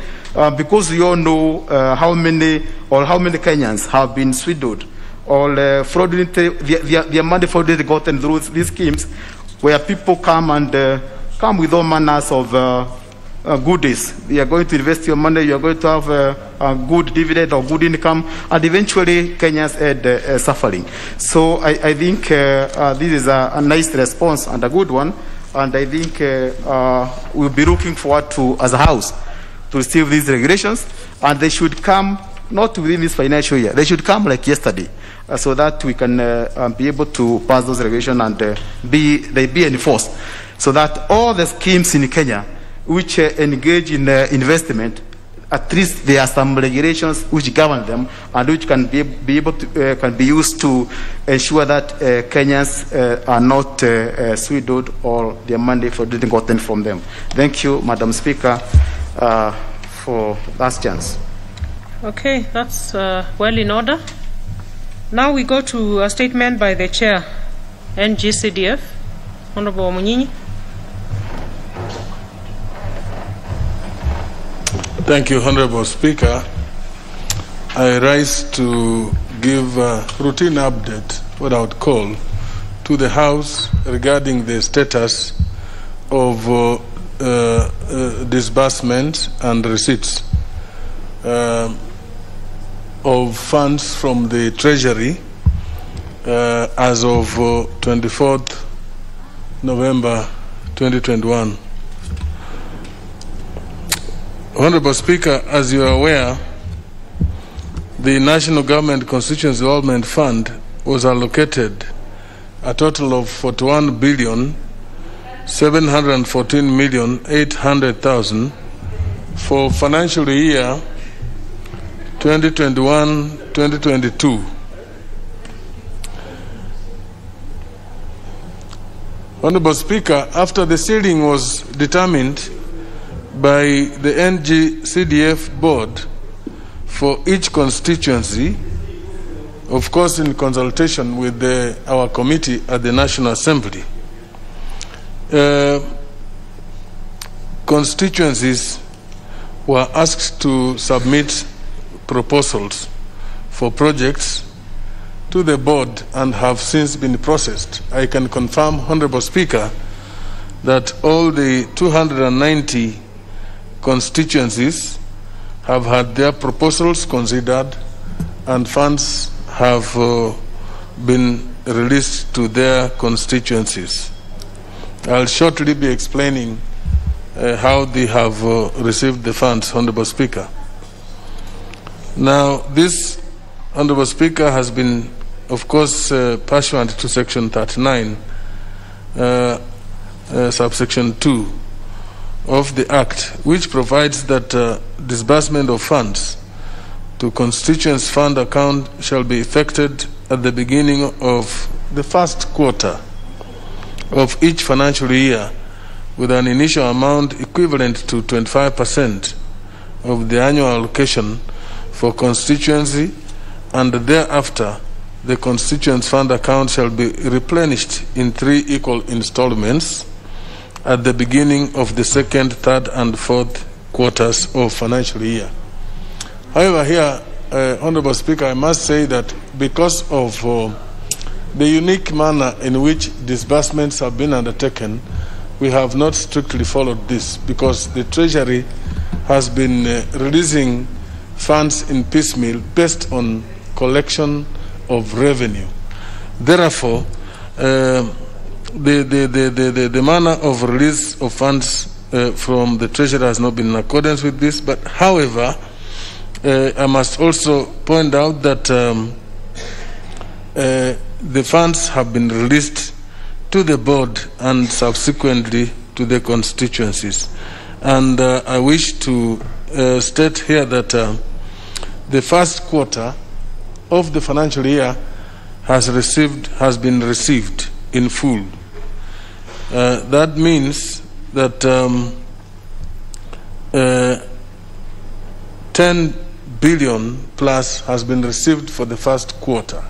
because we all know how many Kenyans have been swindled or fraudulently, their money fraudulently gotten through these schemes, where people come and come with all manners of goodies. You are going to invest your money, you are going to have a good dividend or good income, and eventually Kenyans end suffering. So I think this is a nice response and a good one, and I think we'll be looking forward to, as a house, to receive these regulations, and they should come not within this financial year. They should come like yesterday, so that we can be able to pass those regulations and they be enforced, so that all the schemes in Kenya which engage in investment, at least there are some regulations which govern them and which can be able to can be used to ensure that Kenyans are not swindled or their money for didn't gotten from them. Thank you, Madam Speaker, for last chance. Okay, that's well in order. Now we go to a statement by the chair, NGCDF, Honorable Munyinyi. Thank you, Honorable Speaker. I rise to give a routine update, what I would call, to the House regarding the status of disbursement and receipts of funds from the Treasury as of 24th November 2021. Honorable Speaker, as you are aware, the National Government Constituency Development Fund was allocated a total of 41,714,800,000 for financial year 2021-2022. Honorable Speaker, after the ceiling was determined by the NGCDF board for each constituency, of course in consultation with our committee at the National Assembly, constituencies were asked to submit proposals for projects to the board and have since been processed. I can confirm, Honorable Speaker, that all the 290 constituencies have had their proposals considered and funds have been released to their constituencies. I'll shortly be explaining how they have received the funds, Honorable Speaker. Now, this, Honorable Speaker, has been, of course, pursuant to Section 39, subsection 2 of the Act, which provides that disbursement of funds to constituents fund account shall be effected at the beginning of the first quarter of each financial year, with an initial amount equivalent to 25% of the annual allocation for constituency, and thereafter the constituents fund account shall be replenished in 3 equal installments at the beginning of the second, third, and fourth quarters of financial year. However, here, Honorable Speaker, I must say that because of the unique manner in which disbursements have been undertaken, we have not strictly followed this, because the Treasury has been releasing funds in piecemeal based on collection of revenue. Therefore, the manner of release of funds from the Treasury has not been in accordance with this. But however, I must also point out that the funds have been released to the board and subsequently to the constituencies. And I wish to state here that the first quarter of the financial year has been received in full. That means that 10 billion plus has been received for the first quarter.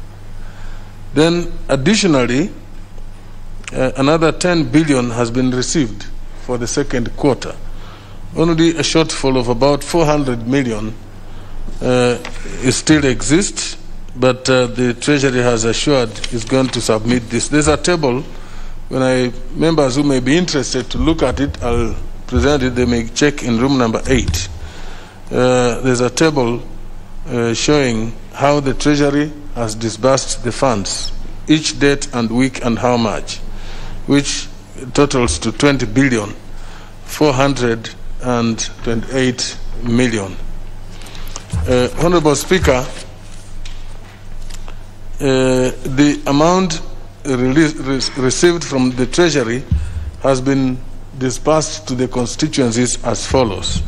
Then additionally, another 10 billion has been received for the second quarter. Only a shortfall of about 400 million still exists, but the Treasury has assured is going to submit this. There's a table. When members who may be interested to look at it, I'll present it. They may check in room number 8. There's a table showing how the Treasury has disbursed the funds, each date and week and how much, which totals to 20 billion 428 million. Honorable Speaker, the amount received from the Treasury has been disbursed to the constituencies as follows.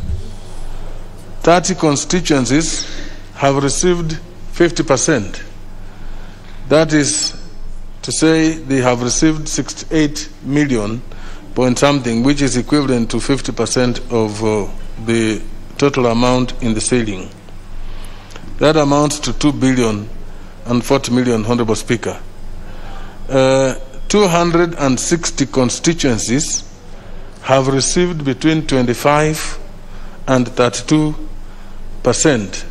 30 constituencies have received 50%. That is to say they have received 68 million point something, which is equivalent to 50% of the total amount in the ceiling. That amounts to 2 billion and 40 million, Honorable Speaker. 260 constituencies have received between 25 and 32%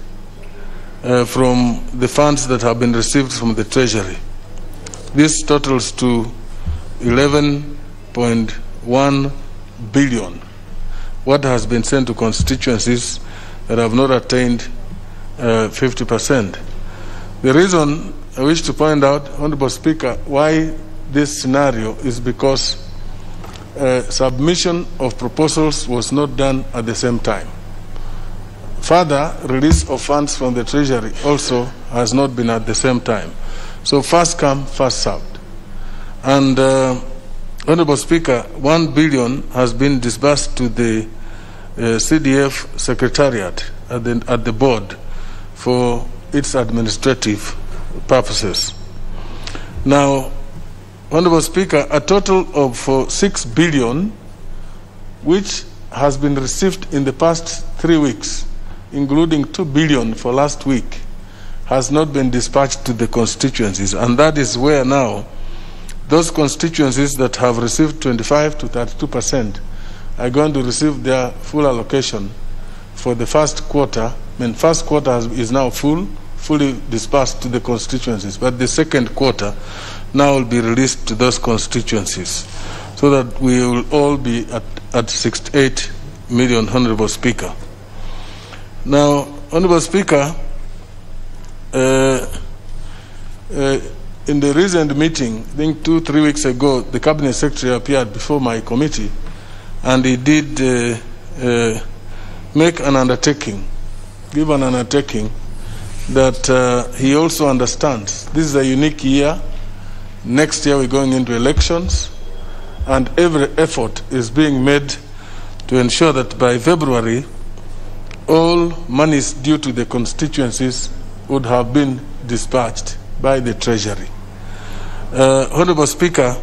from the funds that have been received from the Treasury. This totals to 11.1 billion. What has been sent to constituencies that have not attained 50%. The reason I wish to point out, Honorable Speaker, why this scenario is because submission of proposals was not done at the same time. further release of funds from the Treasury also has not been at the same time. So first come, first served. And Honorable Speaker, 1 billion has been disbursed to the CDF Secretariat at the board for its administrative purposes. Now, Honorable Speaker, a total of 6 billion, which has been received in the past 3 weeks, including 2 billion for last week, has not been dispatched to the constituencies. And that is where now those constituencies that have received 25 to 32% are going to receive their full allocation for the first quarter. I mean, first quarter is now fully dispersed to the constituencies, but the second quarter now will be released to those constituencies, so that we will all be at 68 million, Honorable Speaker. Now, Honorable Speaker, in the recent meeting, I think 2-3 weeks ago, the Cabinet Secretary appeared before my committee, and he did make an undertaking, give an undertaking that he also understands this is a unique year. Next year we're going into elections, and every effort is being made to ensure that by February all monies due to the constituencies would have been dispatched by the Treasury. Honorable Speaker,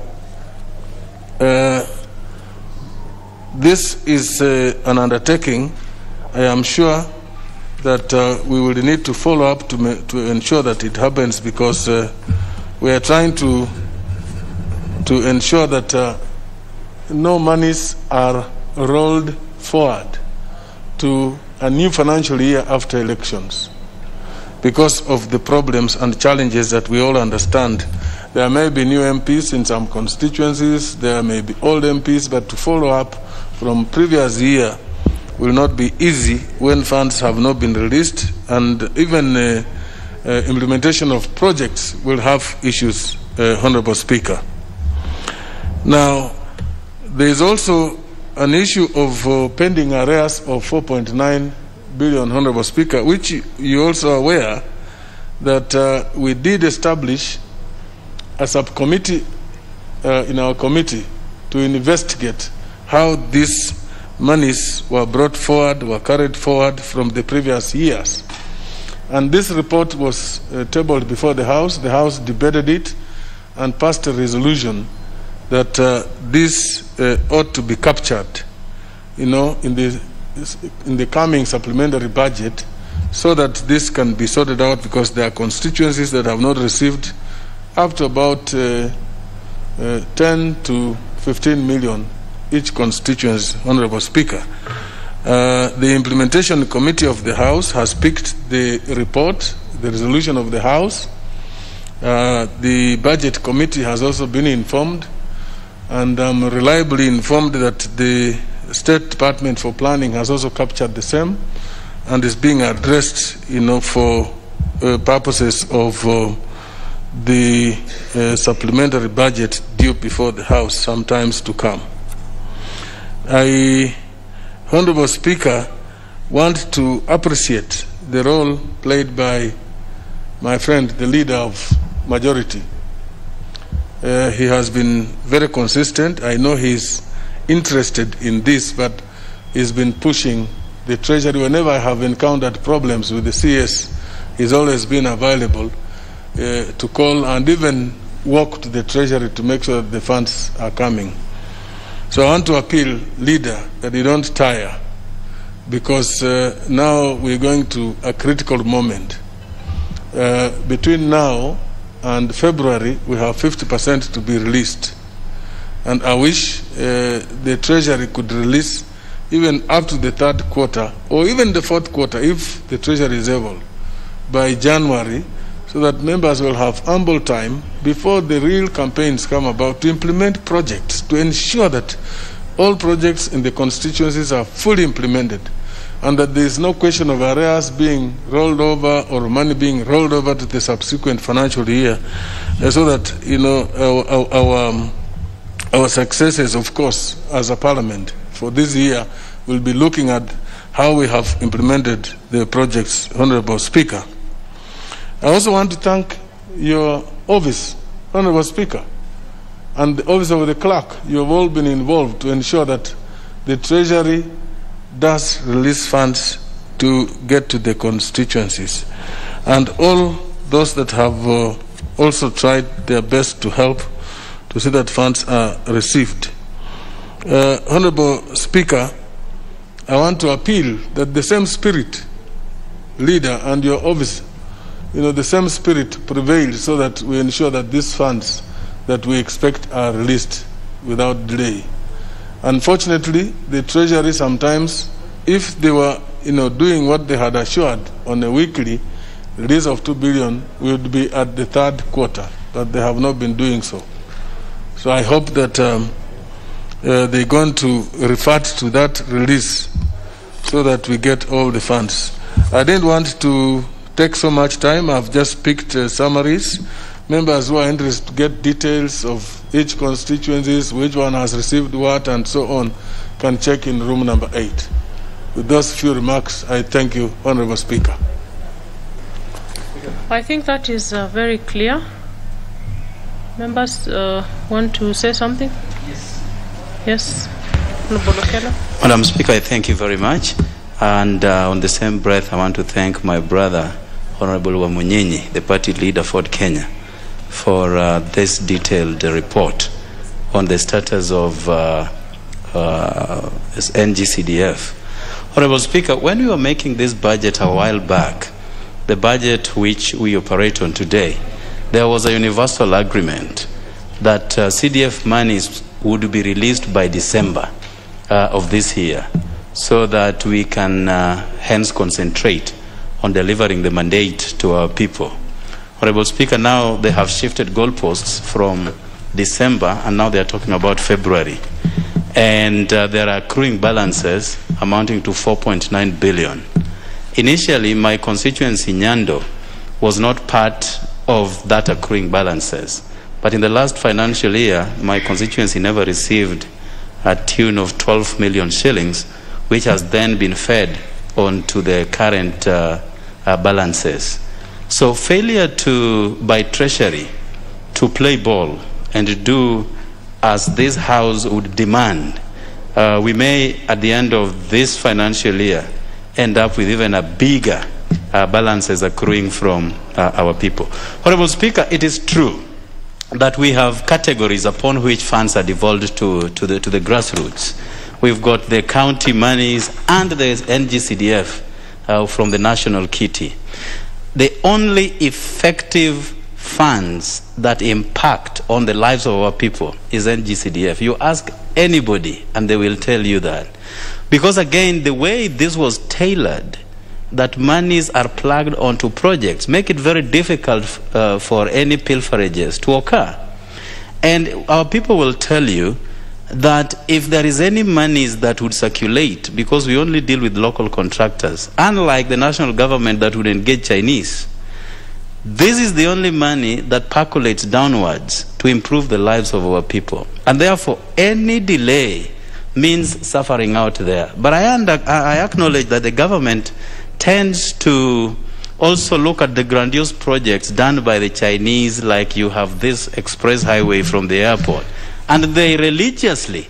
this is an undertaking. I am sure that we will need to follow up to ensure that it happens, because we are trying to ensure that no monies are rolled forward to a new financial year after elections, because of the problems and challenges that we all understand. There may be new MPs in some constituencies, there may be old MPs, but to follow up from previous year will not be easy when funds have not been released, and even implementation of projects will have issues, Honorable Speaker. Now, there is also an issue of pending arrears of 4.9 billion, Honorable Speaker, which you also are aware that we did establish a subcommittee in our committee to investigate how these monies were brought forward, were carried forward from the previous years. And this report was tabled before the House. The House debated it and passed a resolution that this ought to be captured, in the coming supplementary budget, so that this can be sorted out, because there are constituencies that have not received up to about 10 to 15 million each constituency, Honorable Speaker. The Implementation Committee of the House has picked the report, the resolution of the House. The Budget Committee has also been informed, and I'm reliably informed that the State Department for Planning has also captured the same and is being addressed, for purposes of the supplementary budget due before the House sometimes to come. I, Honorable Speaker, want to appreciate the role played by my friend, the leader of majority. He has been very consistent. I know he's interested in this, but he's been pushing the Treasury. Whenever I have encountered problems with the CS, he's always been available to call and even walk to the Treasury to make sure that the funds are coming. So I want to appeal, leader, that you don't tire, because now we're going to a critical moment. Between now and February, we have 50% to be released. And I wish the Treasury could release even up to the third quarter, or even the fourth quarter, if the Treasury is able, by January, so that members will have ample time before the real campaigns come about to implement projects, to ensure that all projects in the constituencies are fully implemented, and that there is no question of arrears being rolled over or money being rolled over to the subsequent financial year, so that our successes, of course, as a parliament for this year will be looking at how we have implemented the projects, Honorable Speaker. I also want to thank your office, Honorable Speaker, and the office of the clerk. You have all been involved to ensure that the Treasury does release funds to get to the constituencies. And all those that have also tried their best to help to see that funds are received. Honorable Speaker, I want to appeal that the same spirit, leader, and your office, the same spirit prevails so that we ensure that these funds that we expect are released without delay. Unfortunately, the Treasury sometimes, if they were doing what they had assured on a weekly release of 2 billion, we would be at the third quarter, but they have not been doing so. So I hope that they're going to refer to that release so that we get all the funds. I didn't want to take so much time. I've just picked summaries. Members who are interested to get details of each constituencies, which one has received what, and so on, can check in room number 8. With those few remarks, I thank you, Honorable Speaker. I think that is very clear. Members want to say something? Yes. Honorable Okelo. Madam Speaker, I thank you very much. And on the same breath, I want to thank my brother, Honorable Wamunyinyi, the party leader for Kenya, for this detailed report on the status of NGCDF. Honorable Speaker, when we were making this budget a while back, the budget which we operate on today, there was a universal agreement that CDF monies would be released by December of this year, so that we can hence concentrate on delivering the mandate to our people. Honorable Speaker, now they have shifted goalposts from December, and now they are talking about February. And there are accruing balances amounting to 4.9 billion. Initially, my constituency, Nyando, was not part of that accruing balances. But in the last financial year, my constituency never received a tune of 12 million shillings, which has then been fed onto the current balances. So failure by Treasury to play ball and to do as this House would demand, we may, at the end of this financial year, end up with even a bigger balances accruing from our people. Honorable Speaker, it is true that we have categories upon which funds are devolved to the grassroots. We've got the county monies and the NGCDF from the national kitty. The only effective funds that impact on the lives of our people is NGCDF. You ask anybody and they will tell you that. Because again, the way this was tailored, that monies are plugged onto projects, make it very difficult for any pilferages to occur. And our people will tell you that if there is any monies that would circulate, because we only deal with local contractors, unlike the national government that would engage Chinese, this is the only money that percolates downwards to improve the lives of our people. And therefore, any delay means suffering out there. But I acknowledge that the government tends to also look at the grandiose projects done by the Chinese, like you have this express highway from the airport, and they religiously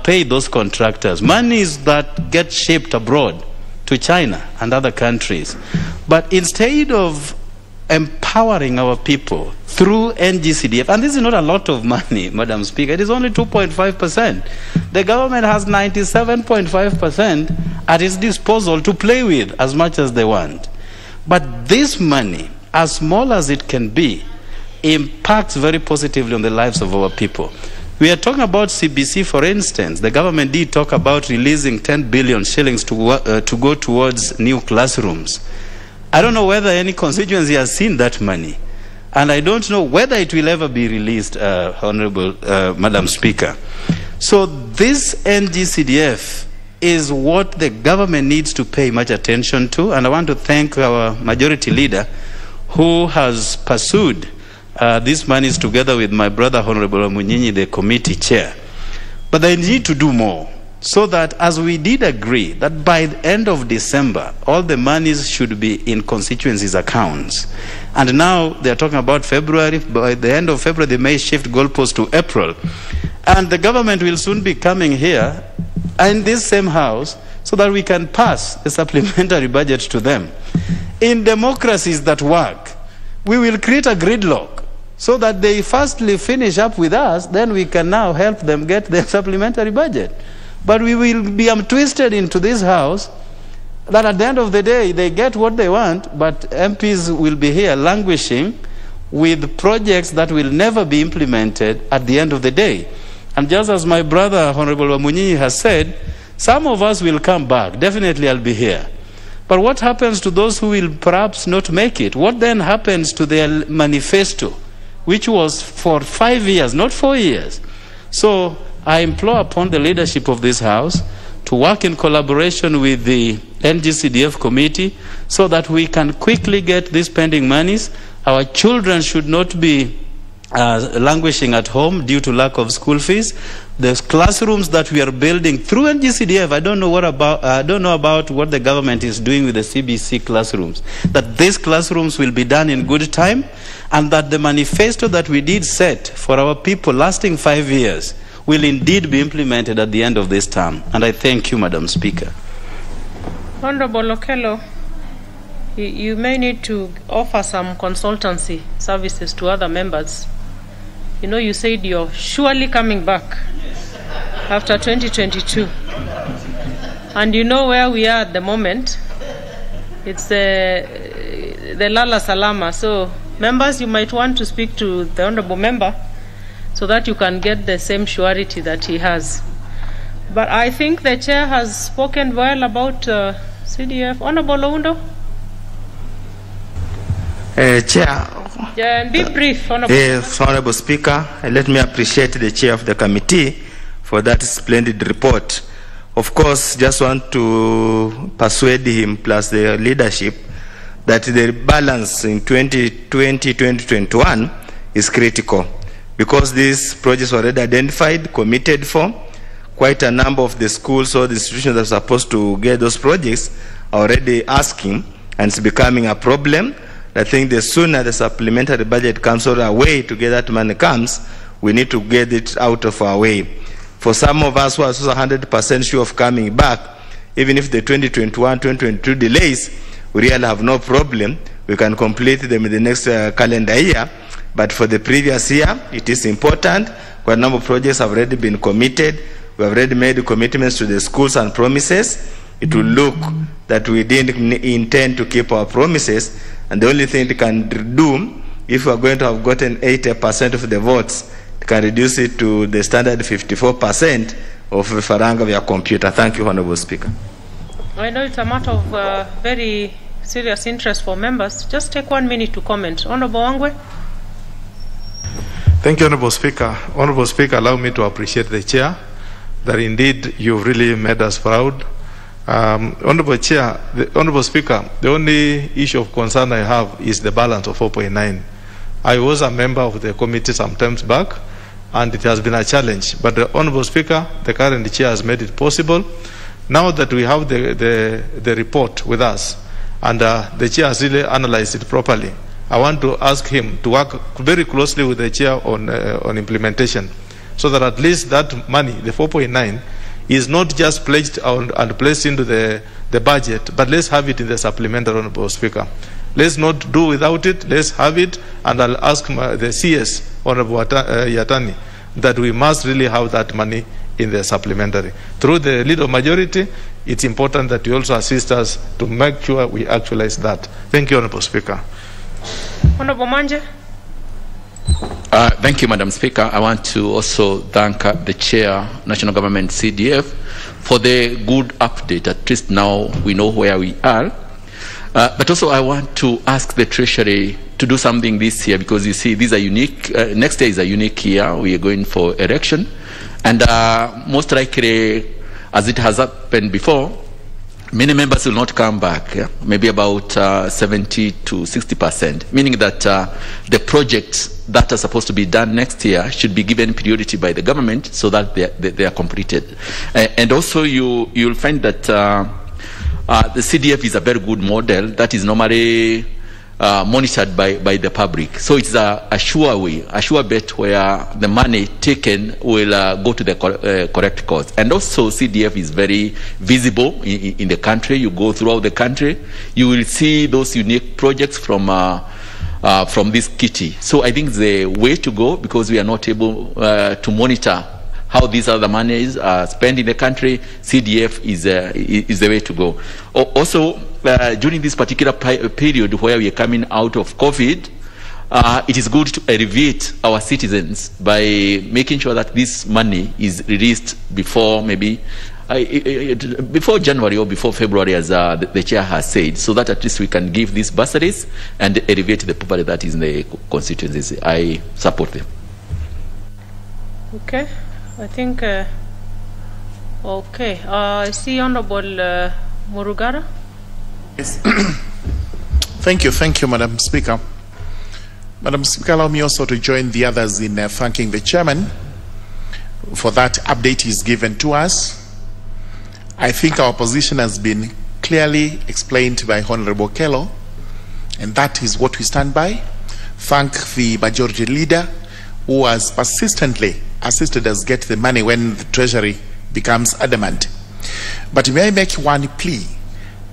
pay those contractors monies that get shipped abroad to China and other countries. But instead of empowering our people through NGCDF, and this is not a lot of money, Madam Speaker, it is only 2.5%. The government has 97.5% at its disposal to play with as much as they want. But this money, as small as it can be, impacts very positively on the lives of our people. We are talking about CBC, for instance. The government did talk about releasing 10 billion shillings to go towards new classrooms. I don't know whether any constituency has seen that money. And I don't know whether it will ever be released, Honorable Madam Speaker. So this NGCDF is what the government needs to pay much attention to. And I want to thank our majority leader who has pursued these monies together with my brother, Honorable Wamunyinyi, the committee chair. But they need to do more. so that as we did agree that by the end of December, all the monies should be in constituencies' accounts. And now they're talking about February. By the end of February, they may shift goalposts to April. And the government will soon be coming here in this same house so that we can pass a supplementary budget to them. In democracies that work, we will create a gridlock so that they firstly finish up with us, then we can now help them get their supplementary budget. But we will be twisted into this house that at the end of the day, they get what they want, but MPs will be here languishing with projects that will never be implemented at the end of the day. And just as my brother, Honorable Wamunyi, has said, some of us will come back. Definitely I'll be here. But what happens to those who will perhaps not make it? What then happens to their manifesto, which was for 5 years, not 4 years? So I implore upon the leadership of this House to work in collaboration with the NGCDF committee so that we can quickly get these pending monies. Our children should not be languishing at home due to lack of school fees. The classrooms that we are building through NGCDF, I don't know about what the government is doing with the CBC classrooms. That these classrooms will be done in good time, and that the manifesto that we did set for our people lasting 5 years will indeed be implemented at the end of this term. And I thank you, Madam Speaker. Honorable Okello, you may need to offer some consultancy services to other members. You know, you said you're surely coming back after 2022. And you know where we are at the moment. It's the Lala Salama. So, members, you might want to speak to the Honorable Member so that you can get the same surety that he has. But I think the Chair has spoken well about CDF. Honorable Oundo? Chair. Yeah, and be brief, Honorable. Honorable Speaker, let me appreciate the Chair of the committee for that splendid report. Of course, just want to persuade him plus the leadership that the balance in 2020-2021 is critical, because these projects were already identified, committed for. Quite a number of the schools or the institutions that are supposed to get those projects are already asking, and it's becoming a problem. I think the sooner the supplementary budget comes, or a way to get that money comes, we need to get it out of our way. For some of us who are 100% sure of coming back, even if the 2021-2022 delays, we really have no problem. We can complete them in the next calendar year. But for the previous year, it is important. Quite a number of projects have already been committed. We have already made commitments to the schools and promises. It will look that we didn't intend to keep our promises. And the only thing it can do, if we are going to have gotten 80% of the votes, it can reduce it to the standard 54% of faranga via computer. Thank you, Honorable Speaker. I know it's a matter of very serious interest for members. Just take 1 minute to comment. Honorable Wangwe? Thank you, Honorable Speaker. Honorable Speaker, allow me to appreciate the Chair, that indeed you've really made us proud. Honorable Chair, Honorable Speaker, the only issue of concern I have is the balance of 4.9. I was a member of the committee some times back, and it has been a challenge. But the Honorable Speaker, the current Chair, has made it possible. Now that we have the report with us, and the Chair has really analyzed it properly, I want to ask him to work very closely with the Chair on implementation, so that at least that money, the 4.9, is not just pledged and placed into the budget, but let's have it in the supplementary, Honorable Speaker. Let's not do without it, let's have it, and I'll ask the CS, Honorable Yatani, that we must really have that money in the supplementary. Through the leader majority, it's important that you also assist us to make sure we actualize that. Thank you, Honorable Speaker. Honorable Manje? Thank you, Madam Speaker. I want to also thank the Chair, National Government CDF, for the good update. At least now we know where we are. But also I want to ask the Treasury to do something this year, because you see, these are unique. Next year is a unique year. We are going for election. And most likely, as it has happened before, many members will not come back, yeah? Maybe about 70 to 60%, meaning that the projects that are supposed to be done next year should be given priority by the government so that they are completed. And also you'll find that the CDF is a very good model that is normally monitored by the public. So it's a sure way, a sure bet where the money taken will go to the correct cause. And also CDF is very visible in the country. You go throughout the country, you will see those unique projects from this kitty. So I think the way to go, because we are not able to monitor how these other monies are spent in the country, CDF is the way to go. Also, during this particular period where we are coming out of COVID, it is good to elevate our citizens by making sure that this money is released before maybe before January or before February, as the chair has said, so that at least we can give these bursaries and elevate the poverty that is in the constituencies. I support them. Okay. I think, okay. I see Honorable Murugara. Yes. Thank you, Madam Speaker. Madam Speaker, allow me also to join the others in thanking the chairman for that update he's given to us. I think our position has been clearly explained by Honorable Kello, and that is what we stand by. Thank the majority leader who has persistently assisted us get the money when the Treasury becomes adamant. But may I make one plea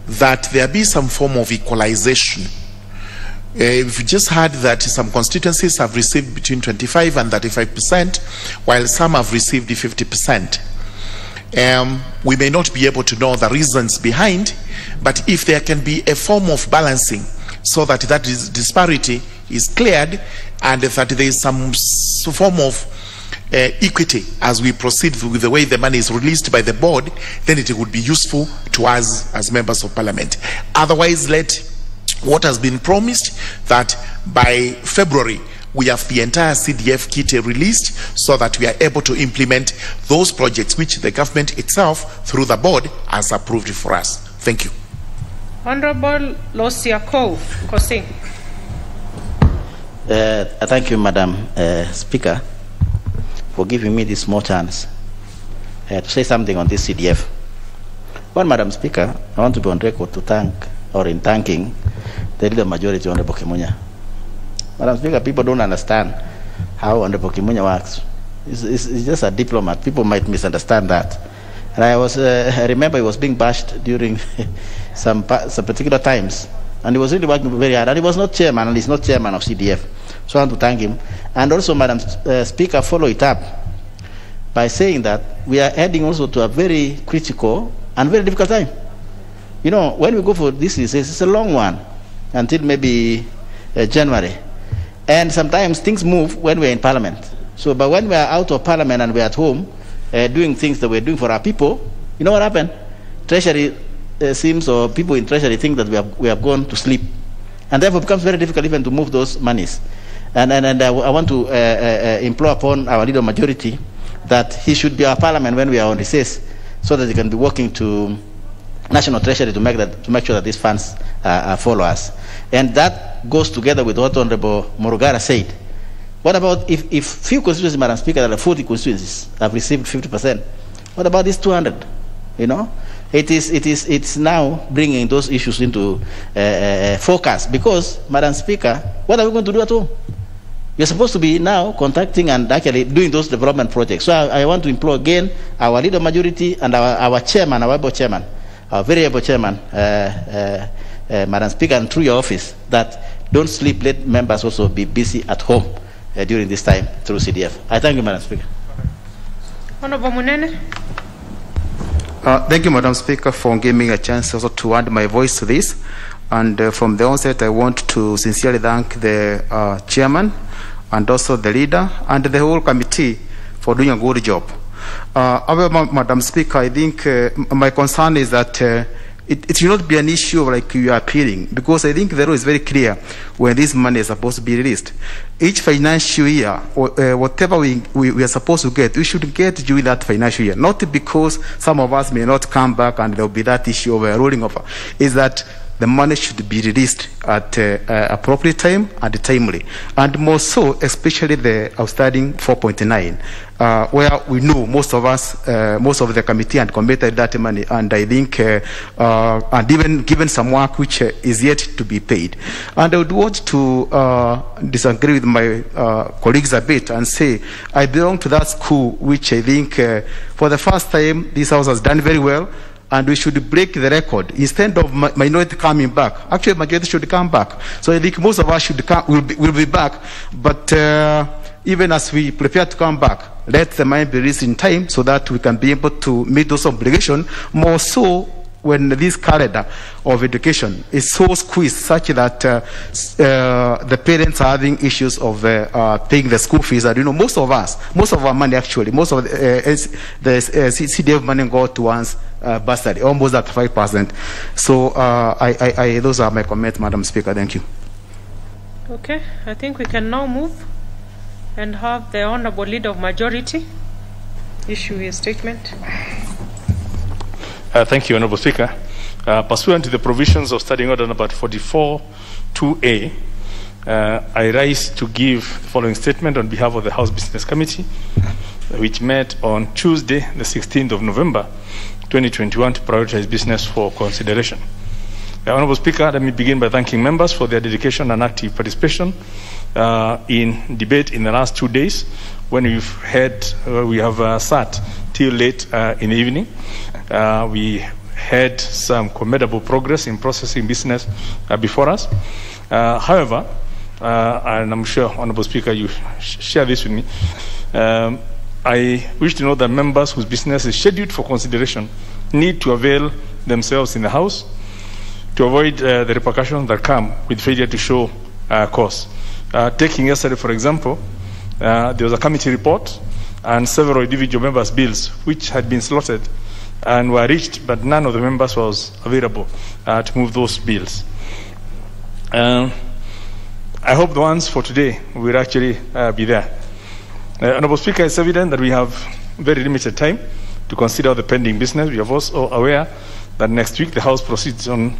that there be some form of equalization. We've just heard that some constituencies have received between 25 and 35%, while some have received 50%. We may not be able to know the reasons behind, but if there can be a form of balancing so that that disparity is cleared and that there is some form of equity as we proceed with the way the money is released by the board, then it would be useful to us as members of parliament. Otherwise, let what has been promised, that by February we have the entire CDF kit released so that we are able to implement those projects which the government itself through the board has approved for us. Thank you. Honorable Losiakov Kosing. Thank you, Madam Speaker, for giving me this small chance to say something on this CDF. Well, Madam Speaker, I want to be on record to thank, or in thanking, the leader majority, Honorable Kimunya. Madam Speaker, people don't understand how Honorable Kimunya works. He's just a diplomat. People might misunderstand that. And I remember he was being bashed during some particular times. And he was really working very hard. And he was not chairman, and he's not chairman of CDF. So I want to thank him. And also, Madam Speaker, follow it up by saying that we are heading also to a very critical and very difficult time. You know, when we go for this recess, it's a long one, until maybe January. And sometimes things move when we're in Parliament. So, but when we are out of Parliament and we're at home, doing things that we're doing for our people, you know what happened? Treasury seems, or people in Treasury think that we have gone to sleep. And therefore it becomes very difficult even to move those monies. And I want to implore upon our leader majority that he should be our Parliament when we are on recess, so that he can be working to National Treasury to make sure that these funds follow us. And that goes together with what Honorable Morugara said. What about if few constituencies, Madam Speaker, there are 40 constituencies have received 50%? What about these 200? You know, it's now bringing those issues into focus, because, Madam Speaker, what are we going to do at home? You're supposed to be now contacting and actually doing those development projects. So I want to implore again our leader majority and our chairman, our able chairman, our very able chairman, Madam Speaker, and through your office, that don't sleep, let members also be busy at home during this time through CDF. I thank you, Madam Speaker. Honorable Munene. Thank you, Madam Speaker, for giving me a chance also to add my voice to this. And from the onset, I want to sincerely thank the chairman and also the leader and the whole committee for doing a good job. However, Madam Speaker, I think my concern is that it should not be an issue like you are appealing, because I think the law is very clear. when this money is supposed to be released. Each financial year, whatever we are supposed to get, we should get during that financial year. Not because some of us may not come back and there will be that issue of rolling over. Is that the money should be released at appropriate time and timely. And more so, especially the outstanding 4.9, where we know most of us, most of the committee and committed that money, and I think, and even given some work which is yet to be paid. And I would want to disagree with my colleagues a bit and say, I belong to that school which I think for the first time this house has done very well, and we should break the record. Instead of minority coming back, actually majority should come back. So I think most of us should come, will be back, but even as we prepare to come back, let the money be released in time so that we can be able to meet those obligations, more so when this calendar of education is so squeezed such that the parents are having issues of paying the school fees. And most of our money actually, most of the CDF money go towards bursary, almost at 5%. So those are my comments, Madam Speaker. Thank you. Okay, I think we can now move and have the Honourable Leader of Majority issue his statement. Thank you, Honourable Speaker. Pursuant to the provisions of Standing Order number 44-2A, I rise to give the following statement on behalf of the House Business Committee, which met on Tuesday, the 16th of November, 2021, to prioritize business for consideration. Honourable Speaker, let me begin by thanking members for their dedication and active participation in debate in the last 2 days, when we have sat till late in the evening. We had some commendable progress in processing business before us. However, and I'm sure, Honourable Speaker, you share this with me, I wish to know that members whose business is scheduled for consideration need to avail themselves in the House to avoid the repercussions that come with failure to show cause. Taking yesterday, for example, there was a committee report and several individual members' bills which had been slotted and were reached, but none of the members was available to move those bills. I hope the ones for today will actually be there. Honourable Speaker, it's evident that we have very limited time to consider the pending business. We are also aware that next week the House proceeds on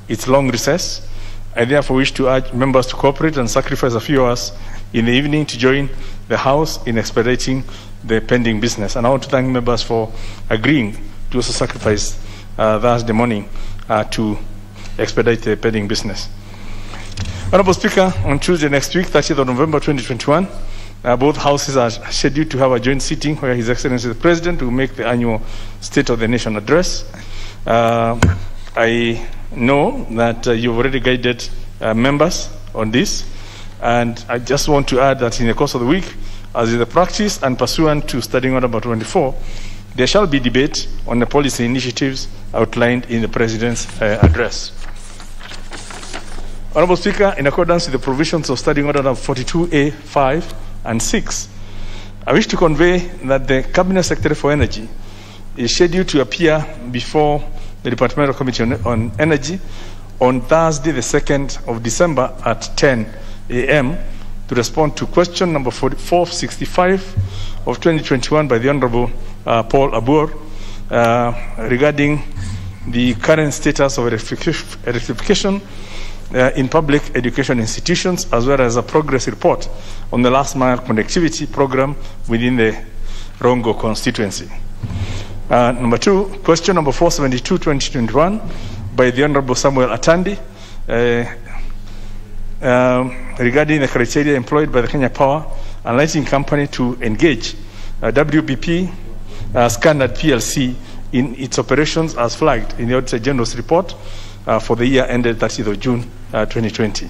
its long recess. I therefore wish to urge members to cooperate and sacrifice a few hours in the evening to join the House in expediting the pending business. And I want to thank members for agreeing to also sacrifice Thursday morning to expedite the pending business. Honourable Speaker, on Tuesday next week, 30th of November 2021, both houses are scheduled to have a joint sitting where His Excellency the President will make the annual State of the Nation address. I know that you've already guided members on this, and I just want to add that in the course of the week, as is the practice and pursuant to Standing Order number 24, there shall be debate on the policy initiatives outlined in the President's address. Honourable Speaker, in accordance with the provisions of Standing Order number 42A, 5 and 6, I wish to convey that the Cabinet Secretary for Energy is scheduled to appear before the Departmental Committee on Energy on Thursday, the 2nd of December at 10 a.m. to respond to question number 465 of 2021 by the Honourable Paul Abur regarding the current status of electrification in public education institutions, as well as a progress report on the last mile connectivity program within the Rongo constituency. Number 2, question number 472, 2021 by the Honourable Samuel Atandi regarding the criteria employed by the Kenya Power and Lighting Company to engage WBP Standard PLC in its operations as flagged in the Auditor General's report for the year ended 30th of June 2020.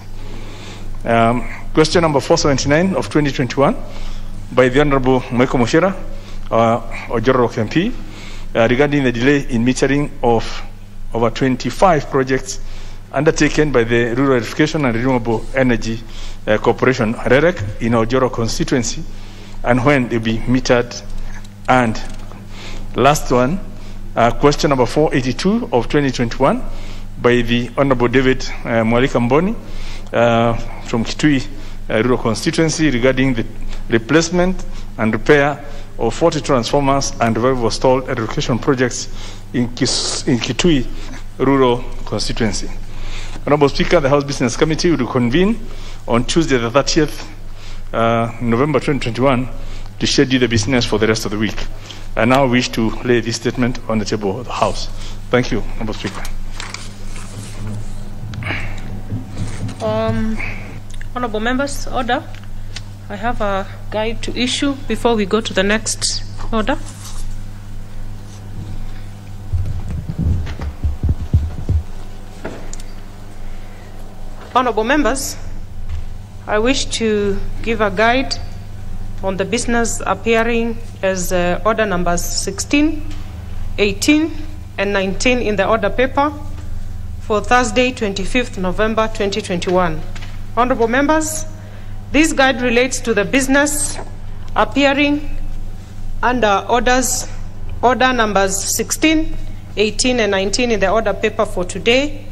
Question number 479 of 2021 by the Honourable Michael Mushera, Ojoro MP, regarding the delay in metering of over 25 projects undertaken by the Rural Electrification and Renewable Energy Corporation, REREC, in Ojoro constituency, and when they'll be metered. And last one, question number 482 of 2021 by the Honourable David Mwalika Mboni from Kitui rural constituency regarding the replacement and repair of 40 transformers and revival of stalled education projects in Kitui rural constituency. Honorable Speaker, the House Business Committee will convene on Tuesday the 30th November 2021 to schedule the business for the rest of the week. I now wish to lay this statement on the table of the House. Thank you, Honorable Speaker. Honorable members, order. I have a guide to issue before we go to the next order. Honorable members, I wish to give a guide on the business appearing as order numbers 16, 18, and 19 in the order paper for Thursday, 25th November 2021. Honorable members, this guide relates to the business appearing under order numbers 16, 18, and 19 in the order paper for today,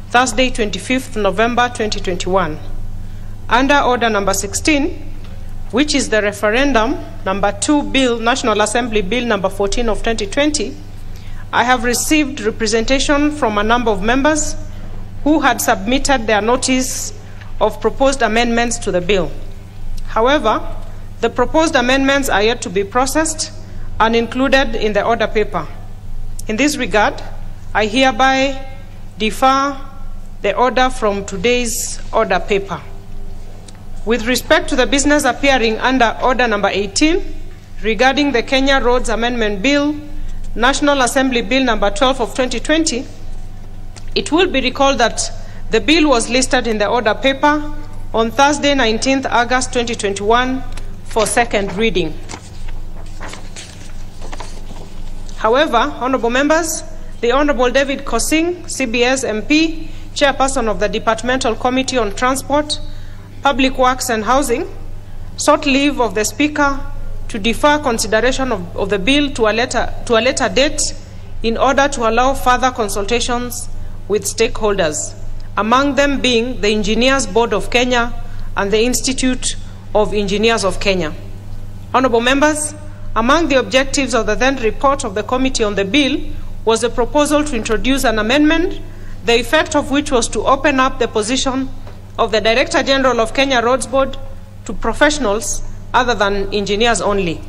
Thursday, 25th November 2021. Under order number 16, which is the referendum number 2 bill, National Assembly Bill number 14 of 2020, I have received representation from a number of members who had submitted their notice of proposed amendments to the bill. However, the proposed amendments are yet to be processed and included in the order paper. In this regard, I hereby defer the order from today's order paper. With respect to the business appearing under order number 18, regarding the Kenya Roads Amendment Bill, National Assembly Bill number 12 of 2020, it will be recalled that the bill was listed in the order paper on Thursday, 19th August 2021 for second reading. However, honorable members, the Honorable David Kosing, CBS MP, Chairperson of the Departmental Committee on Transport, Public Works and Housing, sought leave of the Speaker to defer consideration of the bill to a later date in order to allow further consultations with stakeholders, among them being the Engineers Board of Kenya and the Institute of Engineers of Kenya. Honorable members, among the objectives of the then report of the committee on the bill was a proposal to introduce an amendment, the effect of which was to open up the position of the Director General of Kenya Roads Board to professionals other than engineers only.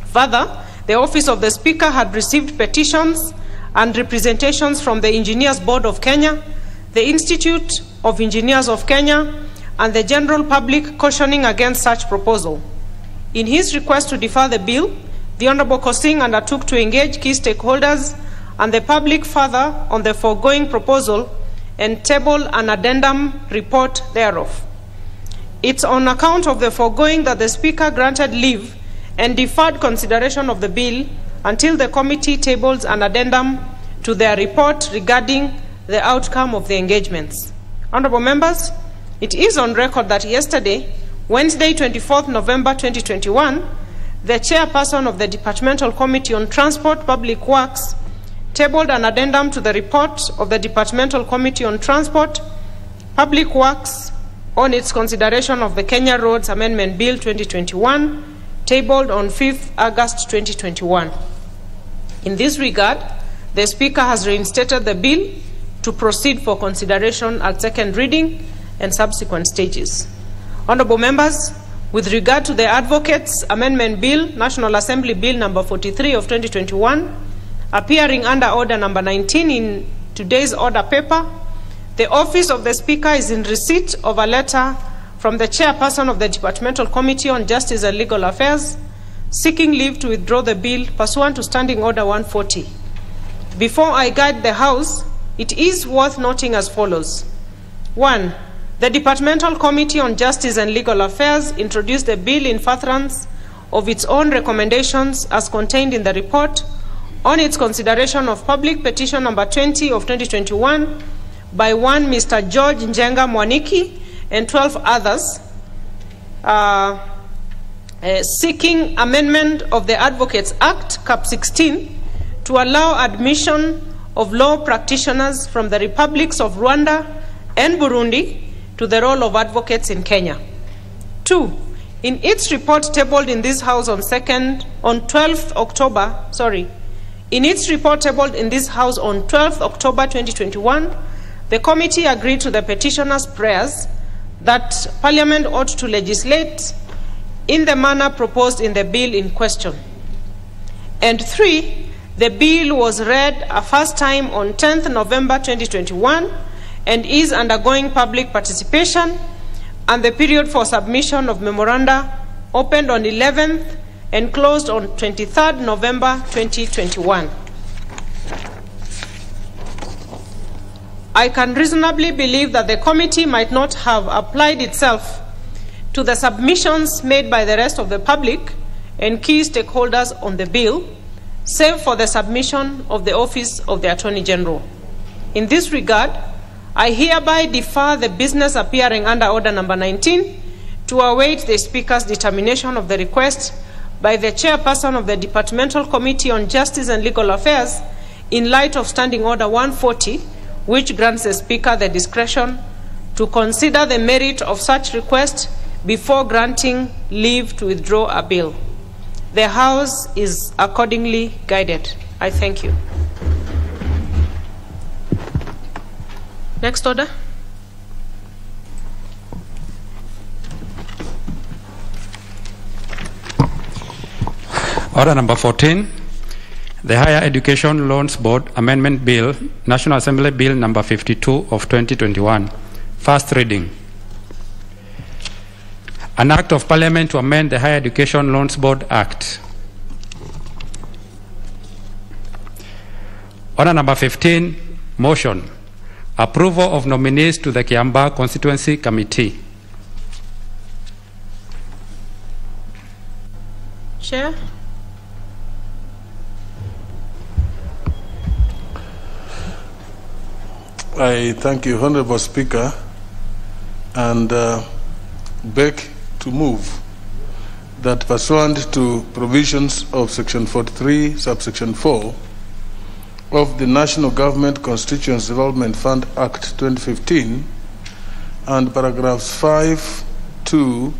Further, the Office of the Speaker had received petitions and representations from the Engineers Board of Kenya, the Institute of Engineers of Kenya, and the general public cautioning against such proposal. In his request to defer the bill, the Honorable Kosing undertook to engage key stakeholders and the public further on the foregoing proposal and table an addendum report thereof. It's on account of the foregoing that the Speaker granted leave and deferred consideration of the bill until the committee tables an addendum to their report regarding the outcome of the engagements. Honorable members, it is on record that yesterday, Wednesday, 24th November 2021, the chairperson of the Departmental Committee on Transport, Public Works, tabled an addendum to the report of the Departmental Committee on Transport, Public Works, on its consideration of the Kenya Roads Amendment Bill 2021, tabled on 5th August 2021. In this regard, the Speaker has reinstated the bill to proceed for consideration at second reading and subsequent stages. Honorable members, with regard to the Advocates Amendment Bill, National Assembly Bill number 43 of 2021, appearing under order number 19 in today's order paper, the Office of the Speaker is in receipt of a letter from the Chairperson of the Departmental Committee on Justice and Legal Affairs seeking leave to withdraw the bill pursuant to Standing Order 140. Before I guide the House, it is worth noting as follows. 1. The Departmental Committee on Justice and Legal Affairs introduced the bill in furtherance of its own recommendations as contained in the report on its consideration of public petition number 20 of 2021 by one Mr. George Njenga Mwaniki and 12 others seeking amendment of the Advocates Act, Cap 16, to allow admission of law practitioners from the republics of Rwanda and Burundi to the role of advocates in Kenya. 2, in its report tabled in this House on 12th October 2021, the committee agreed to the petitioner's prayers that Parliament ought to legislate in the manner proposed in the bill in question. And 3, the bill was read a first time on 10th November 2021 and is undergoing public participation, and the period for submission of memoranda opened on 11th and closed on 23rd November 2021. I can reasonably believe that the committee might not have applied itself to the submissions made by the rest of the public and key stakeholders on the bill, save for the submission of the Office of the Attorney General. In this regard, I hereby defer the business appearing under Order Number 19 to await the Speaker's determination of the request by the Chairperson of the Departmental Committee on Justice and Legal Affairs in light of Standing Order 140, which grants the Speaker the discretion to consider the merit of such request before granting leave to withdraw a bill. The House is accordingly guided. I thank you. Next order. Order number 14, the Higher Education Loans Board Amendment Bill, National Assembly Bill number 52 of 2021. First reading. An Act of Parliament to amend the Higher Education Loans Board Act. Order number 15, motion. Approval of nominees to the Kiambaa Constituency Committee. Chair. I thank you, Honorable Speaker, and beg to move that pursuant to provisions of Section 43, subsection 4 of the National Government Constituency Development Fund Act 2015 and paragraphs 5, 2,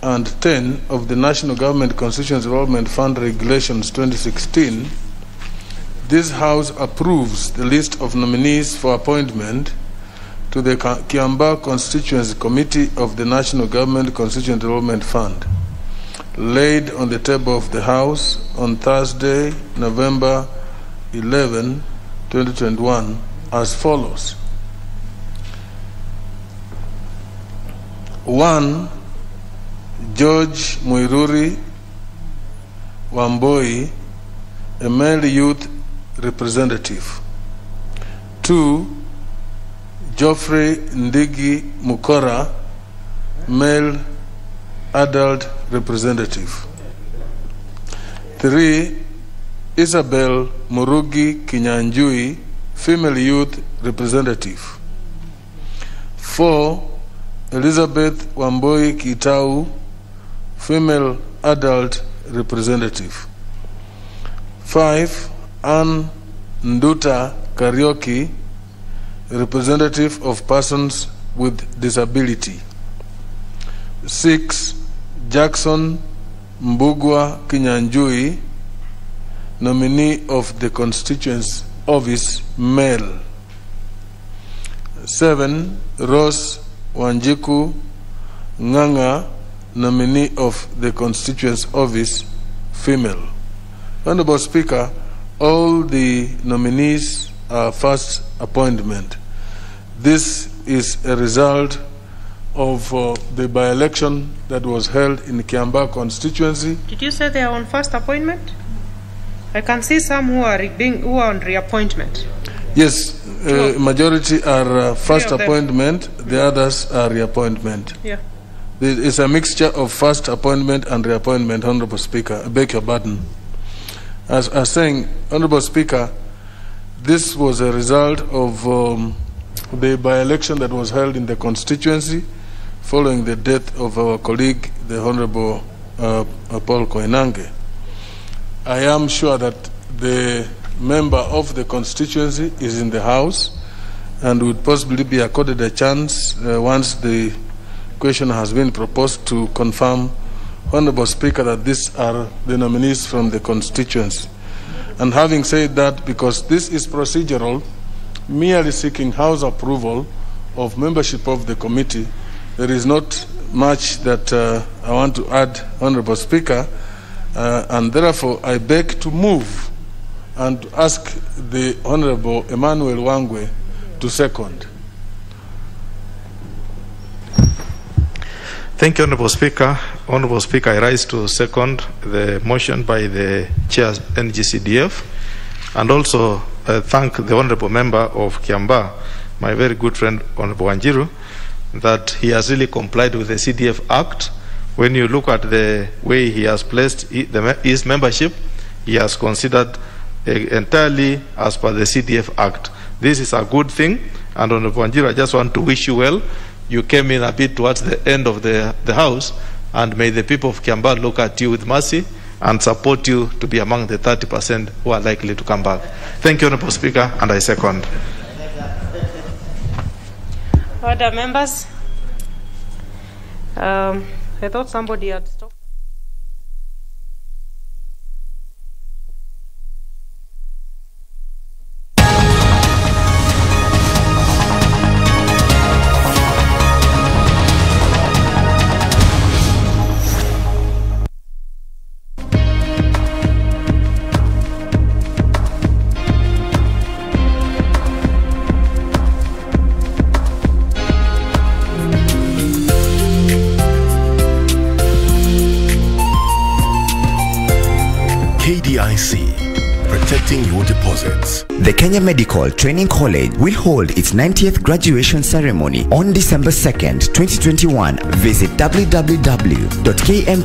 and 10 of the National Government Constituency Development Fund Regulations 2016, this House approves the list of nominees for appointment to the Kiambaa Constituency Committee of the National Government Constituency Development Fund, laid on the table of the House on Thursday, November 11, 2021, as follows. 1, George Muiruri Wamboi, a male youth representative. 2, Geoffrey Ndigi Mukora, male adult representative. 3, Isabel Murugi Kinyanjui, female youth representative. 4, Elizabeth Wamboi Kitau, female adult representative. 5, Ann Nduta Karioki, representative of persons with disability. 6, Jackson Mbugwa Kinyanjui, nominee of the constituency office, male. 7, Rose Wanjiku Nganga, nominee of the constituency office, female. Honorable Speaker, all the nominees are first appointment. This is a result of the by-election that was held in Kiambaa constituency. Did you say they are on first appointment? I can see some who are on reappointment. Yes, majority are first appointment, the others are reappointment. Yeah. It's a mixture of first appointment and reappointment, Honorable Speaker. I beg your pardon. As I was saying, Honorable Speaker, this was a result of the by-election that was held in the constituency following the death of our colleague, the Honorable Paul Koinange. I am sure that the member of the constituency is in the House, and would possibly be accorded a chance once the question has been proposed to confirm, Honorable Speaker, that these are the nominees from the constituency. And having said that, because this is procedural, merely seeking House approval of membership of the committee, there is not much that I want to add, Honorable Speaker, and therefore I beg to move and ask the Honorable Emmanuel Wangwe to second. Thank you, Honorable Speaker. Honorable Speaker, I rise to second the motion by the Chair NGCDF, and also thank the Honorable Member of Kiambaa, my very good friend Honorable Wanjiru, that he has really complied with the CDF Act. When you look at the way he has placed his membership, he has considered entirely as per the CDF Act. This is a good thing, and Honorable Wanjiru, I just want to wish you well. You came in a bit towards the end of the House, and may the people of Kiambaa look at you with mercy and support you to be among the 30% who are likely to come back. Thank you, Honorable Speaker, and I second. Other members? I thought somebody had stopped. Protecting your deposits. The Kenya Medical Training College will hold its 90th graduation ceremony on December 2nd, 2021. Visit www.km